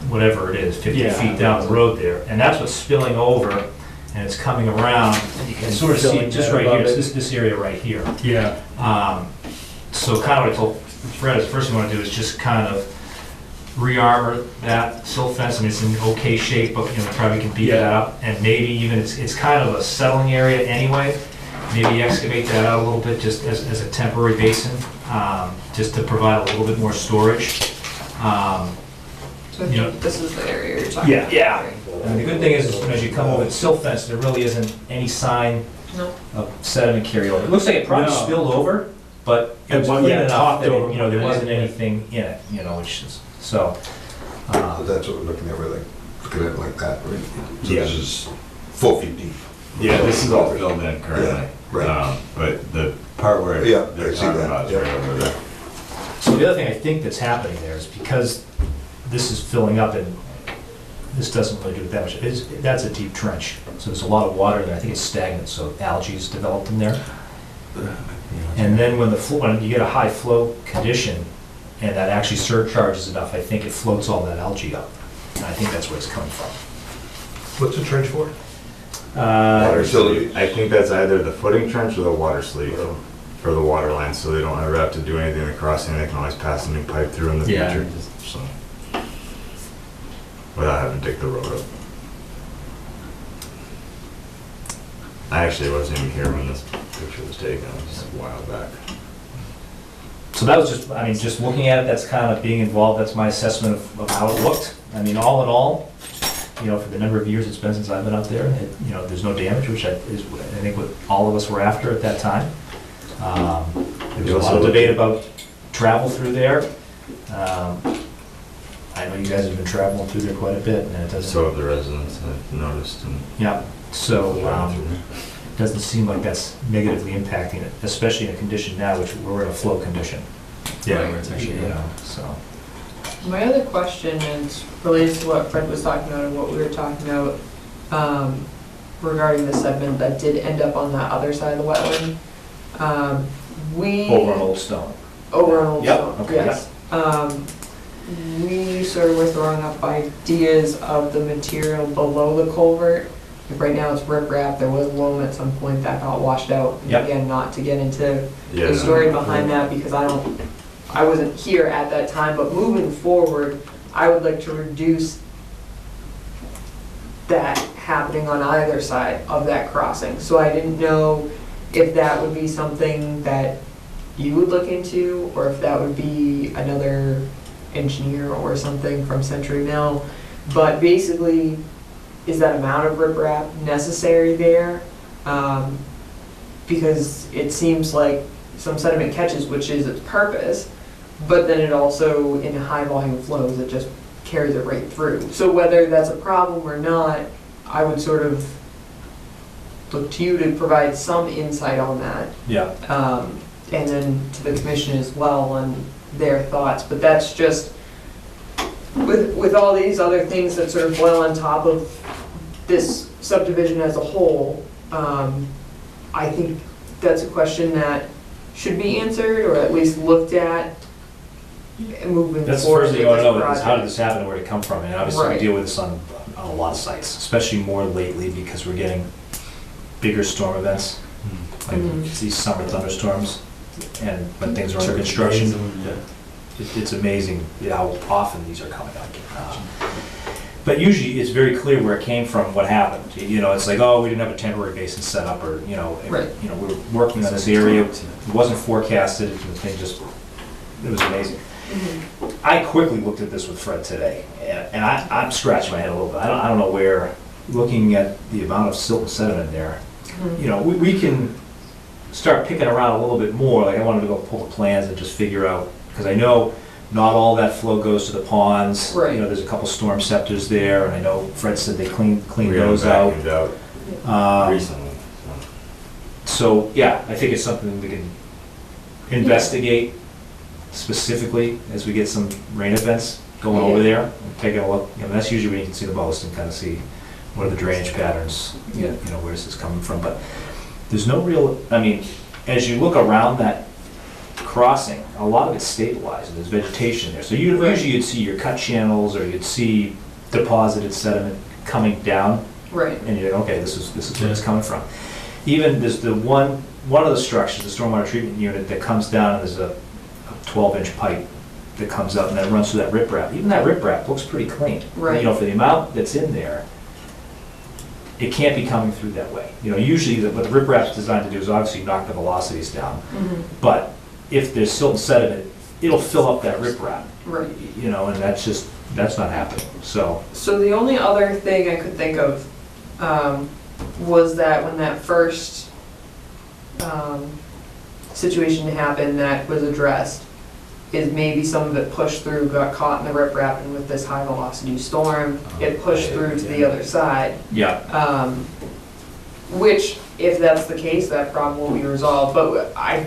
whatever it is, 50 Yeah. feet down the road there. And that's what's spilling over, and it's coming around. You can sort of see it just right here, it's this area right here. Yeah. So kind of what I told Fred is the first thing I want to do is just kind of re-armor that silt fence. I mean, it's in okay shape, but probably can beat that up. And maybe even, it's kind of a settling area anyway. Maybe excavate that out a little bit just as a temporary basin, just to provide a little bit more storage. So I think this is the area you're talking about. Yeah. And the good thing is, as you come over the silt fence, there really isn't any sign Nope. of sediment carryover. It looks like it probably No. spilled over, but it was Well, clean yeah, enough topped that, over. there wasn't anything in it, which is, so. So that's what we're looking at, really, looking at it like that, right? So Yeah. this is 4 feet deep. Yeah, this is all filled in currently. Yeah, right. But the part where Yeah, I they're see talking that, about is yeah. right over there. So the other thing I think that's happening there is because this is filling up and this doesn't really do it that much, that's a deep trench. So there's a lot of water there. I think it's stagnant, so algae's developed in there. And then when when you get a high flow condition and that actually surcharges enough, I think it floats all that algae up. And I think that's where it's coming from. What's the trench for? Water Facility. sleeve. I think that's either the footing trench or the water sleeve for the water line, so they don't ever have to do anything in the crossing. They can always pass a new pipe through in the Yeah. future. So, without having to dig the road up. I actually wasn't even here when this picture was taken. It was a while back. So that was just, just looking at it, that's kind of being involved, that's my assessment of how it looked. I mean, all in all, for the number of years it's been since I've been up there, there's no damage, which is, I think, what all of us were after at that time. There was a lot of debate about travel through there. I know you guys have been traveling through there quite a bit, and it doesn't. So have the residents, I've noticed. And Yeah, so, doesn't seem like that's negatively impacting it, especially in a condition now, which we're in a flow condition. Yeah, where it's actually, So. My other question is related to what Fred was talking about and what we were talking about regarding the sediment that did end up on that other side of the wetland. Over an old stone. Over an old Yep, stone, okay, yes. We sort of were throwing up ideas of the material below the culvert. Like right now it's riprap, there was loam at some point that got washed out. And Yep. Again, not to get into yeah, the story behind that because I wasn't here at that time, but moving forward, I would like to reduce that happening on either side of that crossing. So I didn't know if that would be something that you would look into, or if that would be another engineer or something from Century Mill. But basically, is that amount of riprap necessary there? Because it seems like some sediment catches, which is its purpose, but then it also, in high volume flows, it just carries it right through. So whether that's a problem or not, I would sort of look to you to provide some insight on that. Yeah. And then to the commission as well on their thoughts. But that's just, with all these other things that sort of boil on top of this subdivision as a whole, I think that's a question that should be answered or at least looked at moving forward. That's the first thing you want to know is project. how did this happen and where did it come from? And obviously we Right. deal with this on a lot of sites, especially more lately because we're getting bigger storm events, like Mhm. these summer thunderstorms, and when things are under construction. It's amazing how often these are coming up. But usually it's very clear where it came from, what happened. It's like, oh, we didn't have a temporary basin set up, or, Right. we were working on this area, it wasn't forecasted, and the thing just, it was amazing. Mhm. I quickly looked at this with Fred today, and I'm scratching my head a little bit. I don't know where, looking at the amount of silt and sediment there, Mhm. we can start picking around a little bit more. Like I wanted to go pull the plans and just figure out, because I know not all that flow goes to the ponds. Right. There's a couple storm scepters there, and I know Fred said they cleaned we those out. haven't vacuumed out recently. So, yeah, I think it's something we can investigate specifically as we get some rain events going over there, and taking a look. That's usually when you can see the most and kind of see what are the drainage patterns, where this is coming from. But there's no real, as you look around that crossing, a lot of it's stabilized, and there's vegetation there. So usually you'd see your cut channels, or you'd see deposited sediment coming down. Right. And you're like, okay, this is where it's coming from. Even there's the one of the structures, the stormwater treatment unit, that comes down, and there's a 12-inch pipe that comes out and then runs through that riprap. Even that riprap looks pretty clean. Right. For the amount that's in there, it can't be coming through that way. Usually what the riprap's designed to do is obviously knock the velocities down. Mhm. But if there's silt and sediment, it'll fill up that riprap. Right. And that's not happening. So So the only other thing I could think of was that when that first situation happened that was addressed, is maybe some of it pushed through, got caught in the riprap, and with this high velocity storm, it pushed through to the other side. yeah, Which, if that's the case, that problem will be resolved, but I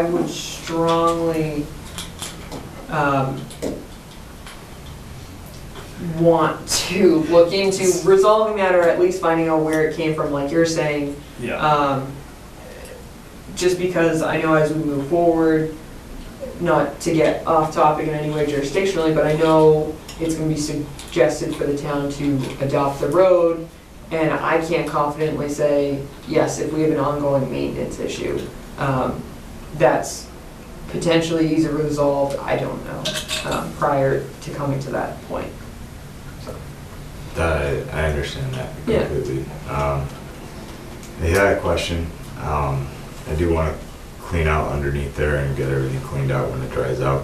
would strongly want to look into resolving that, or at least finding out where it came from, like you're saying. yeah. Just because I know as we move forward, not to get off topic in any way jurisdictionally, but I know it's going to be suggested for the town to adopt the road, and I can't confidently say, yes, if we have an ongoing maintenance issue, that's potentially easily resolved, I don't know, prior to coming to that point. I understand that Yeah. completely. I had a question. I do want to clean out underneath there and get everything cleaned out when it dries out.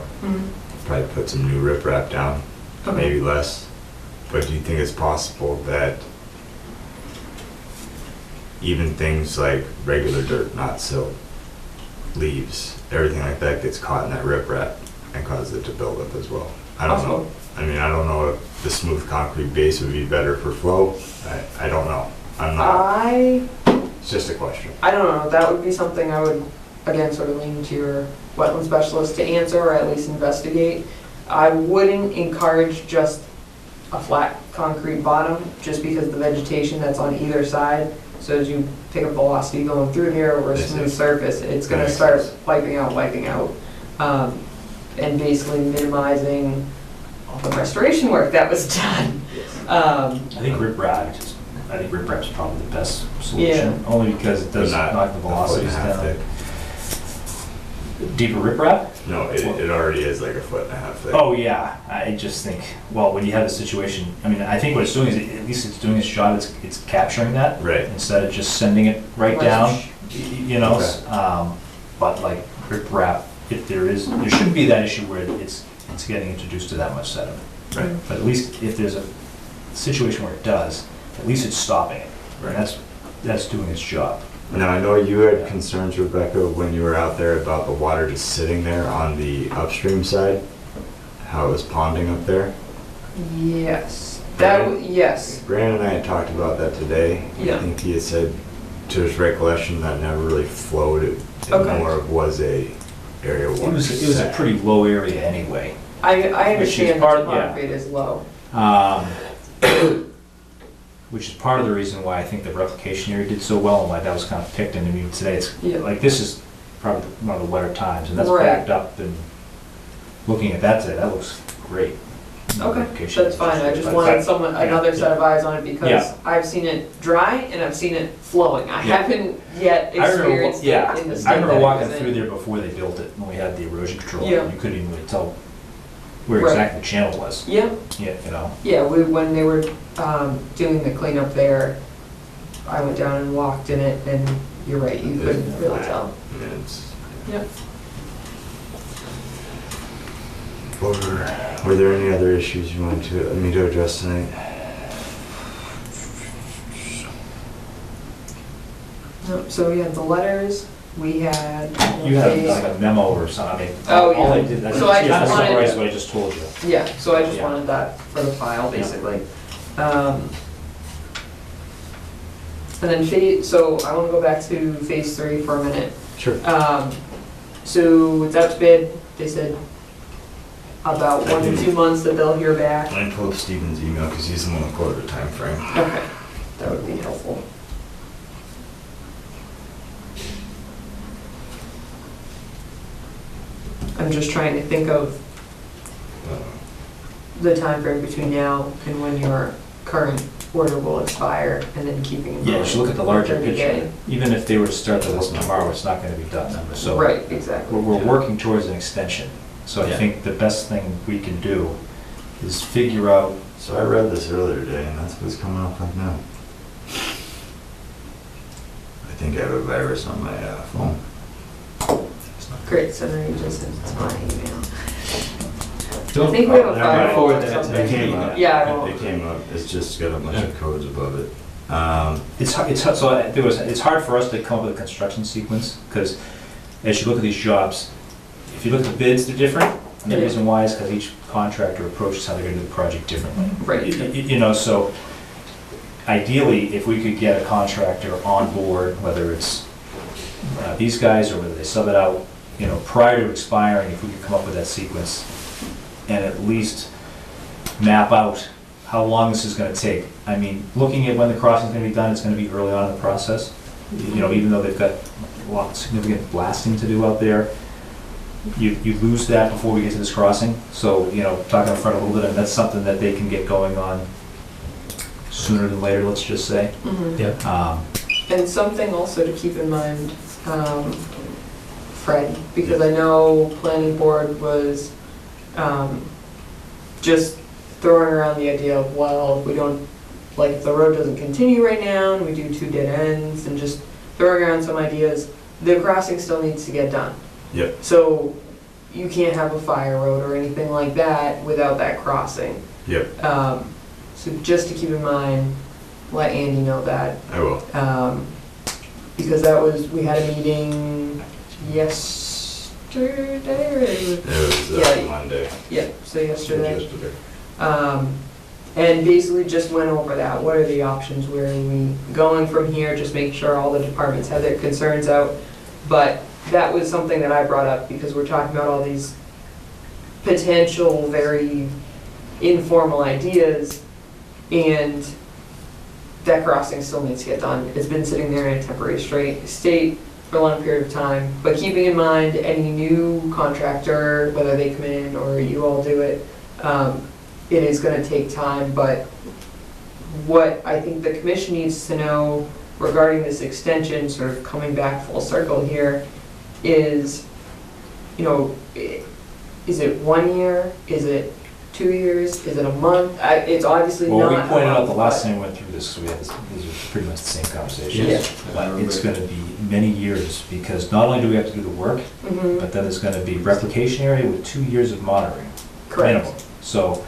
Probably put some new riprap down, Okay. maybe less. But do you think it's possible that even things like regular dirt, not silt, leaves, everything like that gets caught in that riprap and causes it to build up as well? I don't know. I don't know if the smooth concrete base would be better for flow. I don't know. I'm not. It's just a question. I don't know, that would be something I would, again, sort of lean to your wetland specialist to answer, or at least investigate. I wouldn't encourage just a flat concrete bottom, just because the vegetation that's on either side, so as you pick up velocity going through here over a smooth surface, it's gonna start wiping out, and basically minimizing all the restoration work that was done. I think riprap's probably the best solution, only because it does knock the velocities down. Deeper riprap? No, it already is like 1.5 feet thick. Oh, yeah. I just think, well, when you have a situation, I think what it's doing is, at least it's doing its job, it's capturing that. Right. Instead of just sending it right down, Okay. But like riprap, if there shouldn't be that issue where it's getting introduced to that much sediment. Right. But at least if there's a situation where it does, at least it's stopping it. Right. And that's doing its job. Now, I know you had concerns, Rebecca, when you were out there about the water just sitting there on the upstream side, how it was ponding up there. Yes. Yes. Brandon and I had talked about that today. Yeah. I think he had said, to his recollection, that never really flowed. It Okay. more of was a area It water. was a pretty low area anyway. I Which is understand part- the topography is low. Which is part of the reason why I think the replication area did so well, and why that was kind of picked. And today it's like, this is probably one of the wetter times, and that's Right. backed up. And looking at that today, that looks great. Okay, Replication that's fine, I is just great. wanted But- another set of eyes on it, because Yeah. I've seen it dry and I've seen it flowing. I Yeah. haven't yet experienced it in the state I remember that it walking was through in. there before they built it, when we had the erosion control. Yeah. And you couldn't even really tell where Right. exactly the channel was. Yeah, Yeah, when they were doing the cleanup there, I went down and walked in it, and you're right, you couldn't really tell. Yep. Were there any other issues you wanted me to address tonight? No, so we had the letters, we had. You had like a memo or something. Oh, All I yeah. did, So I just wanted- summarized what I just told you. Yeah, so I just Yeah. wanted that for the file, basically. And then so I want to go back to phase 3 for a minute. Sure. So it's out to bid, they said about 1 to 2 months that they'll hear back. I can pull up Steven's email because he's the one who quoted the time frame. Okay, that would be helpful. I'm just trying to think of the time frame between now and when your current order will expire, and then keeping in mind. Yeah, you should look at the larger 30 picture. day. Even if they were to start the work tomorrow, it's not gonna be done. So Right, exactly. we're working towards an extension. So I Yeah. think the best thing we can do is figure out, So I read this earlier today, and that's what's coming up like now. I think I have a virus on my phone. It's not Great, so now you just sent it to my email. don't. I think we have a Never file mind. forward or that to something. It came up. Yeah, I won't. It came up. It's just got a bunch of codes above it. It's hard for us to come up with a construction sequence, because as you look at these jobs, if you look at the bids, they're different. And the Yeah. reason why is because each contractor approaches how they're gonna do the project differently. Right. You know, so ideally, if we could get a contractor on board, whether it's these guys or whether they sub it out, you know, prior to expiring, if we could come up with that sequence and at least map out how long this is gonna take. I mean, looking at when the crossing's gonna be done, it's gonna be early on in the process. You know, even though they've got a lot of significant blasting to do out there, you lose that before we get to this crossing. So, you know, talking up front a little bit, and that's something that they can get going on sooner than later, let's just say. Mhm. Yeah. And something also to keep in mind, Fred, because I know planning board was just throwing around the idea of, well, if we don't, like, if the road doesn't continue right now, and we do 2 dead ends, and just throwing around some ideas, the crossing still needs to get done. Yep. So you can't have a fire road or anything like that without that crossing. Yep, So just to keep in mind, let Andy know that. I will. Because that was, we had a meeting yesterday, or It was Yeah. Monday. yeah, so yesterday. Yesterday. And basically just went over that. What are the options? Where are we going from here? Just make sure all the departments have their concerns out. But that was something that I brought up because we're talking about all these potential, very informal ideas, and that crossing still needs to get done. It's been sitting there in a temporary state for a long period of time. But keeping in mind, any new contractor, whether they come in or you all do it, it is gonna take time. But what I think the commission needs to know regarding this extension, sort of coming back full circle here, is, you know, is it 1 year? Is it 2 years? Is it a month? It's obviously not. Well, we a pointed out month, the last but- time we went through this, we had these are pretty much the same conversations. Yeah. But it's gonna be many years, because not only do we have to do the work, Mhm. but then there's gonna be replication area with 2 years of monitoring. Correct. Minimum. So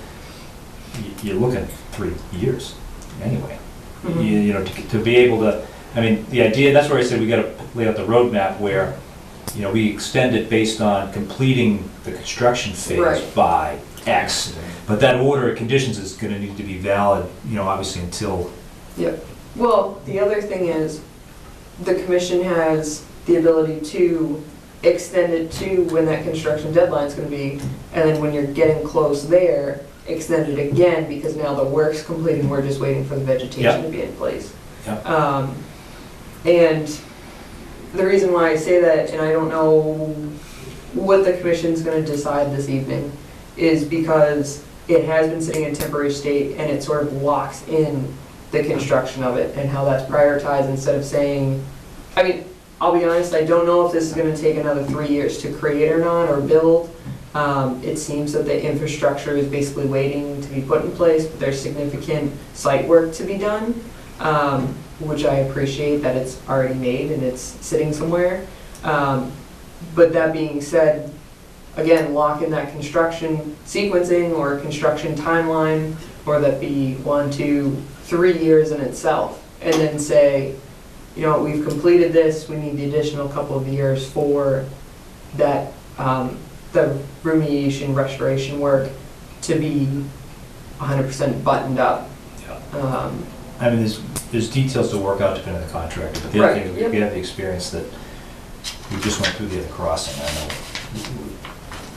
you're looking 3 years anyway. Mhm. You know, to be able to, I mean, the idea, that's where I said we gotta lay out the roadmap where, you know, we extend it based on completing the construction phase Right. by X. But that order of conditions is gonna need to be valid, you know, obviously until, Yep. Well, the other thing is, the commission has the ability to extend it to when that construction deadline's gonna be, and then when you're getting close there, extend it again, because now the work's complete and we're just waiting for the vegetation Yep. to be in place. Yep. And the reason why I say that, and I don't know what the commission's gonna decide this evening, is because it has been sitting in temporary state and it sort of locks in the construction of it and how that's prioritized, instead of saying, I mean, I'll be honest, I don't know if this is gonna take another 3 years to create or not, or build. It seems that the infrastructure is basically waiting to be put in place, but there's significant site work to be done, which I appreciate that it's already made and it's sitting somewhere. But that being said, again, lock in that construction sequencing or construction timeline, or that be 1, 2, 3 years in itself, and then say, you know, we've completed this, we need the additional couple of years for that, the remediation restoration work to be 100% buttoned up. I mean, there's details to work out depending on the contractor. But the other Right, thing, yep. we have the experience that we just went through the other crossing. I know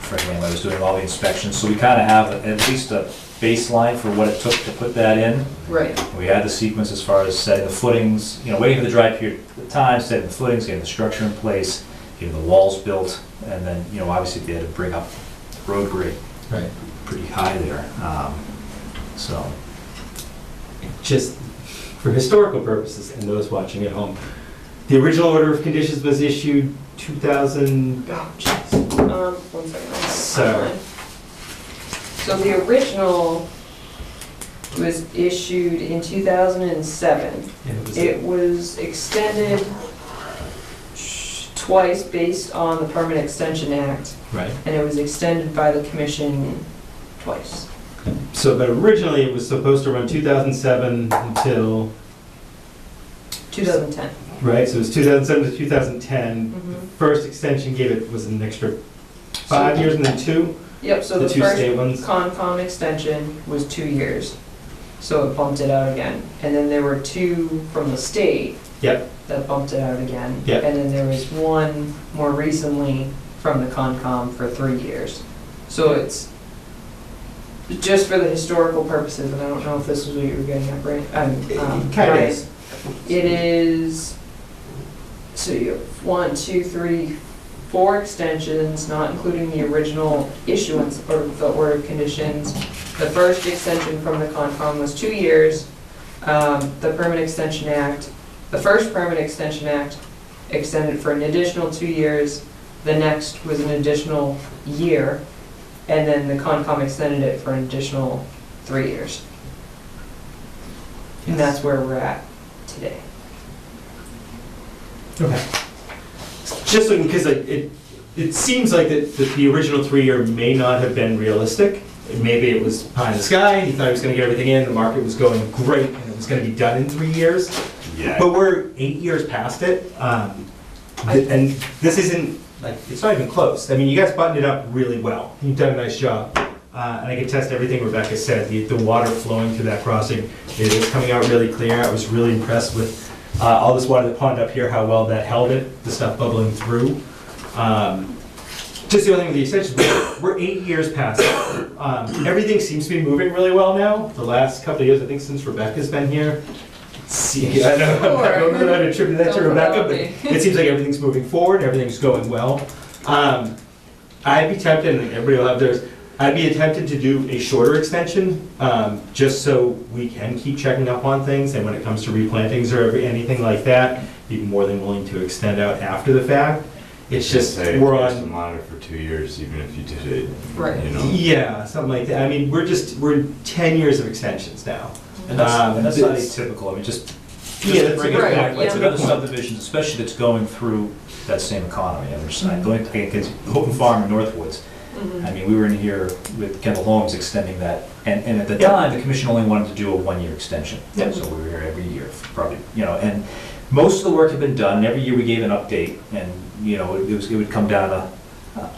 Fred Manley was doing all the inspections, so we kind of have at least a baseline for what it took to put that in. Right. We had the sequence as far as setting the footings, waiting for the dry period of time, setting the footings, getting the structure in place, getting the walls built, and then, obviously they had to bring up the road grade Right. pretty high there. So, Just for historical purposes and those watching at home, the original order of conditions was issued 2000. Oh, jeez. 1 second. I have the Sorry. timeline. So the original was issued in 2007. And It was extended twice based on the Permanent Extension Act, right. and it was extended by the commission twice. So, but originally it was supposed to run 2007 until 2010. right. So it was 2007 to 2010. Mhm. First extension gave it was an extra 5 years and then 2. Yep, so The the two first state ones. Concom extension was 2 years, so it bumped it out again. And then there were 2 from the state Yep. that bumped it out again. Yep. And then there was 1 more recently from the Concom for 3 years. So it's just for the historical purposes, and I don't know if this is what you were getting at, Brian. Kind of Brian. is. It is, so you have 1, 2, 3, 4 extensions, not including the original issuance or the order of conditions. The first extension from the Concom was 2 years. The Permanent Extension Act, the first Permanent Extension Act extended for an additional 2 years. The next was an additional year. And then the Concom extended it for an additional 3 years. And that's where we're at today. Okay. Just looking, because it seems like that the original 3-year may not have been realistic. Maybe it was pie in the sky, and he thought he was going to get everything in, the market was going great, and it was going to be done in 3 years. Yeah. But we're 8 years past it, and this isn't, like, it's not even close. I mean, you guys buttoned it up really well. You've done a nice job. And I can test everything Rebecca said. The water flowing through that crossing is coming out really clear. I was really impressed with all this water that pond up here, how well that held it, the stuff bubbling through. Just the only thing with the extension, we're 8 years past it. Everything seems to be moving really well now. The last couple of years, I think since Rebecca's been here. See, I know I'm not going to attribute that to Don't Rebecca, promote but me. it seems like everything's moving forward, everything's going well. I'd be tempted, and everybody will have theirs, I'd be tempted to do a shorter extension, just so we can keep checking up on things, and when it comes to replantings or anything like that, be more than willing to extend out after the fact. It's just, we're Just to on, monitor for 2 years, even if you did it, Right. yeah, something like that. I mean, we're 10 years of extensions now. and that's not This- atypical, I mean, just Yeah, to that's bring a it good back, point. let's Yeah. look at the subdivisions, especially that's going through that same economy, on the other side, going, because Houghton Farm and Northwoods, I mean, we were in here with Kendall Holmes extending that, and at the Yep. time, the commission only wanted to do a 1-year extension. Yep. So we were here every year, probably, and most of the work had been done, and every year we gave an update, and, it would come down to,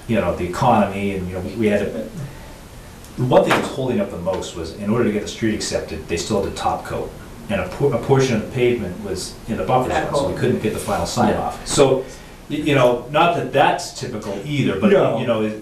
the economy, and, we had to, the one thing that was holding up the most was, in order to get the street accepted, they still had to top coat. And a portion of the pavement was in the buffer zone, so we couldn't get the final sign off. So, not that that's typical either, but, No.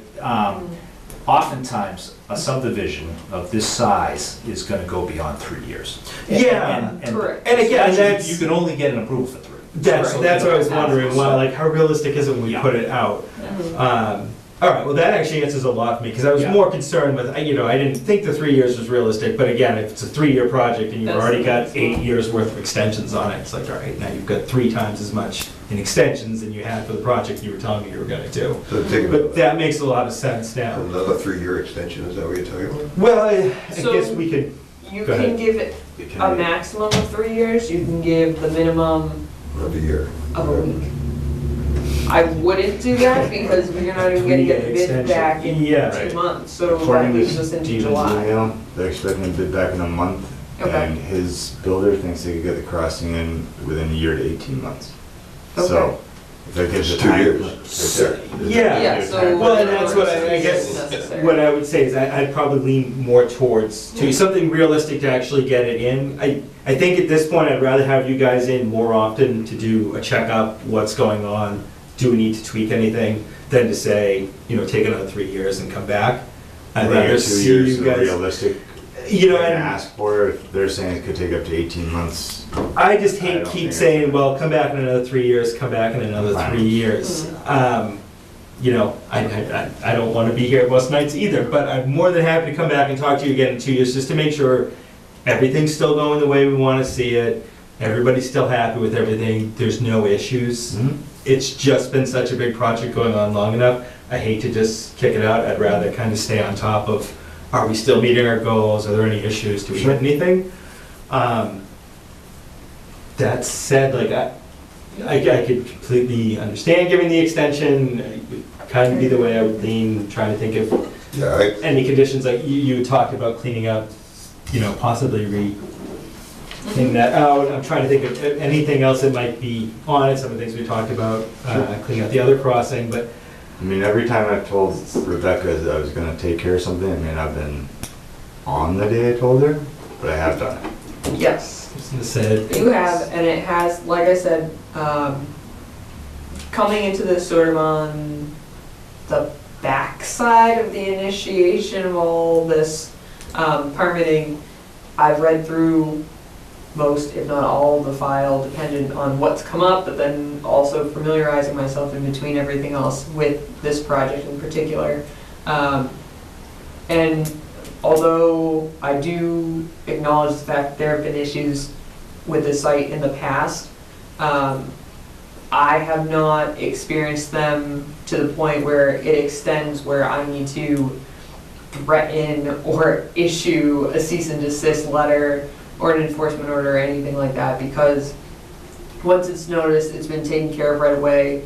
oftentimes, a subdivision of this size is gonna go beyond 3 years. Yeah, correct. And again, especially that's- You can only get an approval for 3. That's So, what I was wondering, so- like, how realistic is it when we Yeah. put it out? Mhm. All right, well, that actually answers a lot for me, because I was Yeah. more concerned with, I didn't think the 3 years was realistic, but again, if it's a 3-year project and you've That's already the got next 8 one. years worth of extensions on it, it's like, all right, now you've got 3 times as much in extensions than you had for the project you were telling me you were gonna do. So take But that makes a lot of sense now. another 3-year extension, is that what you're talking about? Well, I So- guess we could, You Go can ahead. give it It can a be- maximum of 3 years, you can give the minimum Of a year? of a week. I wouldn't do that because you're not even gonna get the bid Extension. back in Yeah. 2 months, so that According to leaves us into Steven's July. email, they're expecting a bid back in a month, Okay. and his builder thinks they could get the crossing in within a year to 18 months. Okay. So, if that gives It's you 2 time. years. right there. Yeah. Yeah, so. well, and that's what I guess, Necessary. what I would say is I'd probably lean more towards, to something realistic to actually get it in. I think at this point, I'd rather have you guys in more often to do a checkup, what's going on, do we need to tweak anything, than to say, you know, take another 3 years and come back. I'd Right, rather 2 see years you is guys, realistic. you know, And and ask for it. If they're saying it could take up to 18 months. I just I hate don't keep think saying, it's- well, come back in another 3 years, come back in another Fine. 3 years. You know, I don't want to be here most nights either, but I'm more than happy to come back and talk to you again in 2 years, just to make sure everything's still going the way we want to see it, everybody's still happy with everything, there's no issues. Mhm. It's just been such a big project going on long enough, I hate to just kick it out, I'd rather kind of stay on top of, are we still meeting our goals, are there any issues, do we hit anything? That said, like, I could completely understand giving the extension, it would kind of be the way I would lean, trying to think of Yeah, any conditions, like you talked about cleaning up, you know, possibly cleaning that out. I'm trying to think of anything else that might be on it, some of the things we talked about, cleaning out the other crossing, but I mean, every time I've told Rebecca that I was gonna take care of something, I mean, I've been on the day I told her, but I have done it. Yes. said. You have, and it has, like I said, coming into this sort of on the backside of the initiation of all this permitting, I've read through most, if not all, of the file, dependent on what's come up, but then also familiarizing myself in between everything else with this project in particular. And although I do acknowledge the fact that there have been issues with the site in the past, I have not experienced them to the point where it extends where I need to threaten or issue a cease and desist letter or an enforcement order or anything like that, because once it's noticed, it's been taken care of right away.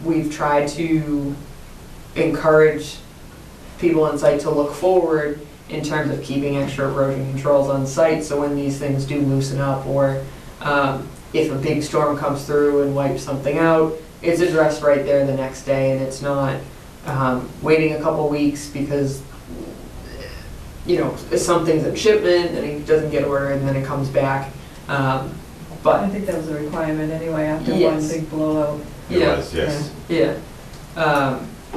We've tried to encourage people on site to look forward in terms of keeping extra erosion controls on site, so when these things do loosen up, or if a big storm comes through and wipes something out, it's addressed right there the next day, and it's not waiting a couple weeks because, you know, something's in shipment and it doesn't get ordered and then it comes back. I But, think that was a requirement anyway after one Yes. big blowout. It yeah, was, yes. yeah.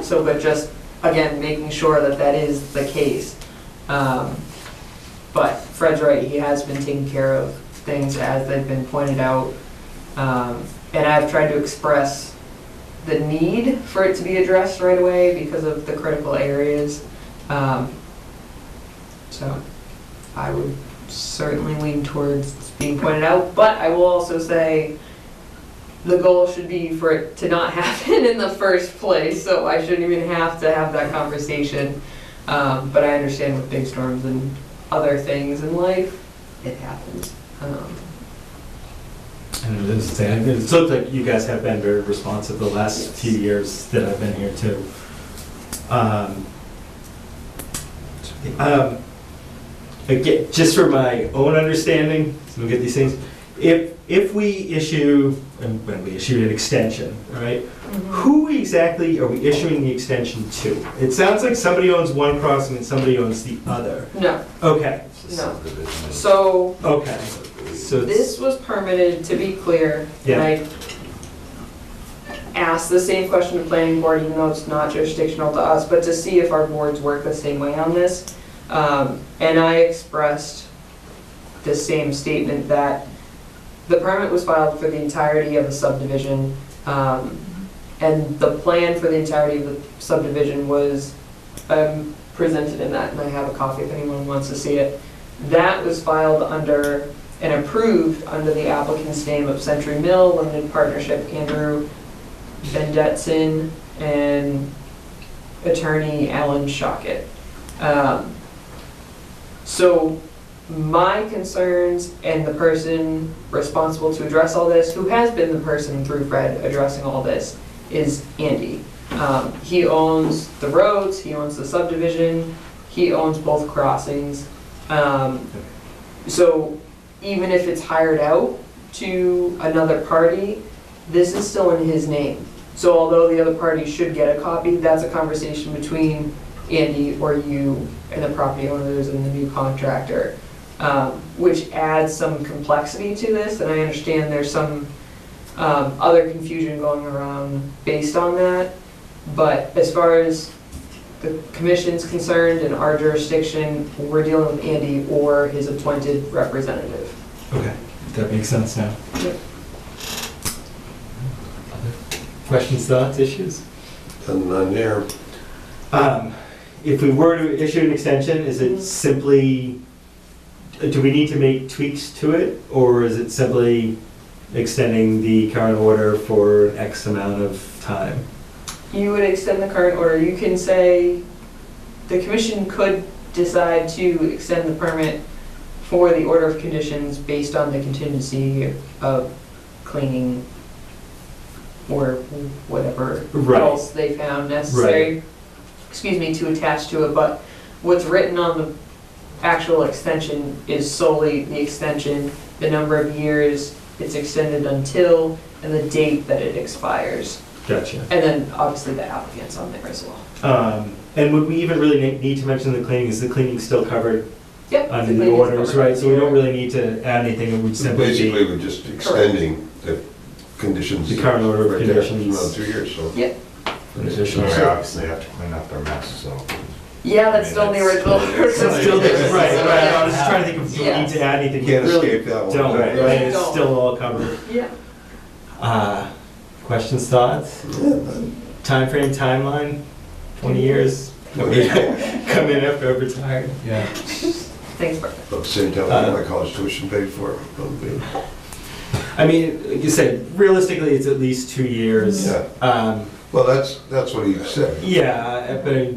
So, but just, again, making sure that that is the case. But Fred's right, he has been taking care of things as they've been pointed out. And I've tried to express the need for it to be addressed right away because of the critical areas. So I would certainly lean towards being pointed out, but I will also say the goal should be for it to not happen in the first place, so I shouldn't even have to have that conversation. But I understand with big storms and other things in life, it happens. And it looks like you guys have been very responsive the last few years that I've been here too. Again, just for my own understanding, so we get these things, if we issue, and when we issued an extension, right? Who exactly are we issuing the extension to? It sounds like somebody owns one crossing and somebody owns the other. No, Okay, It's a No. subdivision. so okay. So it's- this was permitted, to be clear, and Yeah. I asked the same question to planning board, even though it's not jurisdictional to us, but to see if our boards work the same way on this. And I expressed the same statement that the permit was filed for the entirety of the subdivision, and the plan for the entirety of the subdivision was presented in that, and I have a copy if anyone wants to see it. That was filed under and approved under the applicant's name of Century Mill Limited Partnership, Andrew Bendetson and attorney Alan Shockett. So my concerns and the person responsible to address all this, who has been the person through Fred addressing all this, is Andy. He owns the roads, he owns the subdivision, he owns both crossings. So even if it's hired out to another party, this is still in his name. So although the other party should get a copy, that's a conversation between Andy or you and the property owners and the new contractor, which adds some complexity to this. And I understand there's some other confusion going around based on that. But as far as the commission's concerned and our jurisdiction, we're dealing with Andy or his appointed representative. Okay, that makes sense now. Yep. Questions, thoughts, issues? None there. If we were to issue an extension, is it simply, do we need to make tweaks to it? Or is it simply extending the current order for X amount of time? You would extend the current order. You can say, the commission could decide to extend the permit for the order of conditions based on the contingency of cleaning or whatever Right. else they found necessary, to attach to it. But what's written on the actual extension is solely the extension, the number of years it's extended until, and the date that it expires. Gotcha. And then obviously the applicant's on there as well. And would we even really need to mention the cleaning? Is the cleaning still covered Yep. under the orders, right? So we don't really need to add anything, it would simply Basically, be we're just extending the conditions. the current order of right there, conditions. Another 2 years, so. Yep. an additional. They obviously have to clean up their mess, so. Yeah, that's I still mean, the original. Still, right, I was just trying to think if we need to add anything. Can't We really escape that one. don't, right? Really It's don't. still all covered. Yeah. Questions, thoughts? Timeframe, timeline, 20 years? Come in after I've retired? Yeah. Thanks, Bert. About the same time, I got my college tuition paid for. I mean, like you said, realistically, it's at least 2 years. Yeah. Well, that's what he said. Yeah, but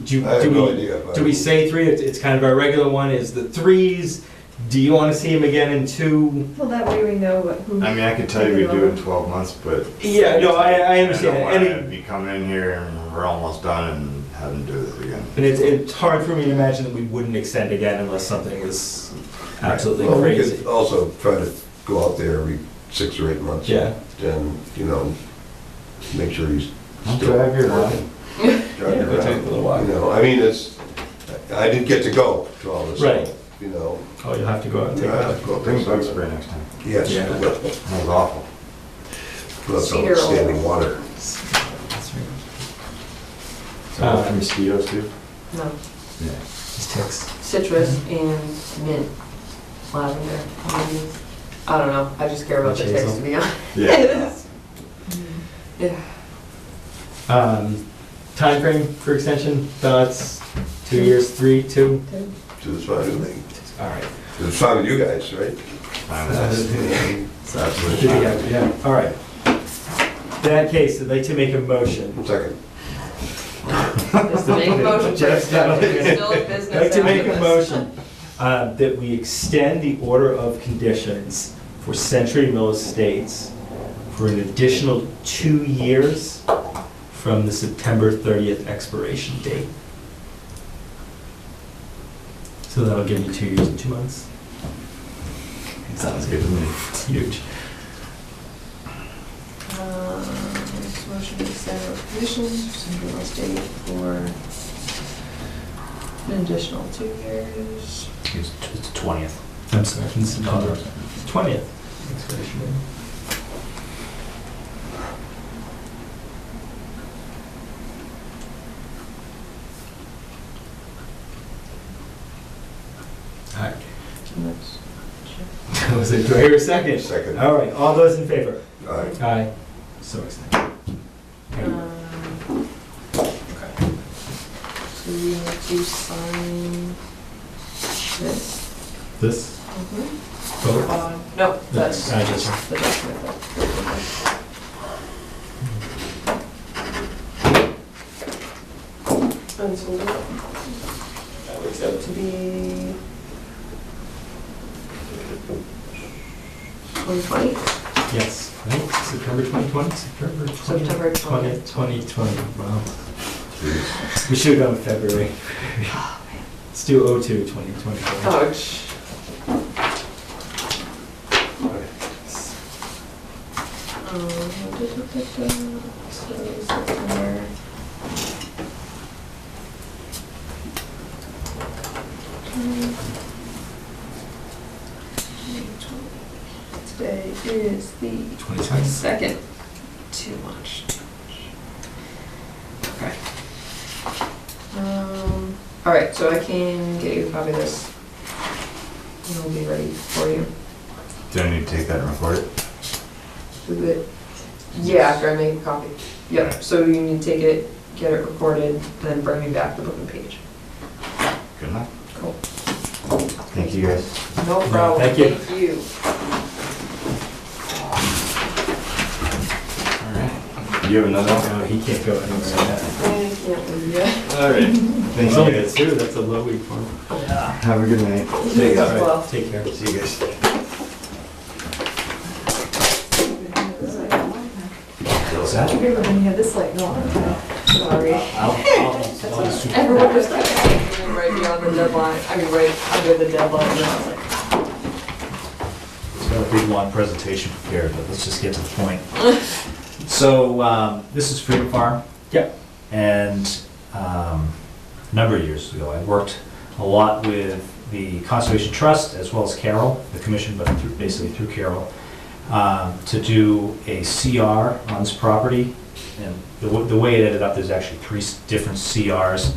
do I have no idea. do we say 3? It's kind of our regular one, is the 3s. Do you want to see him again in 2? Well, that way we know who. I mean, I could tell you we do it in 12 months, but. Yeah, no, I I understand. don't And want to be coming in here and we're almost done and having to do this again. And it's hard for me to imagine that we wouldn't extend again unless something is absolutely Well, we crazy. could also try to go out there every 6 or 8 months. Yeah. And, make sure he's I'll still drive your working. Yeah, Drive go take a around. little walk. I mean, I didn't get to go to all this. Right. stuff, Oh, you'll have to go out and take a Yeah, look. go Bring take bug a spray next time. Yes. Yeah. Well, That was awful. that's all Cedar standing oil. water. That's right. So mosquitoes too? No. Yeah. Just ticks. Citrus and mint, lavender, maybe. I don't know. I just care about the Witch ticks, hazel. to be honest. Yeah. Yeah. Timeframe for extension, thoughts? 2 years, 3, 2? So it's fine with me. All right. It's fine with you guys, right? Fine with us. It's absolutely fine. Yeah, all right. In that case, I'd like to make a motion. Second. Just to make a motion Just first. to- We're still in business I'd like to make after a this. motion that we extend the order of conditions for Century Mill Estates for an additional 2 years from the September 30th expiration date. So that'll give you 2 years and 2 months. Sounds good to me. It's huge. Motion to extend our conditions for Century Mill Estate for an additional 2 years. It's the 20th. I'm sorry, from September 20th expiration date. All right. And that's- Was it, do I hear a second? Second. All right, all those in favor? All right. Aye. So extended. Okay. So we need to sign this. This? Vote? No, that's I just just- the document. And so that works out to be 2020? Yes. Right? September 2020? September 20th? September 20th. 2020. Wow. We should have gone with February. Let's do 02/2020. Ouch. So September. Today is the 22nd. 22nd. Too much. Okay. All right, so I can get you a copy of this. And it'll be ready for you. Do I need to take that and record it? Do it. Yeah, after I make a copy. Yep, so you need to take it, get it recorded, then bring me back the book and page. Good enough. Cool. Thank you guys. No problem. Thank you. Thank you. Alright. You have another one? No, he can't go, I don't say that. I can't leave yet. Alright. It's Thank only you the guys. two, that's a low week for him. Have a good night. You as All right, well. Take care. See you guys. What's that? When you have this light, no. Sorry. I'll Everyone just kept saying right beyond the deadline. I mean, right under the deadline. And I was like, It's got a big, long presentation prepared, but let's just get to the point. So, this is Freedom Farm. Yep. And a number of years ago, I worked a lot with the Conservation Trust as well as Carroll, the commission, but basically through Carroll, to do a CR on this property. And the way it ended up, there's actually 3 different CRs.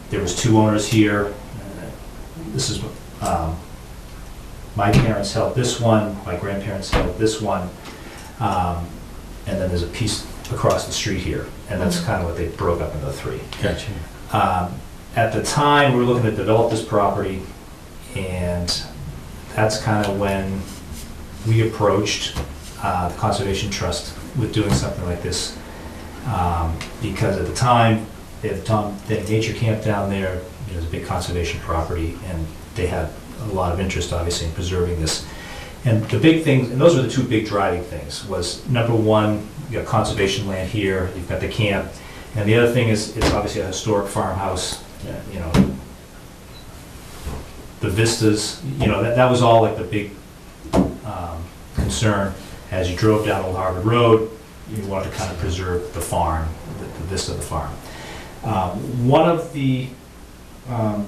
There was 2 owners here. This is, my parents held this one, my grandparents held this one, and then there's a piece across the street here, and that's kind of what they broke up into 3. Gotcha. At the time, we were looking to develop this property, and that's kind of when we approached the Conservation Trust with doing something like this, because at the time, they had the nature camp down there. It was a big conservation property, and they had a lot of interest, obviously, in preserving this. And the big things, and those were the 2 big driving things, was number 1, you got conservation land here, you've got the camp, and the other thing is, it's obviously a historic farmhouse, you know, the vistas, you know, that was all like the big concern. As you drove down Old Harvard Road, you wanted to kind of preserve the farm, the vista of the farm. One of the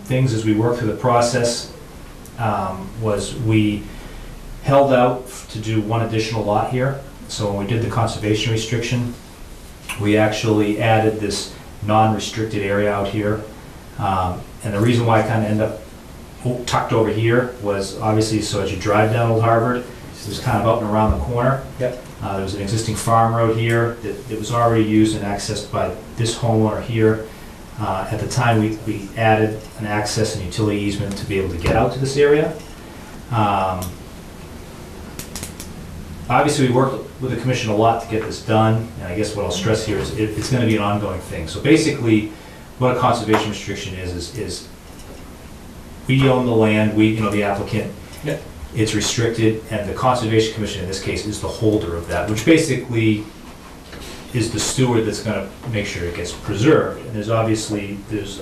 things as we worked through the process was we held out to do 1 additional lot here. So when we did the conservation restriction, we actually added this non-restricted area out here. And the reason why I kind of ended up tucked over here was obviously so as you drive down Old Harvard, it was kind of up and around the corner. Yep. There was an existing farm road here that was already used and accessed by this homeowner here. At the time, we added an access and utility easement to be able to get out to this area. Obviously, we worked with the commission a lot to get this done, and I guess what I'll stress here is it's going to be an ongoing thing. So basically, what a conservation restriction is we own the land, the applicant. Yep. It's restricted, and the Conservation Commission in this case is the holder of that, which basically is the steward that's going to make sure it gets preserved. And there's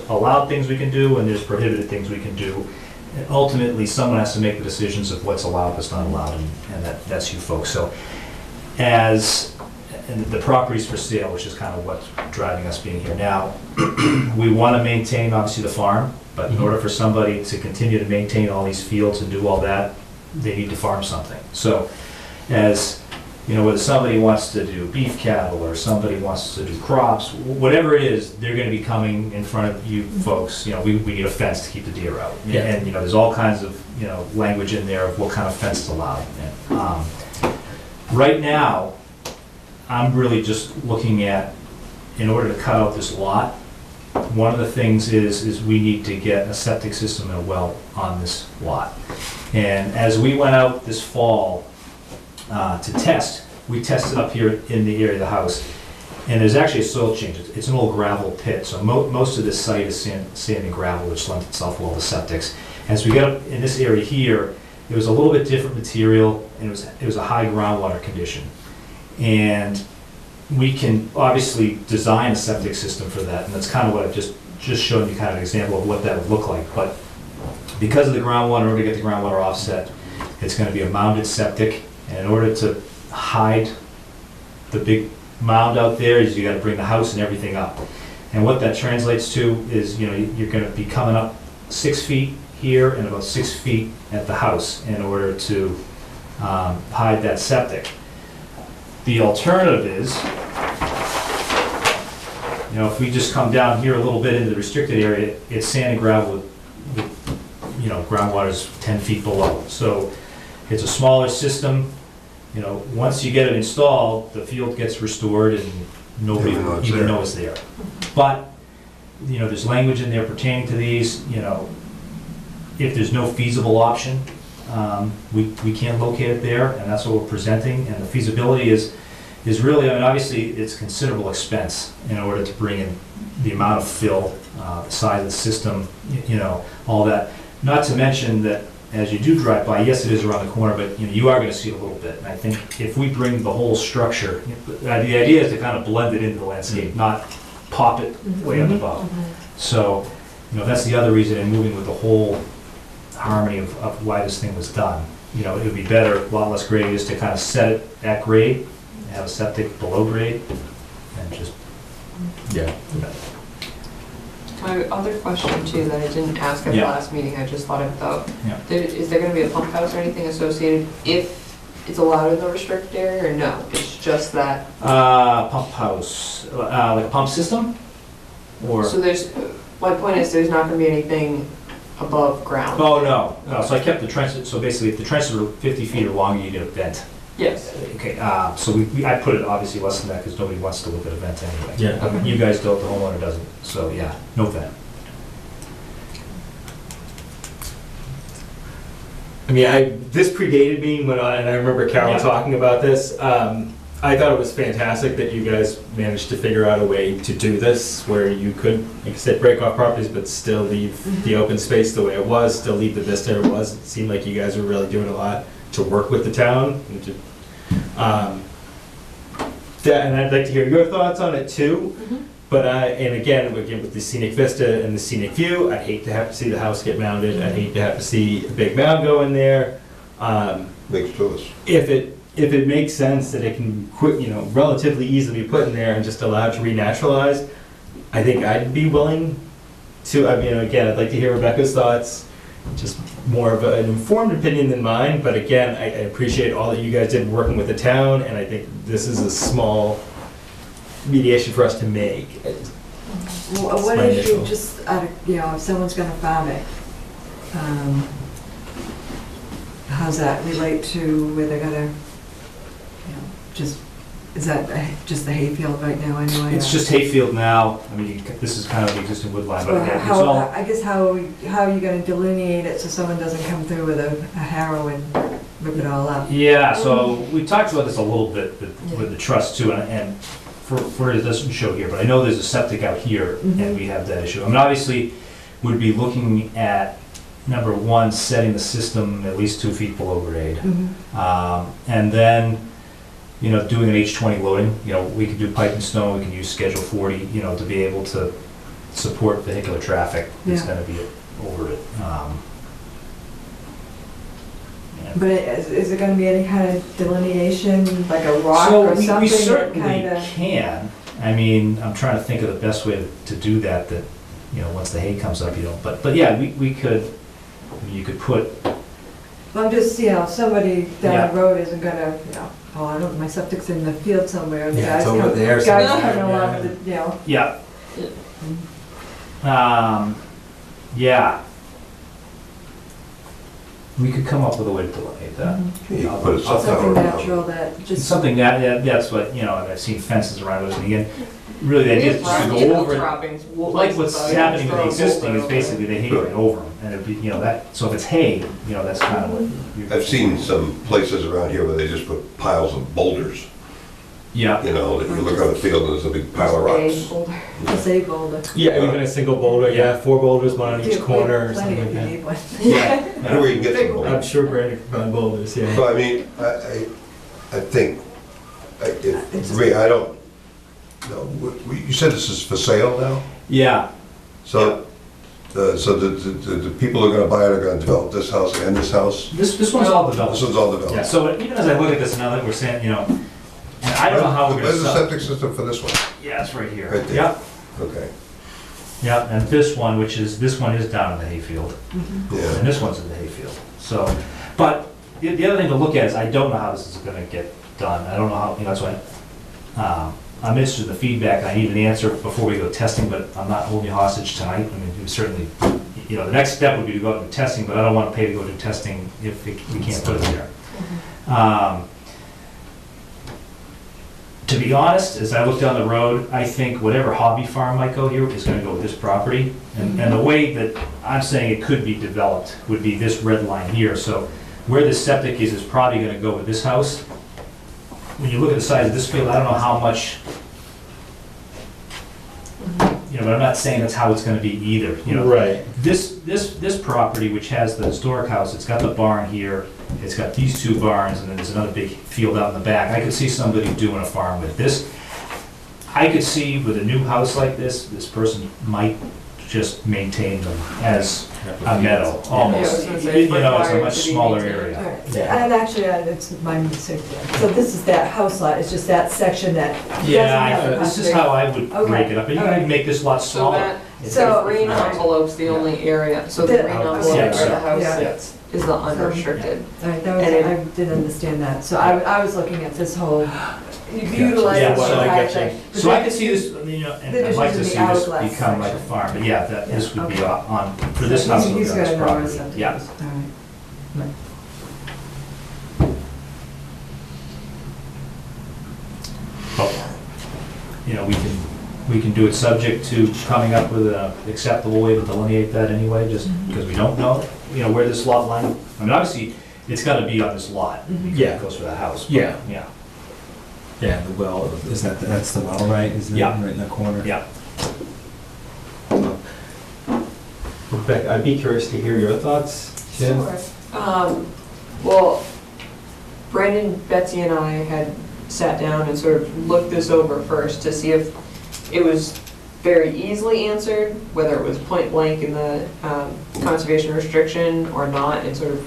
allowed things we can do, and there's prohibited things we can do. And ultimately, someone has to make the decisions of what's allowed, what's not allowed, and that's you folks. So and the property's for sale, which is kind of what's driving us being here now. We want to maintain, obviously, the farm, but in order for somebody to continue to maintain all these fields and do all that, they need to farm something. So as you know, whether somebody wants to do beef cattle or somebody wants to do crops, whatever it is, they're going to be coming in front of you folks. You know, we need a fence to keep the deer out. Yeah. And you know, there's all kinds of language in there of what kind of fence is allowed. And, right now, I'm really just looking at, in order to cut out this lot, one of the things is we need to get a septic system and a well on this lot. And as we went out this fall to test, we tested up here in the area of the house, and there's actually a soil change. It's an old gravel pit, so most of this site is sand and gravel, which lends itself well to septics. As we got up in this area here, it was a little bit different material, and it was a high groundwater condition. And we can obviously design a septic system for that, and that's kind of what I've just showed you, kind of an example of what that would look like. But because of the groundwater, in order to get the groundwater offset, it's going to be a mounded septic, and in order to hide the big mound out there, is you got to bring the house and everything up. And what that translates to is, you're going to be coming up 6 feet here and about 6 feet at the house in order to hide that septic. The alternative is, you know, if we just come down here a little bit into the restricted area, it's sand and gravel with, you know, groundwater's 10 feet below. So it's a smaller system. You know, once you get it installed, the field gets restored and nobody Even though it's even there. knows it's there. But, you know, there's language in there pertaining to these, you know, if there's no feasible option, we can't locate it there, and that's what we're presenting. And the feasibility is really, I mean, obviously, it's considerable expense in order to bring in the amount of fill, the size of the system, you know, all that. Not to mention that as you do drive by, yes, it is around the corner, but you know, you are gonna see it a little bit. And I think if we bring the whole structure, the idea is to kind of blend it into the landscape, not pop it way up above. So, you know, that's the other reason in moving with the whole harmony of why this thing was done. You know, it would be better, a lot less grade, is to kind of set it at grade, have a septic below grade, and just, Yeah. My other question too that I didn't ask at the Yeah. last meeting, I just thought of though. Yeah. Is there gonna be a pump house or anything associated if it's allowed in the restricted area, or no? It's just that, pump house, like a pump system? Or, so there's, my point is there's not gonna be anything above ground. oh, no, so I kept the trenches, so basically if the trenches were 50 feet or longer, you get a vent. Yes. Okay, so I put it obviously less than that because nobody wants to look at a vent anyway. Yeah. You guys don't, the homeowner doesn't, so yeah, no vent. I mean, this predated me when and I remember Carol Yeah. talking about this. I thought it was fantastic that you guys managed to figure out a way to do this, where you could, like I said, break off properties, but still leave the open space the way it was, still leave the vista it was. It seemed like you guys were really doing a lot to work with the town. And I'd like to hear your thoughts on it too. But and again, with the scenic vista and the scenic view, I'd hate to have to see the house get mounded. I'd hate to have to see a big mound go in there. Makes to us. If it makes sense that it can relatively easily be put in there and just allowed to renaturalize, I think I'd be willing to. I mean, again, I'd like to hear Rebecca's thoughts. Just more of an informed opinion than mine, but again, I appreciate all that you guys did working with the town, and I think this is a small mediation for us to make. What my if you initial. just, if someone's gonna farm it, how's that relate to where they're gonna, is that just the hayfield right now anyway? It's just hayfield now, I mean, this is kind of the existing wood line, but Well, again, it's how, all, I guess how are you gonna delineate it so someone doesn't come through with a harrow and rip it all up? yeah, so we talked about this a little bit with the trust too, and for it doesn't show here, but I know there's a septic out here, and we have that issue. I mean, obviously, we'd be looking at, number one, setting the system at least 2 feet below grade. And then, doing an H20 loading, we could do pipe and snow, we can use Schedule 40, to be able to support vehicular traffic that's Yeah. gonna be over it. But is there gonna be any kind of delineation, like a rock So or we something that certainly kinda? can. I mean, I'm trying to think of the best way to do that, once the hay comes up, but yeah, we could, you could put, Well, I'm just, somebody Yeah. down the road isn't gonna, oh, I don't, my septic's in the field somewhere, and the Yeah, it's guys over come, there guys somewhere, coming along yeah. with the, yeah. Yeah. We could come up with a way to delineate that. You can put a cell something tower natural around. that It's just. something that's what, and I've seen fences around those, and again, really the idea is just to go over it. Like what's happening with the existing is basically they hay right over them, and it'd be, so if it's hay, that's kind of what. I've seen some places around here where they just put piles of boulders. Yeah. That you look on the field and there's a big pile of rocks. Just a boulder. Yeah, even a single boulder, yeah, 4 boulders, one on each Dude, corner or plenty something if like you that. need one. Yeah. Anywhere you can get some I'm boulders. sure Brandon can find boulders, yeah. So I mean, I think, for me, I don't, no, you said this is for sale now? Yeah. So, so the people who are gonna buy it are gonna develop this house and this house? This one's all developed. This one's all Yeah, developed? so even as I look at this now that we're saying, and I don't know how we're gonna Where's the sell. septic system for this one? Yeah, it's right here. Right there. Yeah, Okay, yeah, and this one is down in the hayfield, yeah. and this one's in the hayfield. So, but the other thing to look at is I don't know how this is gonna get done. I don't know how, that's why, I'm interested in the feedback. I need an answer before we go testing, but I'm not holding you hostage tonight. I mean, we certainly, the next step would be to go out and do testing, but I don't want to pay to go do testing if we can't put it there. To be honest, as I look down the road, I think whatever hobby farm might go here is gonna go with this property. And the way that I'm saying it could be developed would be this red line here. So where this septic is probably gonna go with this house. When you look at the size of this field, I don't know how much, but I'm not saying that's how it's gonna be either, Right. This property, which has the historic house, it's got the barn here, it's got these two barns, and then there's another big field out in the back. I could see somebody doing a farm with this. I could see with a new house like this person might just maintain them as a meadow, almost. Yeah, I was gonna say, It's a much required to be smaller maintained. area. All right, and actually, it's my mistake. So this is that house lot, it's just that section that doesn't have the This is how I would Okay. break it up, and you can make this lot So smaller. that, It's so So- green envelope's the only area, so the The- green Yeah, envelope where the so- house yeah. sits is the unrestricted. All right, that was, And it- I didn't understand that, so I was looking at this whole, utilizing Yeah, the so I entire get you. thing. So I could see this, and I'd like to This is see in the this hourglass become like a section. farm, but yeah, this would be okay. on, for this house, it would be He's on this gonna know where property. something Yeah. is, all right. We can do it subject to coming up with an acceptable way to delineate that anyway, just because we don't know, where this lot line, I mean, obviously, it's gotta be on this lot. because Yeah. It goes for that house. but, Yeah. Yeah, Yeah, the well, that's the well, right? Is it Yeah. right in the corner? yeah. Rebecca, I'd be curious to hear your thoughts, Jim. Well, Brandon, Betsy, and I had sat down and sort of looked this over first to see if it was very easily answered, whether it was point blank in the conservation restriction or not, and sort of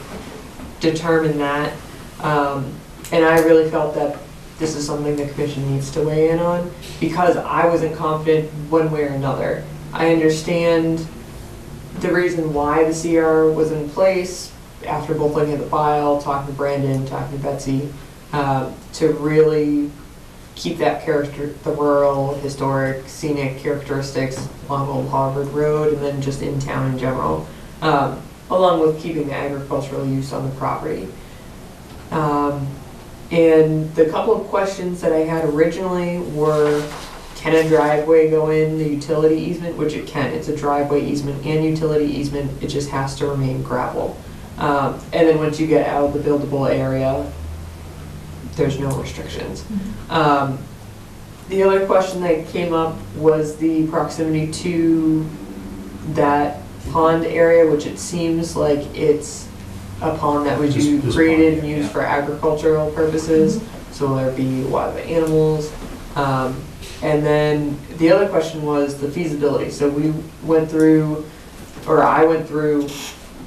determine that. And I really felt that this is something the commission needs to weigh in on, because I wasn't confident one way or another. I understand the reason why the CR was in place after both looking at the file, talking to Brandon, talking to Betsy, to really keep that character, the rural, historic, scenic characteristics along Old Harvard Road and then just in town in general, along with keeping the agricultural use on the property. And the couple of questions that I had originally were, can a driveway go in the utility easement? Which it can, it's a driveway easement and utility easement, it just has to remain gravel. And then once you get out of the buildable area, there's no restrictions. The other question that came up was the proximity to that pond area, which it seems like it's a pond that was This created pond, and used yeah. for agricultural purposes, so will there be wild animals? And then the other question was the feasibility. So we went through, or I went through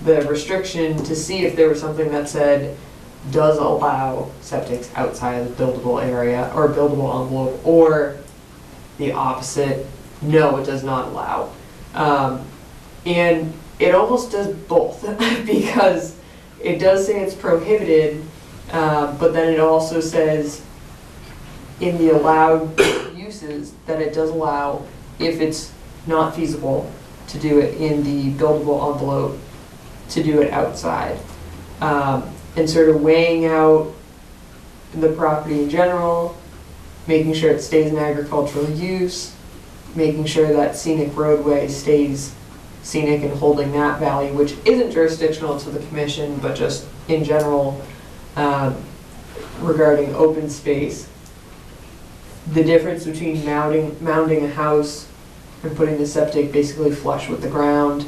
the restriction to see if there was something that said does allow septics outside of the buildable area or buildable envelope, or the opposite, no, it does not allow. And it almost does both because it does say it's prohibited, but then it also says in the allowed uses that it does allow if it's not feasible to do it in the buildable envelope, to do it outside. And sort of weighing out the property in general, making sure it stays in agricultural use, making sure that scenic roadway stays scenic and holding that value, which isn't jurisdictional to the commission, but just in general regarding open space. The difference between mounting a house and putting the septic basically flush with the ground.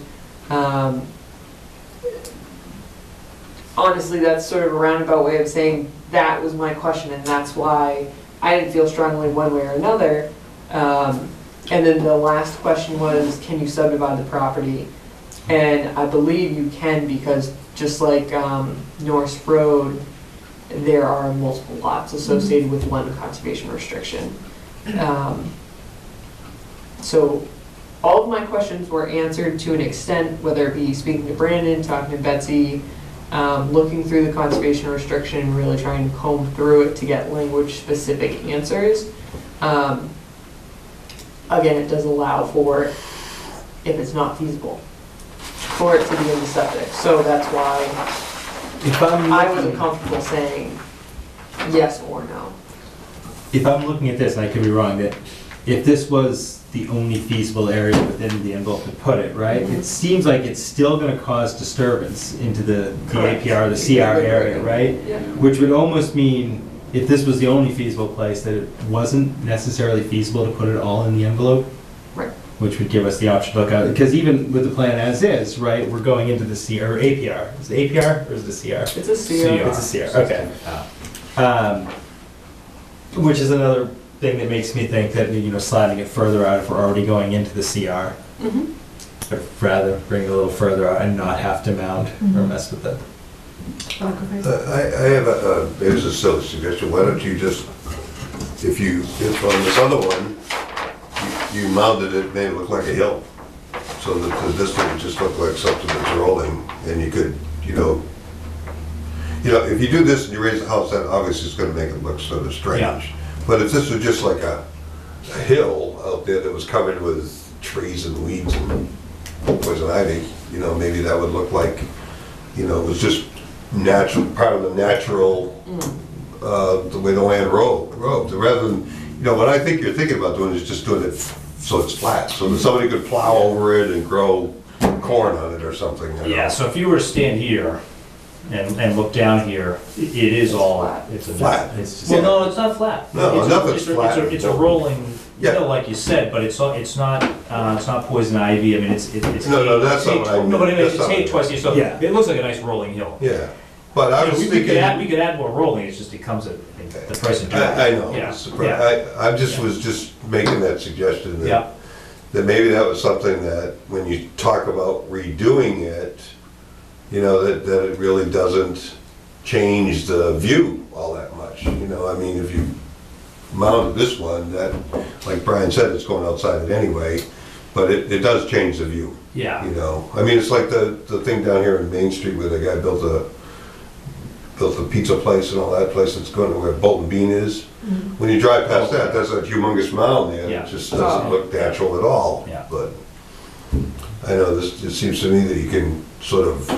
Honestly, that's sort of a roundabout way of saying that was my question, and that's why I didn't feel strongly one way or another. And then the last question was, can you subdivide the property? And I believe you can, because just like Norse Road, there are multiple lots associated with one conservation restriction. So all of my questions were answered to an extent, whether it be speaking to Brandon, talking to Betsy, looking through the conservation restriction and really trying to comb through it to get language-specific answers. Again, it does allow for, if it's not feasible, for it to be in the septic. So that's why If I'm I wasn't looking, comfortable saying yes or no. if I'm looking at this, and I could be wrong, that if this was the only feasible area within the envelope to put it, right? It seems like it's still gonna cause disturbance into the Correct. APR, the CR area, right? Yeah. Which would almost mean, if this was the only feasible place, that it wasn't necessarily feasible to put it all in the envelope. Right. Which would give us the option to look at, because even with the plan as is, right, we're going into the CR, or APR. Is it APR or is it CR? It's a CR. It's a CR, okay. Which is another thing that makes me think that, sliding it further out if we're already going into the CR. Mhm. But rather bring it a little further out and not have to mound or mess with it. I have maybe it's a silly suggestion, why don't you just, if on this other one, you mounted it, made it look like a hill, so that this thing would just look like something that's rolling, and you could, if you do this and you raise the house, that obviously is gonna make it look sort of strange. Yeah. But if this was just like a hill out there that was covered with trees and weeds and poison ivy, maybe that would look like, it was just natural, part of the natural, the way the land roved, rather than, what I think you're thinking about doing is just doing it so it's flat, so that somebody could plow over it and grow corn on it or something. Yeah, so if you were to stand here and look down here, it is all, it's a. Flat. It's just, well, no, it's not flat. No, It's a- nothing's it's a- flat. It's a rolling, Yeah. like you said, but it's not poison ivy, I mean, it's. No, that's not what I mean. No, but I mean, That's it's not eight what I twice, so Yeah. it looks like a nice rolling hill. Yeah, but I You know, was we could thinking. we could add more rolling, it's just it comes at the price of. I know, Yeah, I was just making that suggestion yeah, that maybe that was something that when you talk about redoing it, that it really doesn't change the view all that much. I mean, if you mounted this one, that, like Brian said, it's going outside it anyway, but it does change the view. yeah. I mean, it's like the thing down here in Main Street where the guy built a pizza place and all that place that's going to where Bolton Bean is. When you drive past that, there's a humongous mound there, Yeah. it just doesn't look natural at all. Yeah. But I know it seems to me that you can sort of,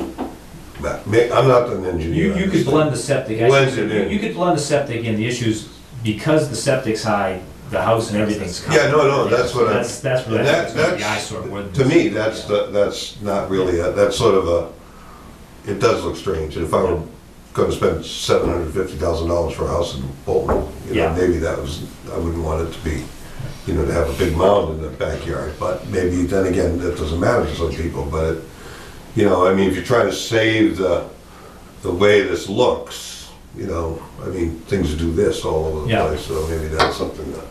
I'm not an engineer. You could blend the septic, Blend actually, it in. you could blend the septic in, the issues, because the septic's high, the house and everything's covered. Yeah, no, that's what I. That's really, and that's that- the eyesore. more than- To me, that's not really, that's sort of it does look strange. And if I were gonna spend $750,000 for a house in Bolton, Yeah. maybe I wouldn't want it to be, to have a big mound in the backyard. But maybe then again, that doesn't matter to some people, but, I mean, if you're trying to save the way this looks, I mean, things do this all over the Yeah. place, so maybe that's something that,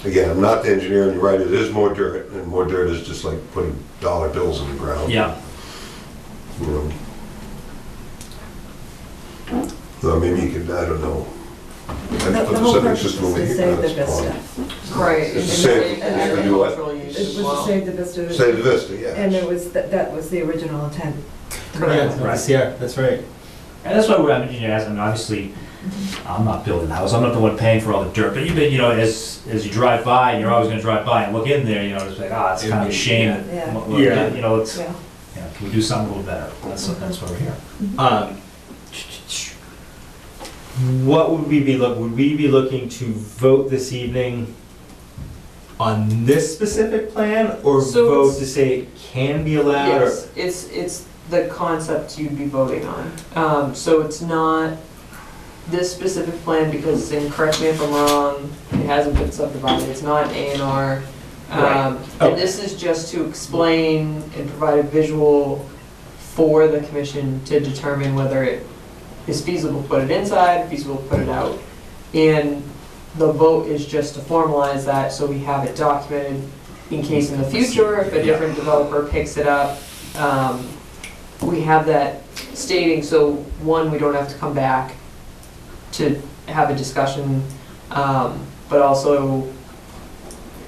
again, I'm not the engineer, and you're right, it is more dirt, and more dirt is just like putting dollar bills in the ground. Yeah, So maybe you could, I don't know. The I'd put the whole septic purpose system was over to here. save the that's vista. fine. Right. It's and to save- and it's to do what? agricultural It use was as to well. save the vista. Save the vista, And yeah. it was, that was the original intent. Yeah, that's, yeah, that's right. and that's why we're, obviously, I'm not building the house, I'm not the one paying for all the dirt, but as you drive by, and you're always gonna drive by and look in there, it's like, it's kind of a shame that, Yeah. it's, Yeah. can we do something a little better? That's why we're here. What would we be looking to vote this evening on this specific plan, or So vote it's- to say it can be allowed? or- Yes, it's the concept you'd be voting on. So it's not this specific plan, because, and correct me if I'm wrong, it hasn't been subdivided, it's not A&R. Right. And Okay. this is just to explain and provide a visual for the commission to determine whether it is feasible to put it inside, feasible to put it out. And the vote is just to formalize that, so we have it documented in case in the future, if a different developer picks it up, we have that stating, so one, we don't have to come back to have a discussion, but also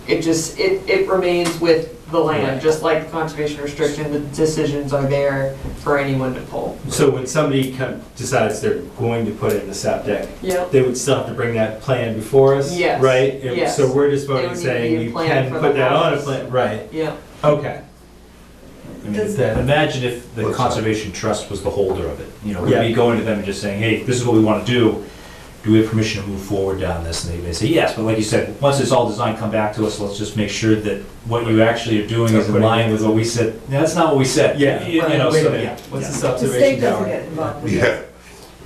it remains with the land, just like the conservation restriction, the decisions are there for anyone to pull. So when somebody decides they're going to put it in the septic, Yep. they would still have to bring that plan before us? Yes, Right? And yes. So we're just There voting would need to saying be a you plan can for put the that on a house. plan, right? Yeah. Okay. I mean, that- Imagine if the What's that? Conservation Trust was the holder of it. You know, Yeah. we'd be going to them and just saying, hey, this is what we want to do. Do we have permission to move forward down this? And they say, yes, but like you said, once it's all designed, come back to us, let's just make sure that what you actually are doing is in line with what we said. No, that's not what we said. Yeah, You know, wait a so, minute. yeah. What's yeah. the The state observation doesn't tower? get involved with Yeah, this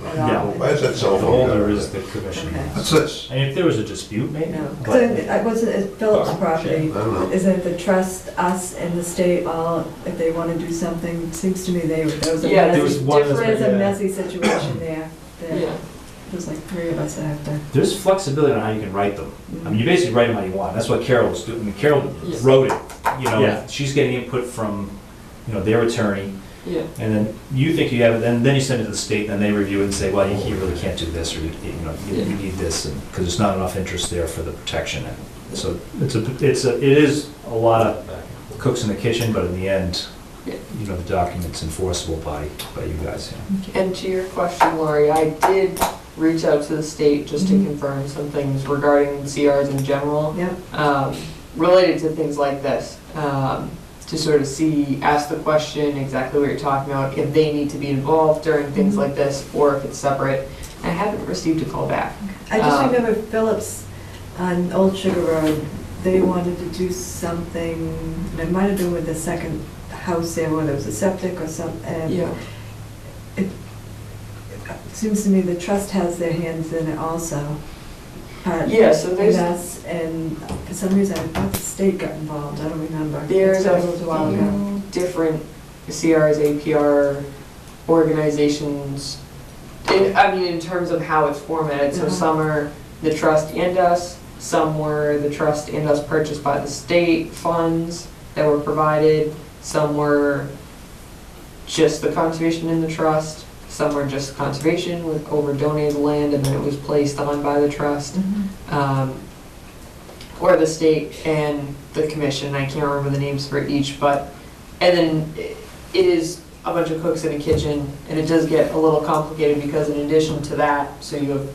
at Yeah. all. why is that The cell phone? holder down is there? the commission. Okay. What's this? And if there was a dispute, maybe. No, but- because wasn't it Phillips' property? I don't know. Isn't the trust, us and the state all, if they want to do something, seems to me there was a Yeah, there was messy, one that's there's a yeah. messy situation there. Yeah. There's like three of us that have to. There's flexibility on how you can write them. I mean, you basically write them how you want. That's what Carol was doing. I mean, Carol Yeah. wrote it, you know, Yeah. she's getting input from, you know, their attorney, Yeah. and then you think you have it, and then you send it to the state, and they review it and say, well, you really can't do this, or you know, you need this, and, because there's not enough interest there for the protection. And so it is a lot of cooks in the kitchen, but in the end, Yeah. you know, the document's enforceable by you guys, yeah. And to your question, Lori, I did reach out to the state just to Mhm. confirm some things regarding CRs in general, Yeah. related to things like this. To sort of ask the question exactly what you're talking about, if they need to be involved during things like this, or if it's separate. I haven't received a call back. I just Um, remember Phillips on Old Sugar Road, they wanted to do something, it might have been with the second house there, whether it was a septic or some, and Yeah. it seems to me the trust has their hands in it also. Yeah, so there's, And for some reason, I thought the state got involved, I don't remember. there's It was a while ago. few different CRs, APR organizations, in terms of how it's formatted. So Uh-huh. some are the trust and us, some were the trust and us purchased by the state funds that were provided, some were just the conservation in the trust, some were just conservation with over donated land and then it was placed on by the trust. Or the state and the commission, I can't remember the names for each, and then it is a bunch of cooks in a kitchen, and it does get a little complicated because in addition to that, so you have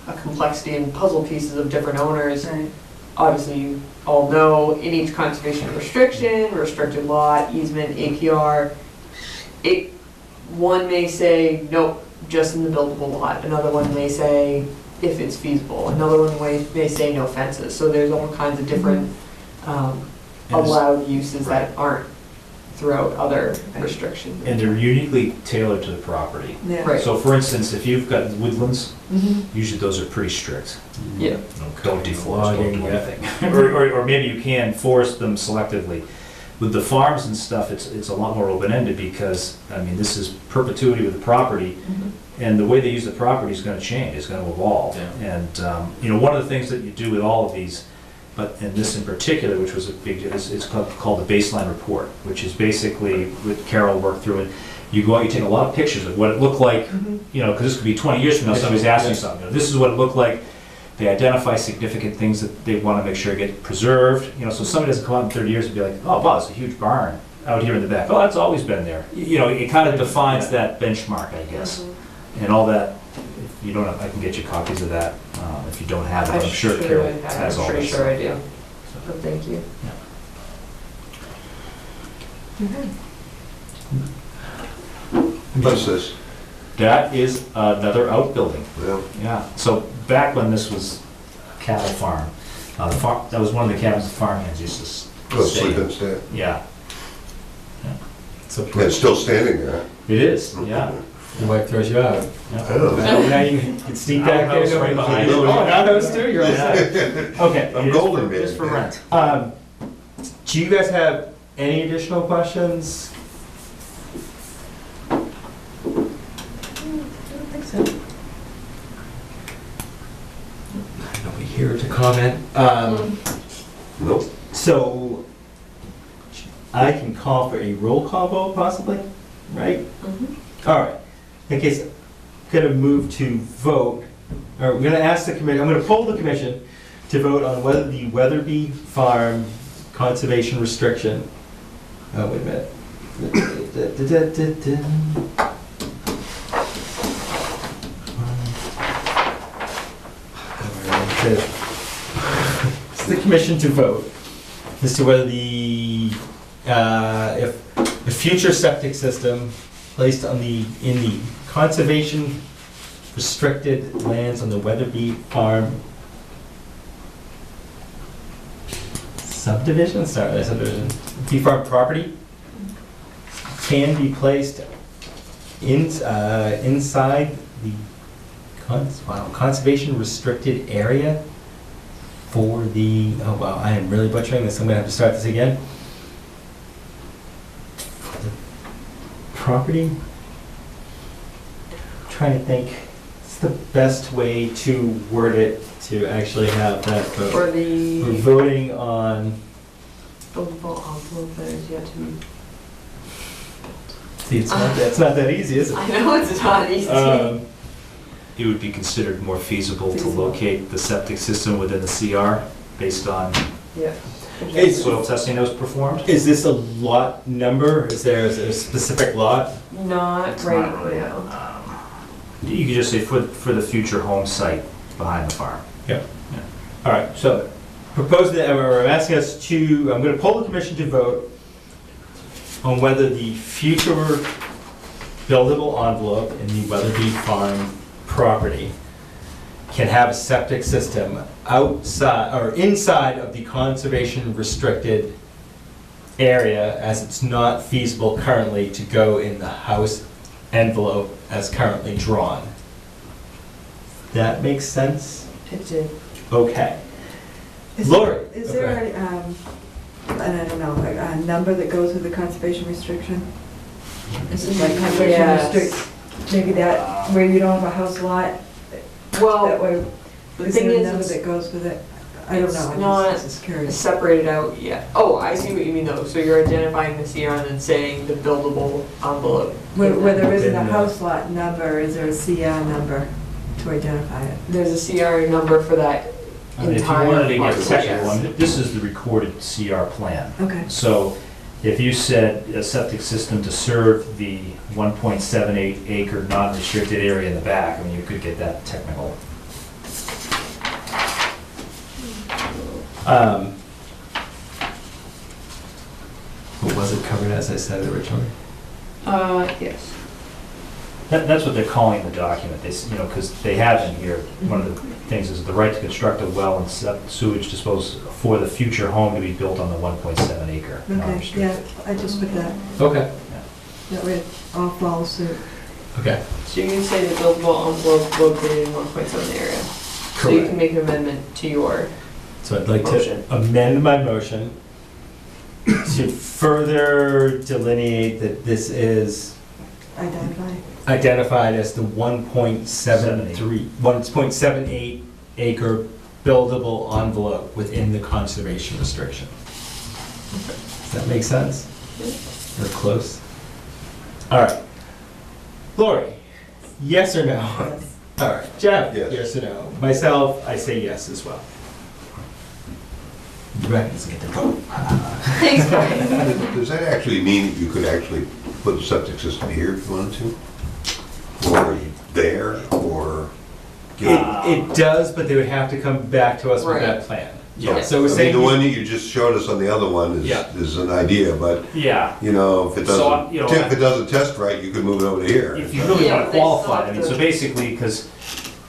a complexity and puzzle pieces of different owners. Right. Obviously, you all know in each conservation restriction, restricted lot, easement, APR, one may say, nope, just in the buildable lot. Another one may say, if it's feasible. Another one may say no fences. So there's all kinds of different allowed uses that aren't throughout other restrictions. And they're uniquely tailored to the property. Yeah. Right. So for instance, if you've got woodlands, Mhm. usually those are pretty strict. Yeah. You know, don't deforest, don't do Logging, yeah. anything. Or maybe you can forest them selectively. With the farms and stuff, it's a lot more open-ended because, I mean, this is perpetuity with the property, and the way they use the property is gonna change, it's gonna evolve. Yeah. And, you know, one of the things that you do with all of these, but in this in particular, which was a big, it's called the baseline report, which is basically, what Carol worked through, and you go out, you take a lot of pictures of what it looked like, you know, because this could be 20 years from now, somebody's asking something, you know, this is what it looked like. They identify significant things that they want to make sure get preserved, you know, so somebody doesn't come out in 30 years and be like, oh, wow, it's a huge barn out here in the back. Oh, that's always been there. You know, it kind of defines that benchmark, I guess. And all that, if you don't have, I can get you copies of that, if you don't have it, I'm sure Carol has all I'm pretty this. sure I do. But thank you. What's this? That is another outbuilding. Yeah. Yeah, so back when this was cattle farm, that was one of the cabins the farmhands used to Oh, stay sleep in. and stay. Yeah, So Yeah, it's still standing there. it is, yeah. your wife throws you out. I know. Now you can sneak back there. Outhouse right behind it. Oh, an outhouse too, you're all set. Okay. I'm It is golden, for- It is for man. rent. Do you guys have any additional questions? I don't think so. Nobody here to comment. Nope. So I can call for a roll call vote possibly, right? All right. In case, I'm gonna move to vote, or we're gonna ask the committee, I'm gonna poll the commission to vote on whether the Weatherby Farm conservation restriction, oh, wait a minute. It's the commission to vote as to whether if a future septic system placed in the conservation restricted lands on the Weatherby Farm subdivision, Bee Farm property can be placed inside the conservation restricted area for the, oh wow, I am really butchering this, I'm gonna have to start this again. For the property? I'm trying to think, it's the best way to word it to actually have that vote. For the We're voting on, buildable envelope that is yet to be. see, it's not that easy, is it? I know it's not easy. It would be considered more feasible to locate the septic system within the CR based on Yeah. soil testing that was performed? Is this a lot number? Is there a specific lot? Not It's right not really, now. You could just say for the future home site behind the farm. All right, so propose that, or I'm asking us to, I'm going to poll the commission to vote on whether the future buildable envelope in the Weatherby Farm property can have a septic system outside or inside of the conservation restricted area, as it's not feasible currently to go in the house envelope as currently drawn. That makes sense? It did. Okay. Is Lori? Is there Okay. and I don't know, like a number that goes with the conservation restriction? Is it like conservation Yes. restrict, maybe that, where you don't have a house lot, that Well, way, the is thing there a is, number it's that goes with it? I don't it's know, not I'm just curious. separated out yet. Oh, I see what you mean though. So you're identifying the CR and then saying the buildable envelope. Where there isn't a Within the- house lot number, is there a CR number to identify it? There's a CR number for that If you entire wanted to get parcel, technical, yes. this is the recorded CR plan. Okay. So if you said a septic system to serve the 1.78 acre non-restricted area in the back, I mean, you could get that technical. What was it covered as I said originally? Yes. That's what they're calling the document, because they have in here, one of the things is the right to construct a well and sewage disposal for the future home to be built on the 1.7 acre. Okay, non-restricted. yeah, I just put that, Okay. that way it all follows suit. Okay. So you can say the buildable envelope located in 1.7 area. So you can make an amendment to your So I'd like motion. to amend my motion to further delineate that this is Identify. identified as the 1.78 acre buildable envelope within the conservation restriction. Does that make sense? Or close? All right. Lori, yes or no? Yes. All right. Jeff, Yes. yes or no? Myself, I say yes as well. Rebecca's get the vote. Thanks, Brian. Does that actually mean that you could actually put a septic system here if you wanted to? Or there, or? It does, but they would have to come back to us with that plan. Yeah. So I we're mean, saying. the one that you just showed us on the other one Yeah. is an idea, but, Yeah, you know, if it So, doesn't, you know, if it doesn't test right, you could move it over to here. if you really Yeah, want but to they still qualify, I have mean, to- so basically, because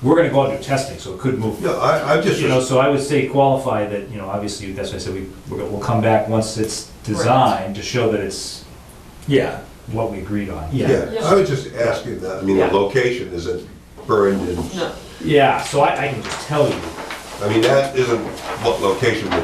we're gonna go out and do testing, so it could move. No, I just, So I would say qualify that, obviously, that's why I said we'll come back once it's designed to show that it's Yeah, what we agreed on. yeah. yeah, I was just asking that, I mean, the Yeah. location isn't burned in, No. Yeah, so I can just tell you, I mean, that isn't what location we're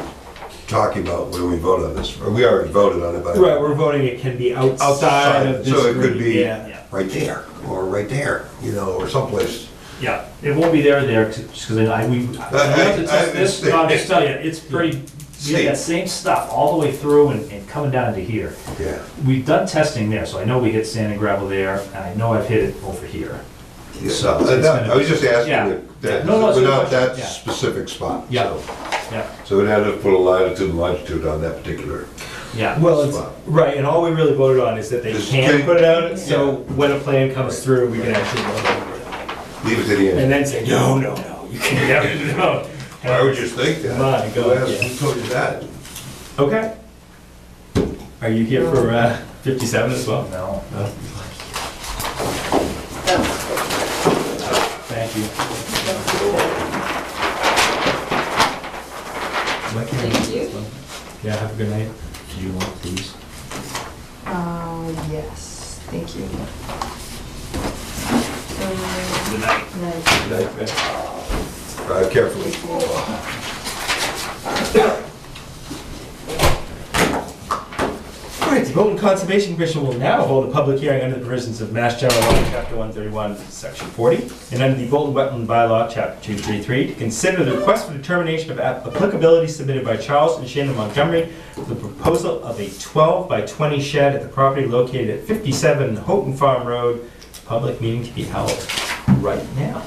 talking about when we vote on this. Or we already voted on it, but. Right, we're voting it can be outside of this. So it could be Yeah. right there, or right there, you know, or someplace. yeah, it won't be there, just because we have to test this, no, I'll just tell you, it's pretty, we have that same stuff all the way through and coming down to here. Yeah. We've done testing there, so I know we hit sand and gravel there, and I know I've hit it over here. Yeah, So I it's gonna was just asking yeah. No, it's a good without that question, yeah. specific spot. Yeah. So- Yeah. So we'd have to put a latitude and longitude on that particular Yeah, well, it's, spot. right, and all we really voted on is that they Just can take- put it out, so when a plan comes through, we can actually vote over it. Leave it to the And end. then say, no, you can never, no. Why would you think that? My Who God, asked- yeah. Who told you that? Okay. Are you here for 57 as well? No. No. Thank you. Thank you. Yeah, have a good night. Do you want these? Yes, thank you. Good night. Drive carefully. All right, the Bolton Conservation Commission will now hold a public hearing under the provisions of Mass General Law, Chapter 131, Section 40, and under the Bolton Wetland Bylaw, Chapter 233, to consider the request for determination of applicability submitted by Charles and Shannon Montgomery for the proposal of a 12 by 20 shed at the property located at 57 Houghton Farm Road. Public meeting to be held right now.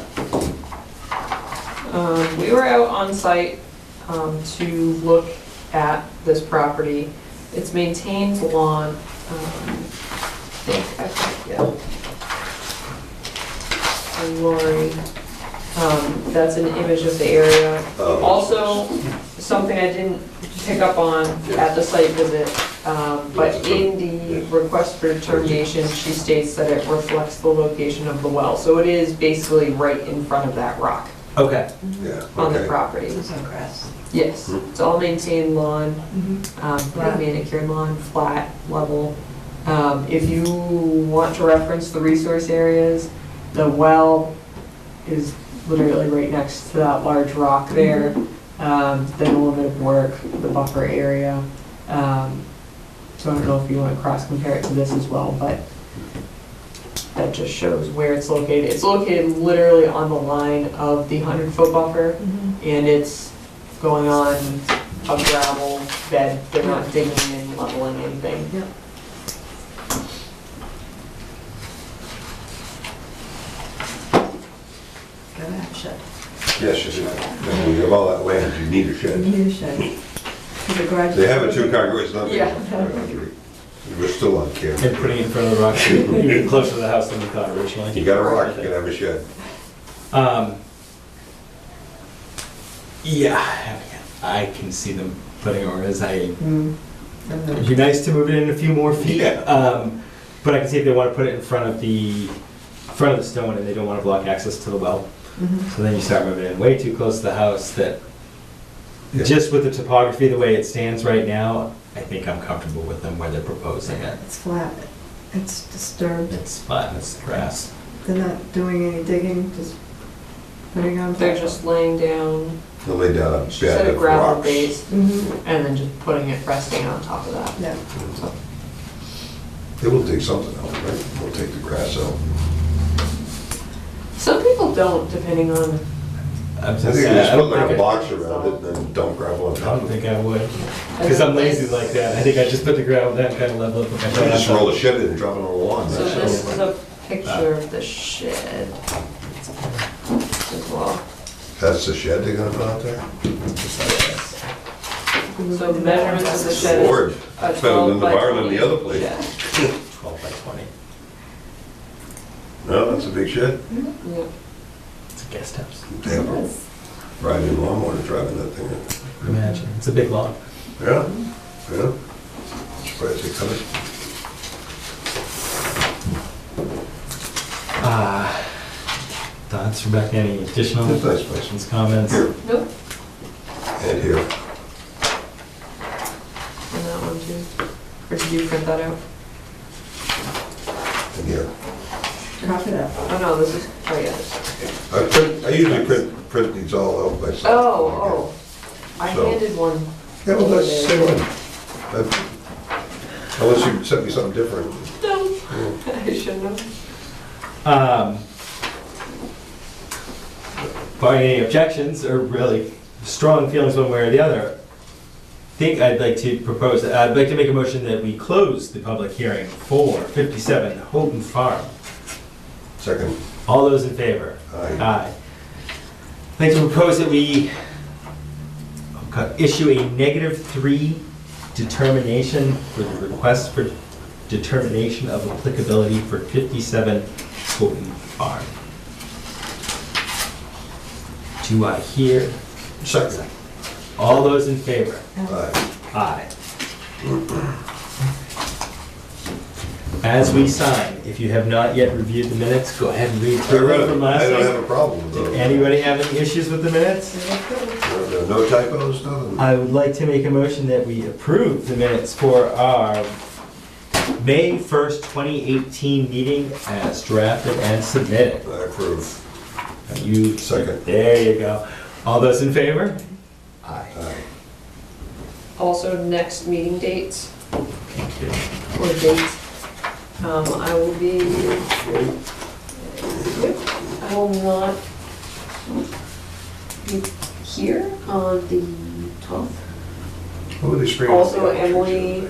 We were out on site to look at this property. It's maintained lawn, Lori, that's an image of the area. Oh. Also, something I didn't pick up on at the site visit, but in the request for determination, she states that it reflects the location of the well. So it is basically right in front of that rock Okay. Yeah, on the okay. property. It's on grass. Yes, it's all maintained lawn, Flat. manicured lawn, flat, level. If you want to reference the resource areas, the well is literally right next to that large rock there. Then a little bit of work, the buffer area. So I don't know if you want to cross compare it to this as well, but that just shows where it's located. It's located literally on the line of the 100-foot buffer, and it's going on a gravel bed. They're not digging in, leveling anything. Yep. Gotta have a shed. Yes, you do. When you have all that land, you need a You shed. need a shed. 'Cause the garage. They have a two-car garage, it's not. Yeah. We're still on camera. And putting it in front of the rock, even closer to the house than we thought originally. You got a rock, you can have a shed. Yeah, I can see them putting it, or as I, Mm. it'd be nice to move it in a few more feet. Yeah. But I can see if they want to put it in front of the stone and they don't want to block access to the well. Mhm. So then you start moving in way too close to the house that, Yeah. just with the topography, the way it stands right now, I think I'm comfortable with them where they're proposing it. It's flat. It's disturbed. It's flat, it's grass. They're not doing any digging, just putting on. They're just laying down, They'll lay down a she said bed a of gravel rocks. base, Mm-hmm. and then just putting it, resting on top of that. Yeah. They will take something out, right? They'll take the grass out. Some people don't, depending on, I'm I think they just put like a box around it and then dump gravel on I top don't of it. think I would, because I'm lazy like that. I think I just put the gravel down, kind of level it. with my You just foot. roll a shed in and drop it on the lawn. so That's this all. is a picture of the shed as well. That's the shed they're gonna put out there? So the measurements of the shed is Lord, a it's better 12 than the by barn 20 and the other place. shed. 12 by 20. No, that's a big shed. Yeah. It's a guest house. Damn. Riding lawnmower driving that thing. Imagine, it's a big lawn. Yeah, yeah. Surprised they cut it. Thoughts, Rebecca, any additional It's a nice place. questions, comments? Here Nope, and here. and that one too. Or did you print that out? And here. Copy that. Oh, no, this is, oh, yeah. I usually print these all out myself. Oh, I So- handed one. Yeah, well, that's the same one. Unless you sent me something different. No, I shouldn't have. Barring any objections, or really strong feelings one way or the other, I'd like to make a motion that we close the public hearing for 57 Houghton Farm. Second, All those in favor? aye. Aye. I'd like to propose that we issue a -3 determination for the request for determination of applicability for 57 Fulton Farm. Do I hear? Second. All those in favor? Aye. Aye. As we sign, if you have not yet reviewed the minutes, go ahead and read I through read them it. from I last don't have week. a problem with Did those. anybody have any issues with the minutes? There are no typos, nothing? I would like to make a motion that we approve the minutes for our May 1st, 2018 meeting as drafted and submitted. I approve. You, Second. there you go. All those in favor? Aye. Aye. Also, next meeting dates Thank you. or dates. I will be, I will not be here on the 12th. Who are they spraying? Also, Emily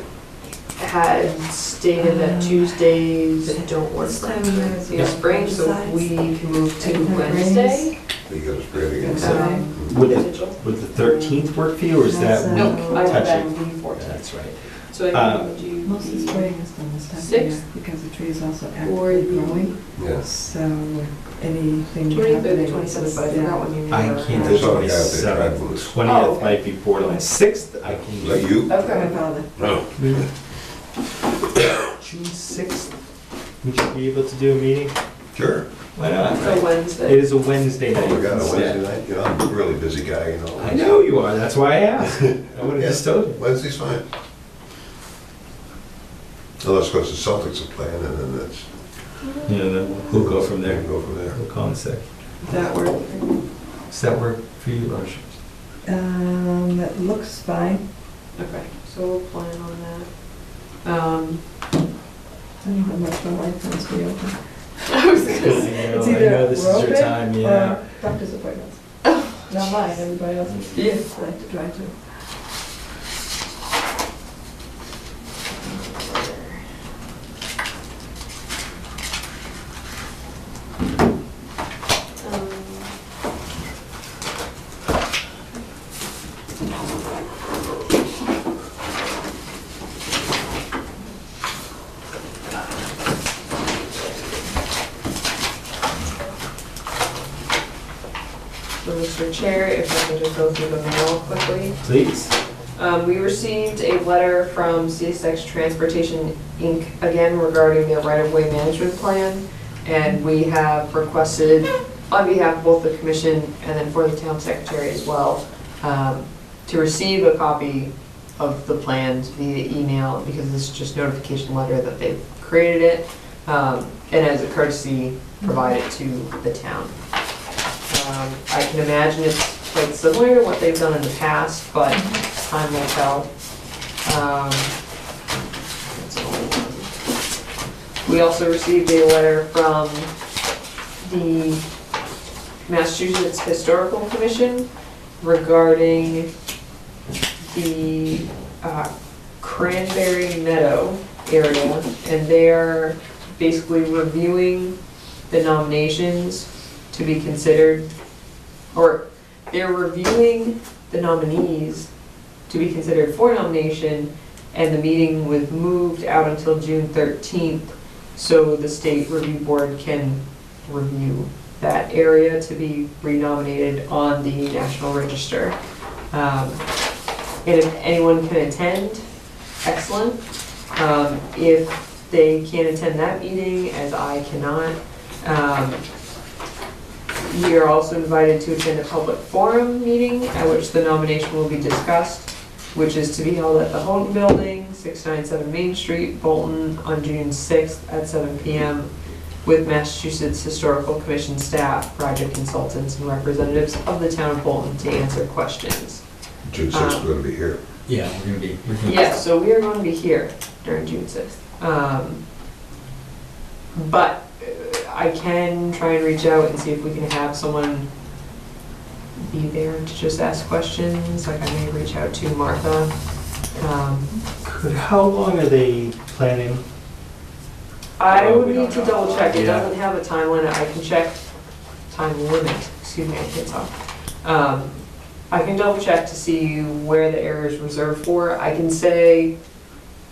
had stated that Tuesdays don't work for the spring, so we can move to Wednesday. You gotta spray it again. Would Potential. would the 13th work for you, or is that No, week I have that touching? on the 14th. That's right. So I can do Most of the spraying is done this time of Sixth? year because the tree is also Or actively the- growing. Yes. So anything 23rd or happening. 27th, but I yeah. forgot when you. I were- can't I do saw a guy out there 27th. driving loose. 20th Oh, okay. might be borderline. 6th, I Is can that do. you? Okay. My father. No. June 6th, we should be able to do a meeting. Sure. Why not? So It Wednesday. is a Wednesday Oh night my God, a instead. Wednesday night? You know, I'm a really busy guy, you know. I know you are, that's why I asked. I would have Yeah. just told you. Wednesday's fine. Unless, of course, the Celtics are playing, and then that's. Yeah, then we'll go from there. Go from there. We'll call in sick. That work. Does that work for you, Raj? That looks fine. Okay, so we'll plan on that. I don't know how much my life wants to be open. I was gonna I say, It's know either this is we're your open time, yeah. or doctor's appointments. Not mine, everybody else's. Yeah. I have to drive to. So, Mr. Chair, if I can just go through the mail quickly. Please. We received a letter from CSX Transportation, Inc., again regarding their right-of-way management plan. And we have requested, on behalf of both the commission and then for the town secretary as well, to receive a copy of the plans via email, because this is just notification letter that they've created it, and as a courtesy, provide it to the town. I can imagine it's quite similar to what they've done in the past, but time will tell. That's the only one. We also received a letter from the Massachusetts Historical Commission regarding the Cranberry Meadow area, and they're basically reviewing the nominations to be considered, or they're reviewing the nominees to be considered for nomination, and the meeting was moved out until June 13th, so the state review board can review that area to be renominated on the National Register. And if anyone can attend, excellent. If they can't attend that meeting, as I cannot, we are also invited to attend a public forum meeting at which the nomination will be discussed, which is to be held at the Houghton Building, 697 Main Street, Bolton, on June 6th at 7 p.m. with Massachusetts Historical Commission staff, project consultants, and representatives of the town of Bolton to answer questions. June 6th, we're gonna be here. Yeah, we're gonna be. Yes, so we are going to be here during June 6th. But I can try and reach out and see if we can have someone be there to just ask questions. Like I may reach out to Martha. How long are they planning? I would We don't need to know. double check. It Yeah. doesn't have a time limit. I can check time limit. Excuse me, I can't talk. I can double check to see where the area is reserved for. I can say,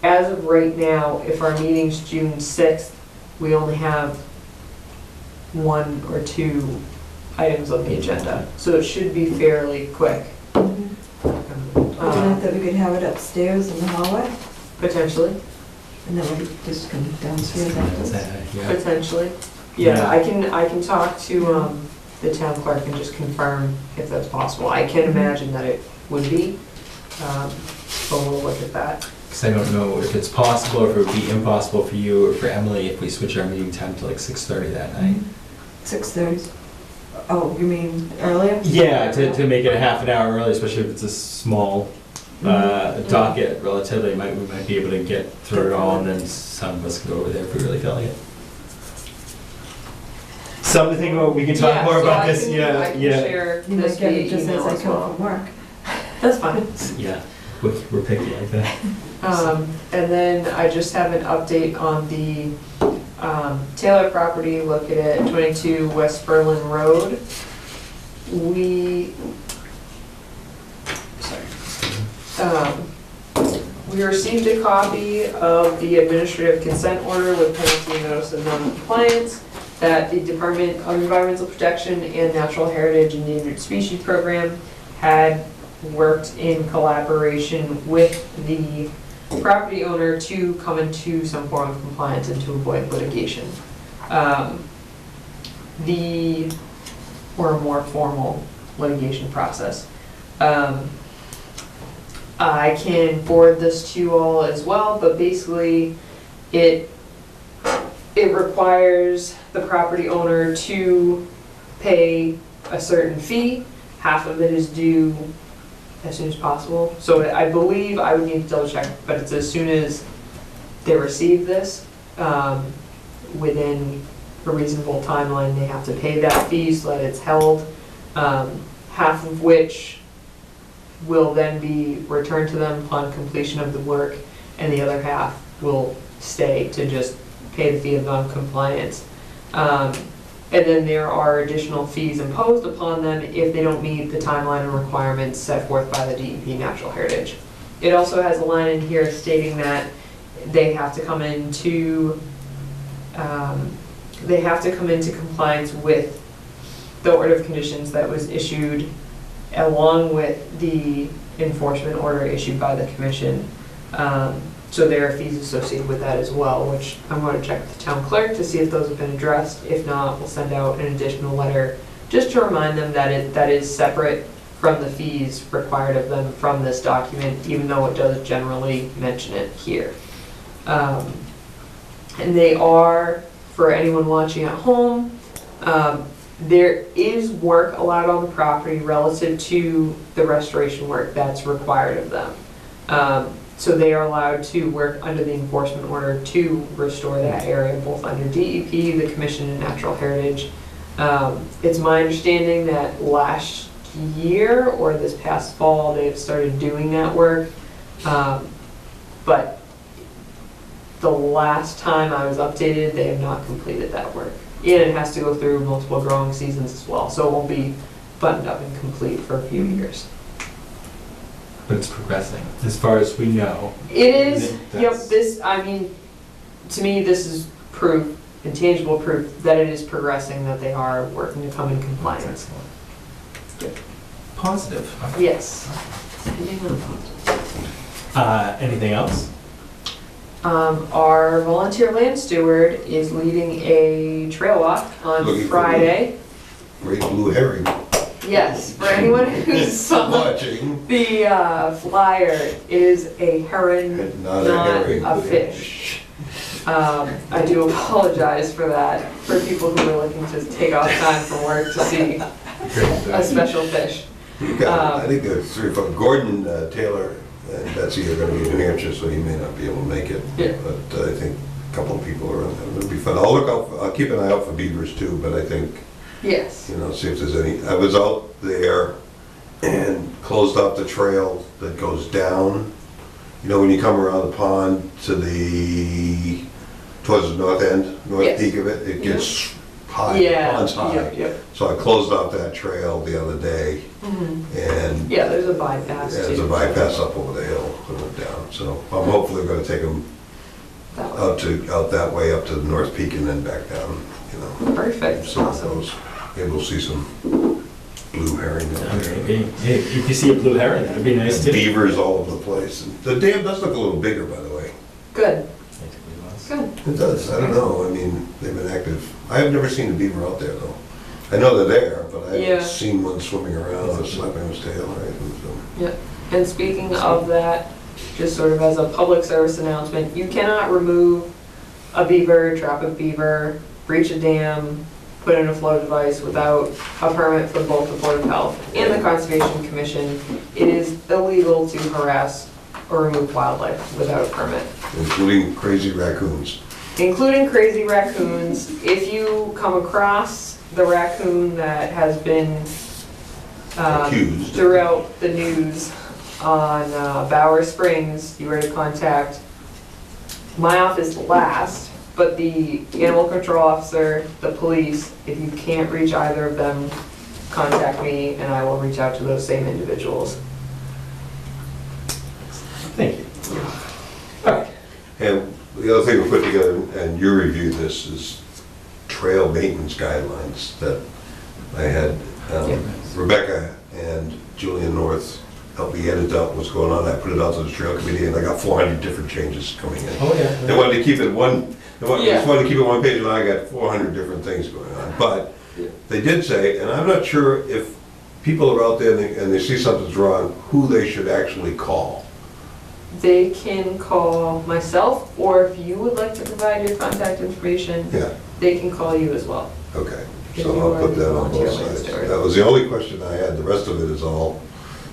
as of right now, if our meeting's June 6th, we only have 1 or 2 items on the agenda, so it should be fairly quick. Enough that we could have it upstairs in the hallway, Potentially, and then we could just come downstairs afterwards. potentially. Yeah, I can talk to the town clerk and just confirm if that's possible. I can imagine that it would be, but we'll look at that. Because I don't know if it's possible or if it would be impossible for you or for Emily if we switch our meeting time to like 6:30 that night. 6:30. Oh, you mean earlier? Yeah, to make it a half an hour early, especially if it's a small docket relatively, we might be able to get through it all, and then some of us can go over there if we really feel like it. Something to think about, we can talk more so about I this, can- yeah, I can yeah. share You this might get via it just email as I as come well. from work. That's fine. Yeah, we're picky like that. And then I just have an update on the Taylor property located at 22 West Berlin Road. We received a copy of the administrative consent order with penalty and notice of non-compliance that the Department of Environmental Protection and Natural Heritage Endangered Species Program had worked in collaboration with the property owner to come into some form of compliance and to avoid litigation. Or a more formal litigation process. I can forward this to you all as well, but basically it requires the property owner to pay a certain fee. Half of it is due as soon as possible. So I believe, I would need to double check, but it's as soon as they receive this, within a reasonable timeline, they have to pay that fee so that it's held, half of which will then be returned to them upon completion of the work, and the other half will stay to just pay the fee of non-compliance. And then there are additional fees imposed upon them if they don't meet the timeline and requirements set forth by the DEP Natural Heritage. It also has a line in here stating that they have to come into compliance with the order of conditions that was issued along with the enforcement order issued by the commission. So there are fees associated with that as well, which I'm going to check with the town clerk to see if those have been addressed. If not, we'll send out an additional letter just to remind them that that is separate from the fees required of them from this document, even though it does generally mention it here. And they are, for anyone watching at home, there is work allowed on the property relative to the restoration work that's required of them. So they are allowed to work under the enforcement order to restore that area, both under DEP, the Commission, and Natural Heritage. It's my understanding that last year or this past fall, they've started doing that work. But the last time I was updated, they have not completed that work. And it has to go through multiple growing seasons as well, so it won't be buttoned up and complete for a few years. But it's progressing, as far as we know. It is, yep, That's- to me, this is proof, intangible proof, that it is progressing, that they are working to come in compliance. Excellent. Positive. Yes. Anything else? Our volunteer land steward is leading a trail walk on Looking for Friday. Great blue herring Yes, for anyone who's watching. the flyer is a heron, And not not a herring. a fish. I do apologize for that, for people who are looking to take off time from work to see a special fish. I think there's 3 or 4. Gordon Taylor and Betsy are going to be in New Hampshire, so he may not be able to make it. Yeah. But I think a couple of people are, it'll be fun. I'll keep an eye out for beavers too, but I think, Yes. see if there's any. I was out there and closed off the trail that goes down. When you come around the pond to towards the north end, north Yes. peak of it, it gets high, Yeah, ponds high. yep. So I closed off that trail the other day, and Yeah, there's a bypass too. there's a bypass up over the hill that went down. So I'm hopefully gonna take them That way. out that way, up to the North Peak and then back down, you know. Perfect, So awesome. maybe we'll see some blue herring down there. Maybe. Hey, if you see a blue heron, that'd be nice too. Beavers all over the place. And the dam does look a little bigger, by the way. Good, good. It does, I don't know, I mean, they've been active. I have never seen a beaver out there, though. I know they're there, but I Yeah. haven't seen one swimming around or slapping his tail or anything, so. Yep. And speaking of that, just sort of as a public service announcement, you cannot remove a beaver, trap a beaver, breach a dam, put in a flow device without a permit from both the Board of Health and the Conservation Commission. It is illegal to harass or remove wildlife without a permit, Including crazy raccoons. including crazy raccoons. If you come across the raccoon that has been Accused. throughout the news on Bower Springs, you are to contact my office last, but the animal control officer, the police. If you can't reach either of them, contact me and I will reach out to those same individuals. Thank you. All right. And the other thing we put together, and you reviewed this, is trail maintenance guidelines that I had Rebecca and Julian North help me edit out what's going on. I put it out to the trail committee and I got 400 different changes coming in. Oh, yeah. They wanted to keep it they Yeah. just wanted to keep it one page, and I got 400 different things going on. But Yeah. they did say, and I'm not sure if people are out there and they see something's wrong, who they should actually call. They can call myself, or if you would like to provide your contact information, Yeah, they can call you as well. okay. If So you I'll are put the that on volunteer both land sides. steward. That was the only question I had. The rest of it is all,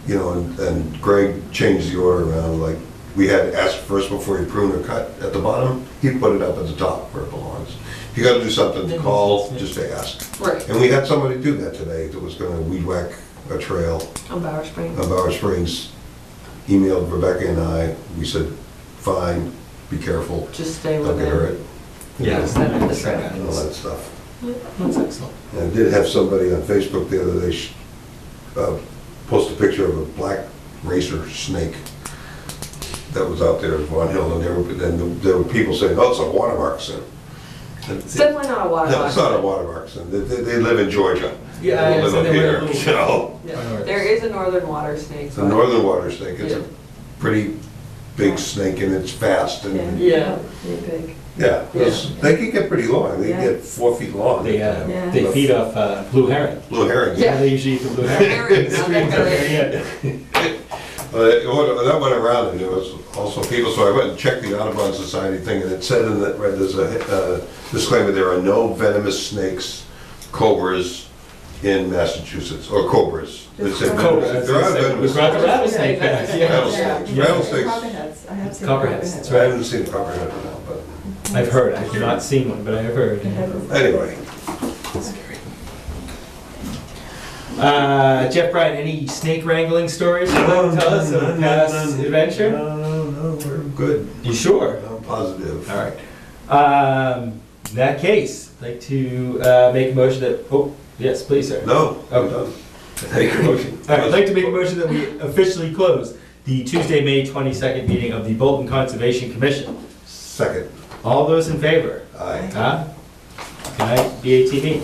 you know, and Greg changed the order around, like, we had asked first before you prune or cut at the bottom. He put it up at the top where it belongs. If you gotta do something, call, just to ask. Right, And we had somebody do that today that was gonna weed whack a trail on Bower Springs. on Bower Springs. Emailed Rebecca and I, we said, fine, be careful, Just stay don't get hurt, within. Yeah. Send it this and all way. that stuff. That's excellent. And I did have somebody on Facebook the other day post a picture of a black racer snake that was out there at Vaughan Hill, and there were people saying, oh, it's a watermark sin. It's definitely not a water No, it's not a line. watermark sin. They live in Georgia. Yeah, They I don't said live up they were a here, little- so. Yeah. There is a northern water snake. It's a northern water snake. It's Yeah. a pretty big snake and it's fast and, Yeah. Big. yeah, they can get pretty long. They Yeah. get 4 feet long. They feed off blue heron. Blue herring. Yeah. They usually eat the blue heron. Herring, not that herring. That went around and there was also people, so I went and checked the Audubon Society thing and it said in that, right, there's a disclaimer, there are no venomous snakes, cobras in Massachusetts, or cobras. It said Cobra, venomous. There are we venomous. brought the rattlesnake back. Yeah. Rattlesnakes. Yeah. Rattlesnakes. Copperheads, I have seen Copperheads, copperheads. that's I haven't seen a copperhead now, but I've heard. I've not seen one, but I have heard. anyway. Jeff Bryan, any snake wrangling stories you'd like to tell us of a past adventure? No, we're good. You sure? I'm positive. All right. In that case, I'd like to make a motion that, oh, yes, please, sir. No, I'm Oh. done. Take a motion. All right, I'd like to make a motion that we officially close the Tuesday, May 22nd meeting of the Bolton Conservation Commission. Second. All those in favor? Aye. Huh? Good night, BATV.